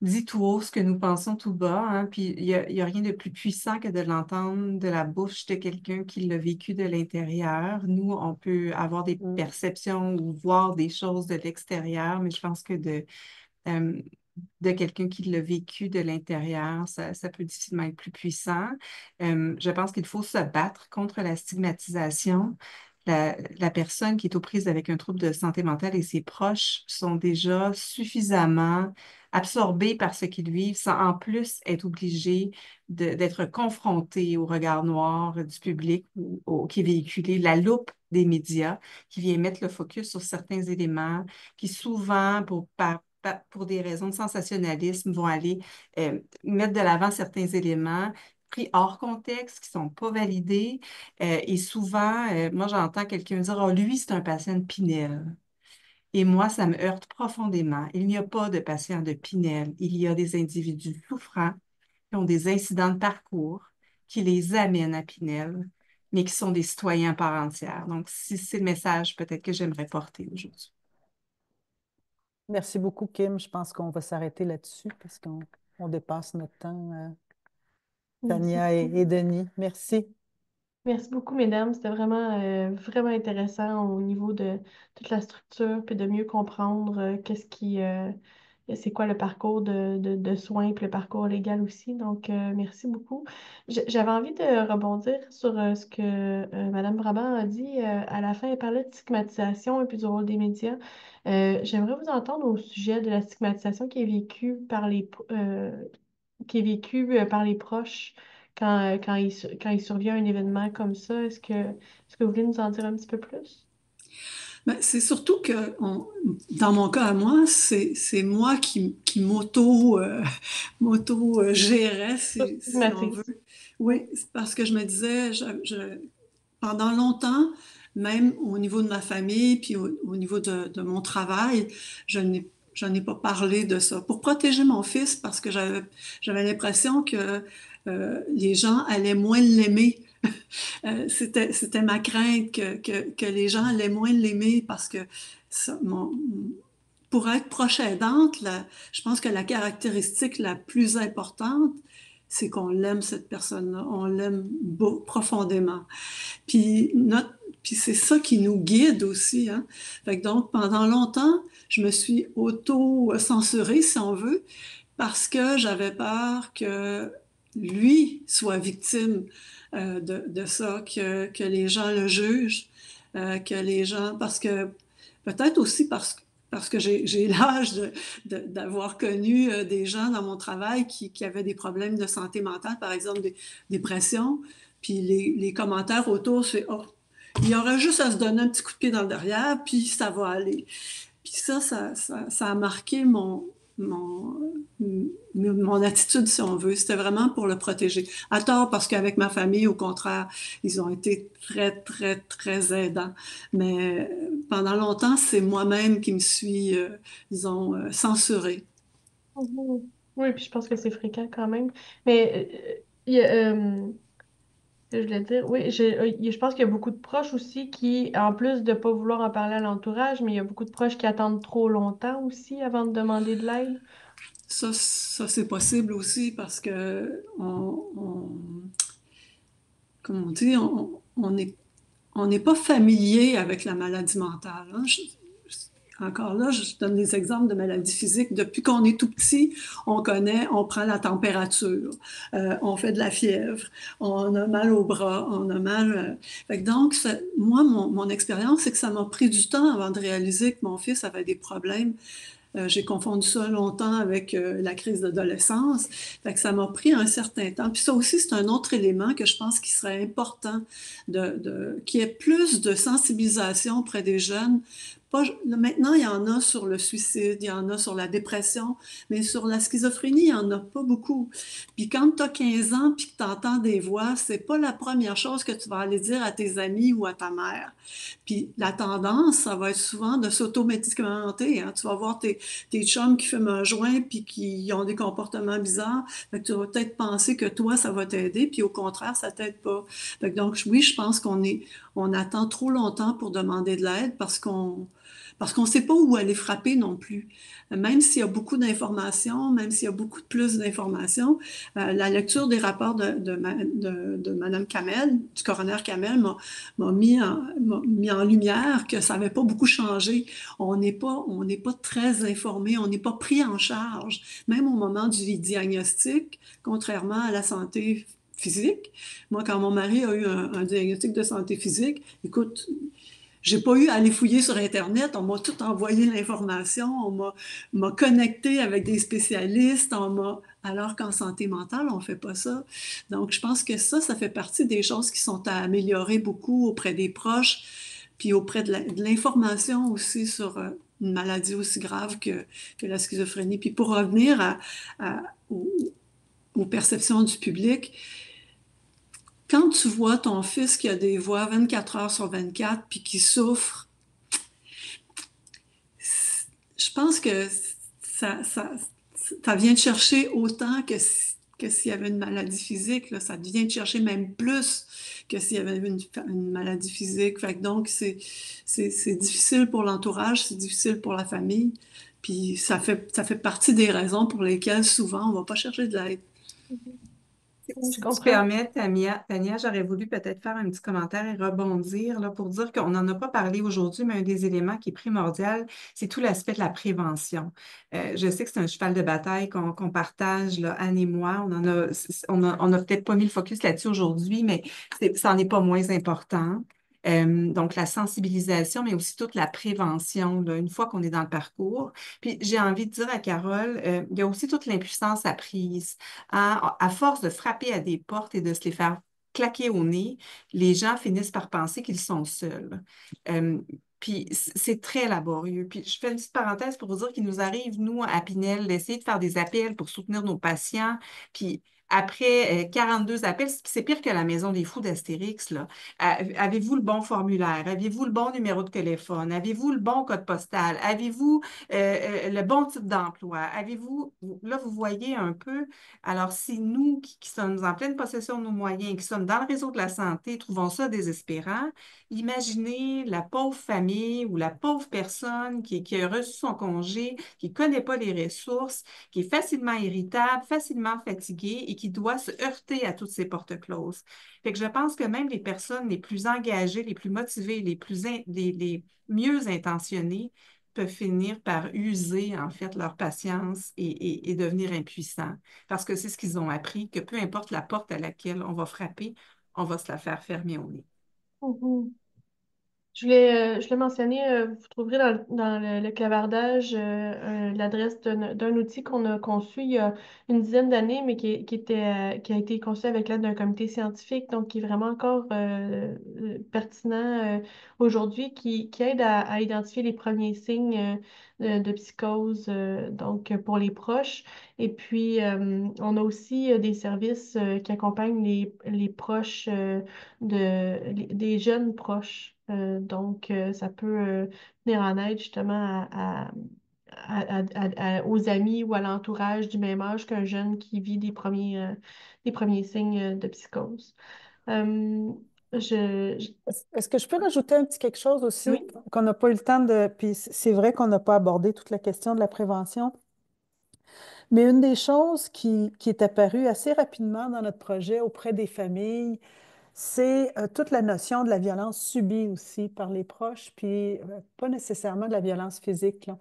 dit tout haut ce que nous pensons tout bas, hein, puis il y a rien de plus puissant que de l'entendre de la bouche de quelqu'un qui l'a vécu de l'intérieur. Nous, on peut avoir des Mm. perceptions ou voir des choses de l'extérieur, mais je pense que euh, de quelqu'un qui l'a vécu de l'intérieur, ça peut difficilement être plus puissant. Je pense qu'il faut se battre contre la stigmatisation. La personne qui est aux prises avec un trouble de santé mentale et ses proches sont déjà suffisamment absorbés par ce qu'ils vivent sans en plus être obligés d'être confrontés au regard noir du public qui est véhiculé, la loupe des médias qui vient mettre le focus sur certains éléments qui souvent, pour des raisons de sensationnalisme, vont aller mettre de l'avant certains éléments pris hors contexte, qui ne sont pas validés. Et souvent, moi, j'entends quelqu'un dire, oh, lui, c'est un patient de Pinel. Et moi, ça me heurte profondément. Il n'y a pas de patient de Pinel. Il y a des individus souffrants qui ont des incidents de parcours qui les amènent à Pinel, mais qui sont des citoyens à part entière. Donc, si c'est le message peut-être que j'aimerais porter aujourd'hui. Merci beaucoup, Kim. Je pense qu'on va s'arrêter là-dessus parce qu'on dépasse notre temps, Merci Tania beaucoup. et Denis. Merci. Merci beaucoup, mesdames. C'était vraiment, vraiment intéressant au niveau de toute la structure, puis de mieux comprendre c'est quoi le parcours de soins, puis le parcours légal aussi. Donc, merci beaucoup. J'avais envie de rebondir sur ce que Madame Brabant a dit. À la fin, elle parlait de stigmatisation et puis du rôle des médias. J'aimerais vous entendre au sujet de la stigmatisation qui est vécue par les proches quand il survient un événement comme ça. Est-ce que vous voulez nous en dire un petit peu plus? Ben, c'est surtout que, dans mon cas à moi, c'est moi qui m'auto-gérais, Ça si on veut. stigmatise. Oui, c'est parce que je me disais, pendant longtemps, même au niveau de ma famille, puis au niveau de mon travail, je n'ai pas parlé de ça. Pour protéger mon fils, parce que j'avais l'impression que les gens allaient moins l'aimer. C'était ma crainte que les gens allaient moins l'aimer parce que ça, pour être proche aidante, je pense que la caractéristique la plus importante, c'est qu'on l'aime, cette personne-là. On l'aime profondément. Puis c'est ça qui nous guide aussi, hein. Fait que donc, pendant longtemps, je me suis auto-censurée, si on veut, parce que j'avais peur que lui soit victime de ça, que les gens le jugent, que les gens, parce que peut-être aussi parce que j'ai l'âge d'avoir connu des gens dans mon travail qui avaient des problèmes de santé mentale, par exemple des dépression, puis les commentaires autour, c'est oh, il y aurait juste à se donner un petit coup de pied dans le derrière, puis ça va aller. Puis ça a marqué mon, mon attitude, si on veut. C'était vraiment pour le protéger. À tort, parce qu'avec ma famille, au contraire, ils ont été très, très, très aidants. Mais pendant longtemps, c'est moi-même qui me suis, disons, censurée. Mhm. Oui, puis je pense que c'est fréquent quand même. Mais je voulais dire, oui, je pense qu'il y a beaucoup de proches aussi qui, en plus de ne pas vouloir en parler à l'entourage, mais il y a beaucoup de proches qui attendent trop longtemps aussi avant de demander de l'aide. Ça c'est possible aussi parce que comme on dit, on n'est pas familier avec la maladie mentale. Hein. Encore là, je donne des exemples de maladies physiques. Depuis qu'on est tout petit, on connaît, on prend la température, on fait de la fièvre, on a mal au bras, on a mal. Fait que donc, moi, mon expérience, c'est que ça m'a pris du temps avant de réaliser que mon fils avait des problèmes. J'ai confondu ça longtemps avec la crise d'adolescence. Fait que ça m'a pris un certain temps. Puis ça aussi, c'est un autre élément que je pense qu'il serait important qu'il y ait plus de sensibilisation auprès des jeunes. Pas, maintenant, il y en a sur le suicide, il y en a sur la dépression, mais sur la schizophrénie, il n'y en a pas beaucoup. Puis quand tu as 15 ans puis que tu entends des voix, c'est pas la première chose que tu vas aller dire à tes amis ou à ta mère. Puis la tendance, ça va être souvent de s'automédicamenter. Hein. Tu vas voir tes chums qui fument un joint puis qui ont des comportements bizarres. Fait que tu vas peut-être penser que toi, ça va t'aider, puis au contraire, ça t'aide pas. Fait que donc, oui, je pense on attend trop longtemps pour demander de l'aide parce qu'on ne sait pas où aller frapper non plus. Même s'il y a beaucoup d'informations, même s'il y a beaucoup de plus d'informations, la lecture des rapports de Mme Kamel, du coroner Kamel, m'a mis en lumière que ça n'avait pas beaucoup changé. On n'est pas très informé, on n'est pas pris en charge, même au moment du diagnostic, contrairement à la santé physique. Moi, quand mon mari a eu un diagnostic de santé physique, écoute, j'ai pas eu à aller fouiller sur Internet, on m'a tout envoyé l'information, m'a connecté avec des spécialistes, alors qu'en santé mentale, on fait pas ça. Donc, je pense que ça fait partie des choses qui sont à améliorer beaucoup auprès des proches, puis auprès de l'information aussi sur une maladie aussi grave que la schizophrénie. Puis pour revenir à- aux, aux perceptions du public, quand tu vois ton fils qui a des voix 24 heures sur 24 puis qui souffre, je pense que ça, ça, ça vient te chercher autant que s'il y avait une maladie physique. Là, ça vient te chercher même plus que s'il y avait une maladie physique. Fait que donc, c'est difficile pour l'entourage, c'est difficile pour la famille. Puis ça fait partie des raisons pour lesquelles souvent on ne va pas chercher de l'aide. Mhm. Je Si tu comprends. permets, Tania, j'aurais voulu peut-être faire un petit commentaire et rebondir là, pour dire qu'on n'en a pas parlé aujourd'hui, mais un des éléments qui est primordial, c'est tout l'aspect de la prévention. Je sais que c'est un cheval de bataille qu'on partage, là, Anne et moi. On a peut-être pas mis le focus là-dessus aujourd'hui, mais ça n'en est pas moins important. Donc, la sensibilisation, mais aussi toute la prévention, là, une fois qu'on est dans le parcours. Puis, j'ai envie de dire à Carole, il y a aussi toute l'impuissance apprise. À force de frapper à des portes et de se les faire claquer au nez, les gens finissent par penser qu'ils sont seuls. Euh, Puis c'est très laborieux. Puis je fais une petite parenthèse pour vous dire qu'il nous arrive, nous, à Pinel, d'essayer de faire des appels pour soutenir nos patients. Puis après 42 appels, c'est pire que la Maison des Fous d'Astérix, là. Avez-vous le bon formulaire? Avez-vous le bon numéro de téléphone? Avez-vous le bon code postal? Avez-vous le bon type d'emploi? Là, vous voyez un peu, alors si nous qui sommes en pleine possession de nos moyens, qui sommes dans le réseau de la santé, trouvons ça désespérant, imaginez la pauvre famille ou la pauvre personne qui a reçu son congé, qui ne connaît pas les ressources, qui est facilement irritable, facilement fatiguée et qui doit se heurter à toutes ces portes closes. Fait que je pense que même les personnes les plus engagées, les plus motivées, les mieux intentionnées peuvent finir par user en fait leur patience et devenir impuissants. Parce que c'est ce qu'ils ont appris, que peu importe la porte à laquelle on va frapper, on va se la faire fermer au nez. Mhm. Je l'ai mentionné, vous trouverez dans le clavardage l'adresse d'un outil qu'on a conçu il y a une dizaine d'années, mais qui a été conçu avec l'aide d'un comité scientifique, donc qui est vraiment encore pertinent aujourd'hui, qui aide à identifier les premiers signes de psychose donc pour les proches. Et puis, on a aussi des services qui accompagnent les proches des jeunes proches. Donc, ça peut venir en aide justement aux amis ou à l'entourage du même âge qu'un jeune qui vit des premiers signes de psychose. Euh, je- Est-ce que je peux rajouter un petit quelque chose aussi Oui, qu'on n'a pas eu le temps de... Puis c'est vrai qu'on n'a pas abordé toute la question de la prévention, mais une des choses qui est apparue assez rapidement dans notre projet auprès des familles, c'est toute la notion de la violence subie aussi par les proches, puis pas nécessairement de la violence physique, là.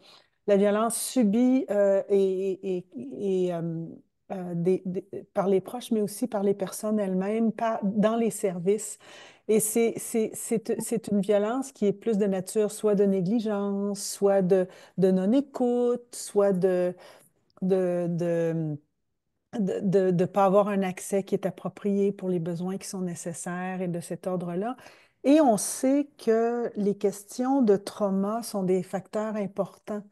La violence subie par les proches, mais aussi par les personnes elles-mêmes, dans les services. Et c'est une violence qui est plus de nature soit de négligence, soit de non-écoute, soit de de ne pas avoir un accès qui est approprié pour les besoins qui sont nécessaires et de cet ordre-là. Et on sait que les questions de trauma sont des facteurs importants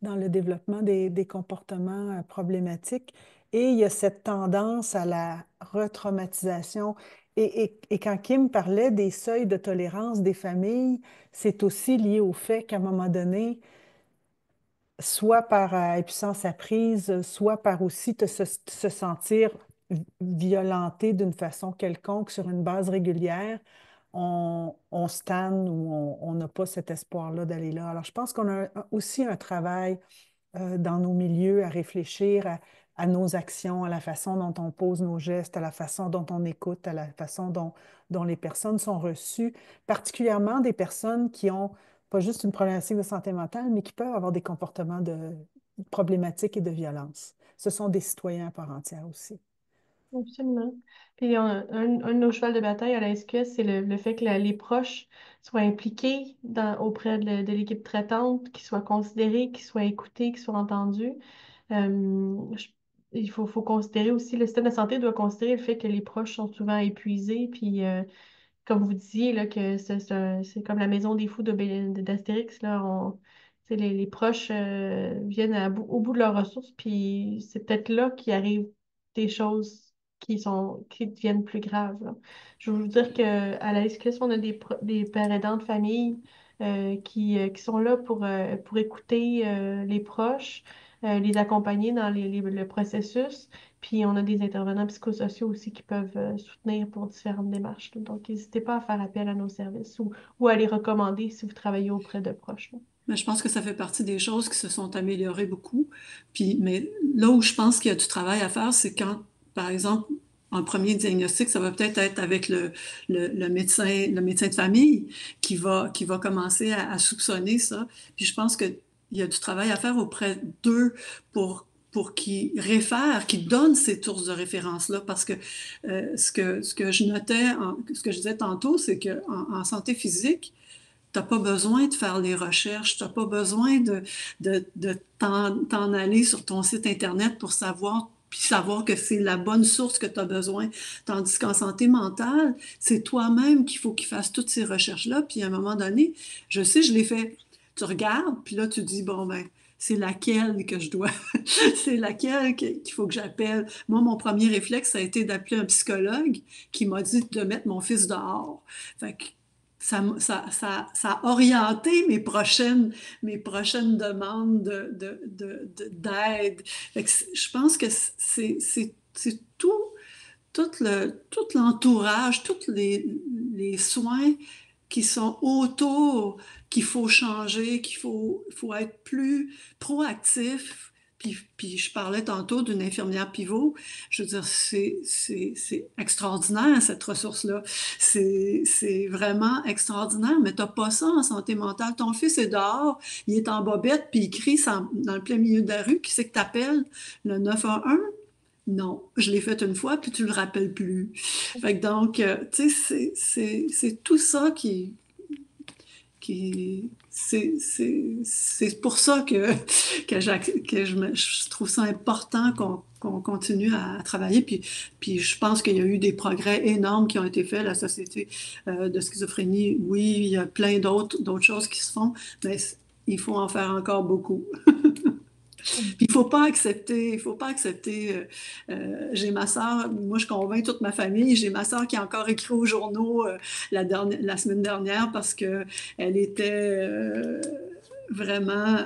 dans le développement des comportements problématiques. Et il y a cette tendance à la retraumatisation. Et quand Kim parlait des seuils de tolérance des familles, c'est aussi lié au fait qu'à un moment donné, soit par impuissance apprise, soit par aussi se sentir violenté d'une façon quelconque sur une base régulière, on stagne ou on n'a pas cet espoir-là d'aller là. Alors, je pense qu'on a aussi un travail dans nos milieux à réfléchir à nos actions, à la façon dont on pose nos gestes, à la façon dont on écoute, à la façon dont les personnes sont reçues, particulièrement des personnes qui ont pas juste une problématique de santé mentale, mais qui peuvent avoir des comportements problématiques et de violence. Ce sont des citoyens à part entière aussi. absolument. Puis un de nos chevals de bataille à la SQS, c'est le fait que les proches soient impliqués auprès de l'équipe traitante, qu'ils soient considérés, qu'ils soient écoutés, qu'ils soient entendus. Je- faut considérer aussi, le système de santé doit considérer le fait que les proches sont souvent épuisés, puis comme vous disiez, là, que c'est comme la maison des fous d'Astérix, là, tu sais, les proches viennent au bout de leurs ressources, puis c'est peut-être là qu'il arrive des choses qui deviennent plus graves, là. Je veux vous dire qu'à la SQS, on a des pères aidants de famille qui sont là pour écouter les proches, les accompagner dans le processus. Puis on a des intervenants psychosociaux aussi qui peuvent soutenir pour différentes démarches, là. Donc, n'hésitez pas à faire appel à nos services ou à les recommander si vous travaillez auprès de proches, là. Mais je pense que ça fait partie des choses qui se sont améliorées beaucoup. Puis, mais là où je pense qu'il y a du travail à faire, c'est quand, par exemple, un premier diagnostic, ça va peut-être être avec le médecin de famille qui va commencer à soupçonner ça. Puis je pense qu'il y a du travail à faire auprès d'eux pour qu'ils réfèrent, qu'ils donnent ces sources de référence-là. Parce que, ce que je notais, ce que je disais tantôt, c'est qu'en santé physique, t'as pas besoin de faire les recherches, t'as pas besoin de t'en aller sur ton site Internet pour savoir, puis savoir que c'est la bonne source que tu as besoin. Tandis qu'en santé mentale, c'est toi-même qu'il faut qu'il fasse toutes ces recherches-là. Puis à un moment donné, je sais, je l'ai fait. Tu regardes, puis là, tu dis, bon, ben, c'est laquelle que je dois, c'est laquelle qu'il faut que j'appelle. Moi, mon premier réflexe, ça a été d'appeler un psychologue qui m'a dit de mettre mon fils dehors. Fait que ça a orienté mes prochaines demandes d'aide. Je pense que c'est tout l'entourage, tous les soins qui sont autour, qu'il faut changer, faut être plus proactif. Puis je parlais tantôt d'une infirmière pivot. Je veux dire, c'est extraordinaire, cette ressource-là. C'est vraiment extraordinaire, mais t'as pas ça en santé mentale. Ton fils est dehors, il est en bobette, puis il crie dans le plein milieu de la rue. Qui c'est que t'appelles? Le 911? Non, je l'ai fait une fois, puis tu le rappelles plus. Fait que donc, tu sais, c'est tout ça c'est pour ça je trouve ça important qu'on continue à travailler. Puis je pense qu'il y a eu des progrès énormes qui ont été faits. La Société de schizophrénie, oui, il y a plein d'autres choses qui se font, mais il faut en faire encore beaucoup. Puis il faut pas accepter. J'ai ma sœur, moi je convainc toute ma famille. J'ai ma sœur qui a encore écrit aux journaux la semaine dernière parce que elle était vraiment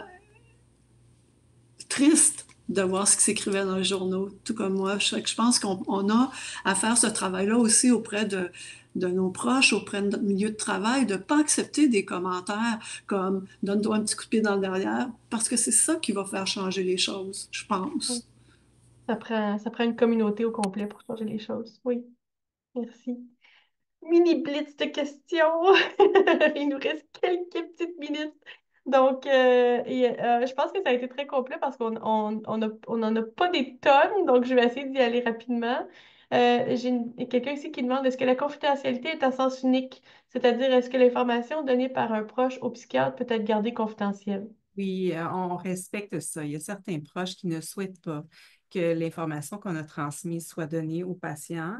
triste de voir ce qui s'écrivait dans les journaux, tout comme moi. Je pense qu'on a à faire ce travail-là aussi auprès de nos proches, auprès de notre milieu de travail, de ne pas accepter des commentaires comme «donne-toi un petit coup de pied dans le derrière», parce que c'est ça qui va faire changer les choses, je pense. Ça prend une communauté au complet pour changer les choses. Oui, merci. Mini blitz de questions. Il nous reste quelques petites minutes. Donc, je pense que ça a été très complet parce on en a pas des tonnes, donc je vais essayer d'y aller rapidement. Quelqu'un ici qui demande est-ce que la confidentialité est à sens unique? C'est-à-dire, est-ce que l'information donnée par un proche au psychiatre peut être gardée confidentielle? Oui, on respecte ça. Il y a certains proches qui ne souhaitent pas que l'information qu'on a transmise soit donnée aux patients.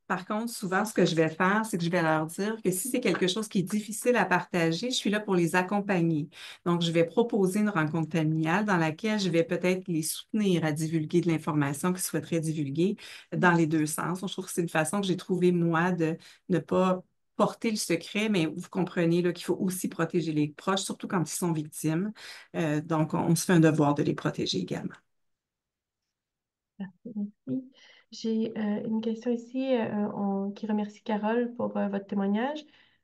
Par contre, souvent, ce que je vais faire, c'est que je vais leur dire que si c'est quelque chose qui est difficile à partager, je suis là pour les accompagner. Donc, je vais proposer une rencontre familiale dans laquelle je vais peut-être les soutenir à divulguer de l'information qu'ils souhaiteraient divulguer dans les deux sens. Donc, je trouve que c'est une façon que j'ai trouvé, moi, de ne pas porter le secret, mais vous comprenez là, qu'il faut aussi protéger les proches, surtout quand ils sont victimes. Donc, on se fait un devoir de les protéger également. Merci. J'ai une question ici qui remercie Carole pour votre témoignage.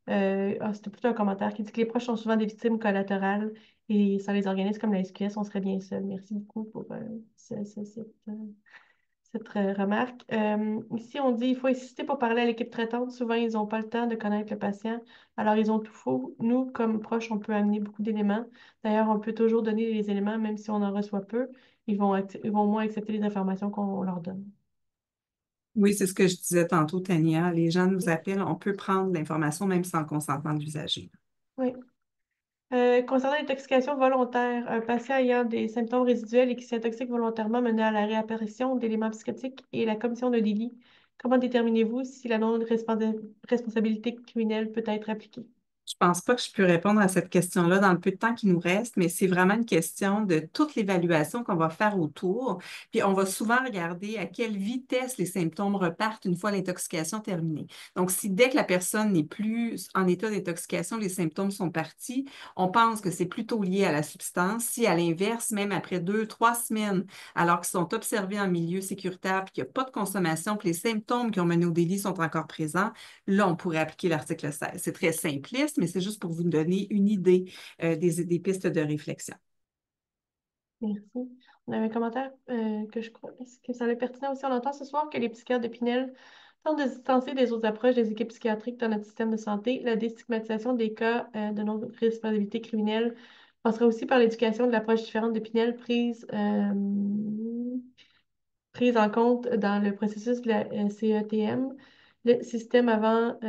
C'était plutôt un commentaire qui dit que les proches sont souvent des victimes collatérales et sans les organismes comme la SQS, on serait bien seul. Merci beaucoup pour cette remarque. Ici, on dit il faut insister pour parler à l'équipe traitante. Souvent, ils n'ont pas le temps de connaître le patient. Alors, ils ont tout faux. Nous, comme proches, on peut amener beaucoup d'éléments. D'ailleurs, on peut toujours donner les éléments, même si on en reçoit peu. Ils vont au moins accepter les informations qu'on leur donne. Oui, c'est ce que je disais tantôt, Tania. Les gens nous appellent, on peut prendre l'information même sans le consentement de l'usager. Oui. Concernant l'intoxication volontaire, un patient ayant des symptômes résiduels et qui s'intoxique volontairement menant à la réapparition d'éléments psychotiques et la commission de délit, comment déterminez-vous si la non-responsabilité criminelle peut être appliquée? Je pense pas que je peux répondre à cette question-là dans le peu de temps qui nous reste, mais c'est vraiment une question de toute l'évaluation qu'on va faire autour. Puis on va souvent regarder à quelle vitesse les symptômes repartent une fois l'intoxication terminée. Donc, si dès que la personne n'est plus en état d'intoxication, les symptômes sont partis, on pense que c'est plutôt lié à la substance. Si à l'inverse, même après 2, 3 semaines, alors qu'ils sont observés en milieu sécuritaire, puis qu'il n'y a pas de consommation, puis les symptômes qui ont mené au délit sont encore présents, là, on pourrait appliquer l'article 16. C'est très simpliste, mais c'est juste pour vous donner une idée des pistes de réflexion. Merci. On avait un commentaire que je crois est-ce que ça est pertinent aussi. On entend ce soir que les psychiatres de Pinel tentent de se distancer des autres approches des équipes psychiatriques dans notre système de santé. La déstigmatisation des cas de non-responsabilité criminelle passera aussi par l'éducation de l'approche différente de Pinel prise en compte dans le processus de la CETM. Le système avant,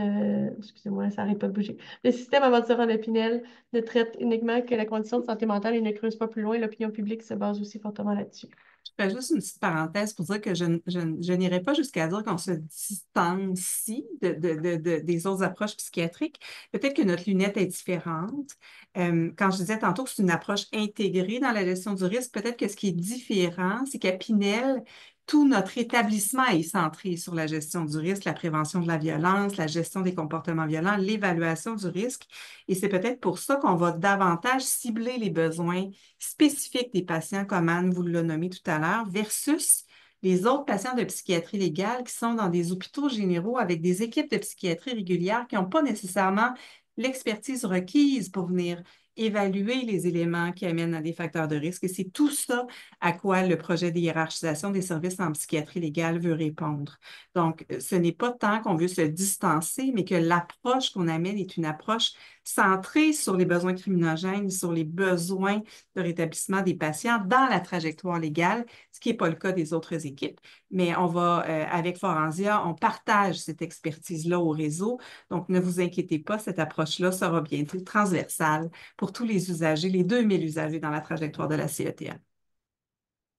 excusez-moi, ça n'arrête pas de bouger. Le système avant de se rendre à Pinel ne traite uniquement que la condition de santé mentale et ne creuse pas plus loin. L'opinion publique se base aussi fortement là-dessus. Je fais juste une petite parenthèse pour dire que je n'irai pas jusqu'à dire qu'on se distancie des autres approches psychiatriques. Peut-être que notre lunette est différente. Quand je disais tantôt que c'est une approche intégrée dans la gestion du risque, peut-être que ce qui est différent, c'est qu'à Pinel, tout notre établissement est centré sur la gestion du risque, la prévention de la violence, la gestion des comportements violents, l'évaluation du risque. Et c'est peut-être pour ça qu'on va davantage cibler les besoins spécifiques des patients, comme Anne vous l'a nommé tout à l'heure, versus les autres patients de psychiatrie légale qui sont dans des hôpitaux généraux avec des équipes de psychiatrie régulières qui n'ont pas nécessairement l'expertise requise pour venir évaluer les éléments qui amènent à des facteurs de risque. Et c'est tout ça à quoi le projet de hiérarchisation des services en psychiatrie légale veut répondre. Donc, ce n'est pas tant qu'on veut se distancer, mais que l'approche qu'on amène est une approche centrée sur les besoins criminogènes, sur les besoins de rétablissement des patients dans la trajectoire légale, ce qui n'est pas le cas des autres équipes. Mais on va, avec Forensia, on partage cette expertise-là au réseau. Donc, ne vous inquiétez pas, cette approche-là sera bientôt transversale pour tous les usagers, les 2000 usagers dans la trajectoire de la CETL.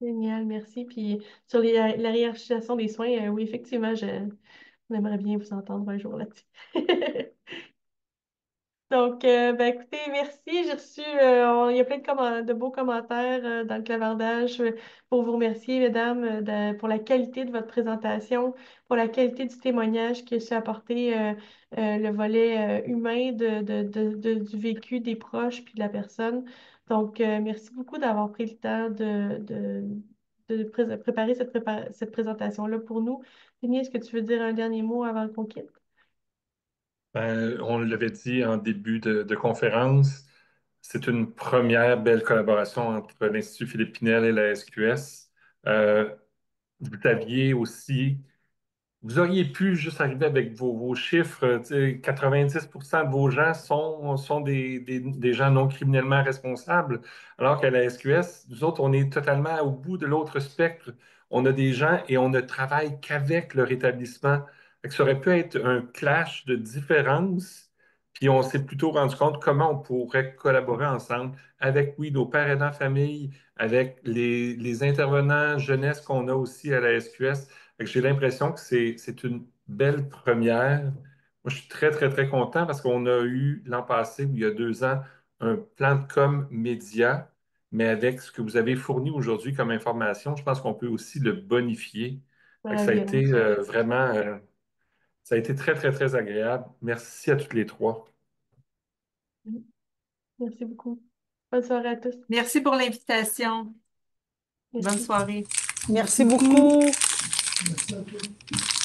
Génial, merci. Puis sur la hiérarchisation des soins, oui, effectivement, on aimerait bien vous entendre un jour là-dessus. Donc, ben, écoutez, merci. J'ai reçu, il y a plein de beaux commentaires dans le clavardage pour vous remercier, mesdames, pour la qualité de votre présentation, pour la qualité du témoignage qui a su apporter le volet humain du vécu des proches puis de la personne. Donc, merci beaucoup d'avoir pris le temps de préparer cette présentation-là pour nous. Denis, est-ce que tu veux dire un dernier mot avant qu'on quitte? On l'avait dit en début de conférence, c'est une première belle collaboration entre l'Institut Philippe Pinel et la SQS. Vous aviez aussi Vous auriez pu juste arriver avec vos chiffres. Tu sais, 90% de vos gens sont des gens non criminellement responsables, alors qu'à la SQS, nous autres, on est totalement au bout de l'autre spectre. On a des gens et on ne travaille qu'avec leur établissement. Fait que ça aurait pu être un clash de différences, puis on s'est plutôt rendu compte comment on pourrait collaborer ensemble avec, oui, nos pères aidants famille, avec les intervenants jeunesse qu'on a aussi à la SQS. Fait que j'ai l'impression que c'est une belle première. Moi, je suis très, très, très content parce qu'on a eu l'an passé, ou il y a 2 ans, un plan de com média, mais avec ce que vous avez fourni aujourd'hui comme information, je pense qu'on peut aussi le bonifier. Fait que ça a Bien. été vraiment, ça a été très, très, très agréable. Merci à toutes les trois. Merci beaucoup. Bonne soirée à tous. Merci pour l'invitation. Bonne Merci. soirée. Merci beaucoup. Merci à toi.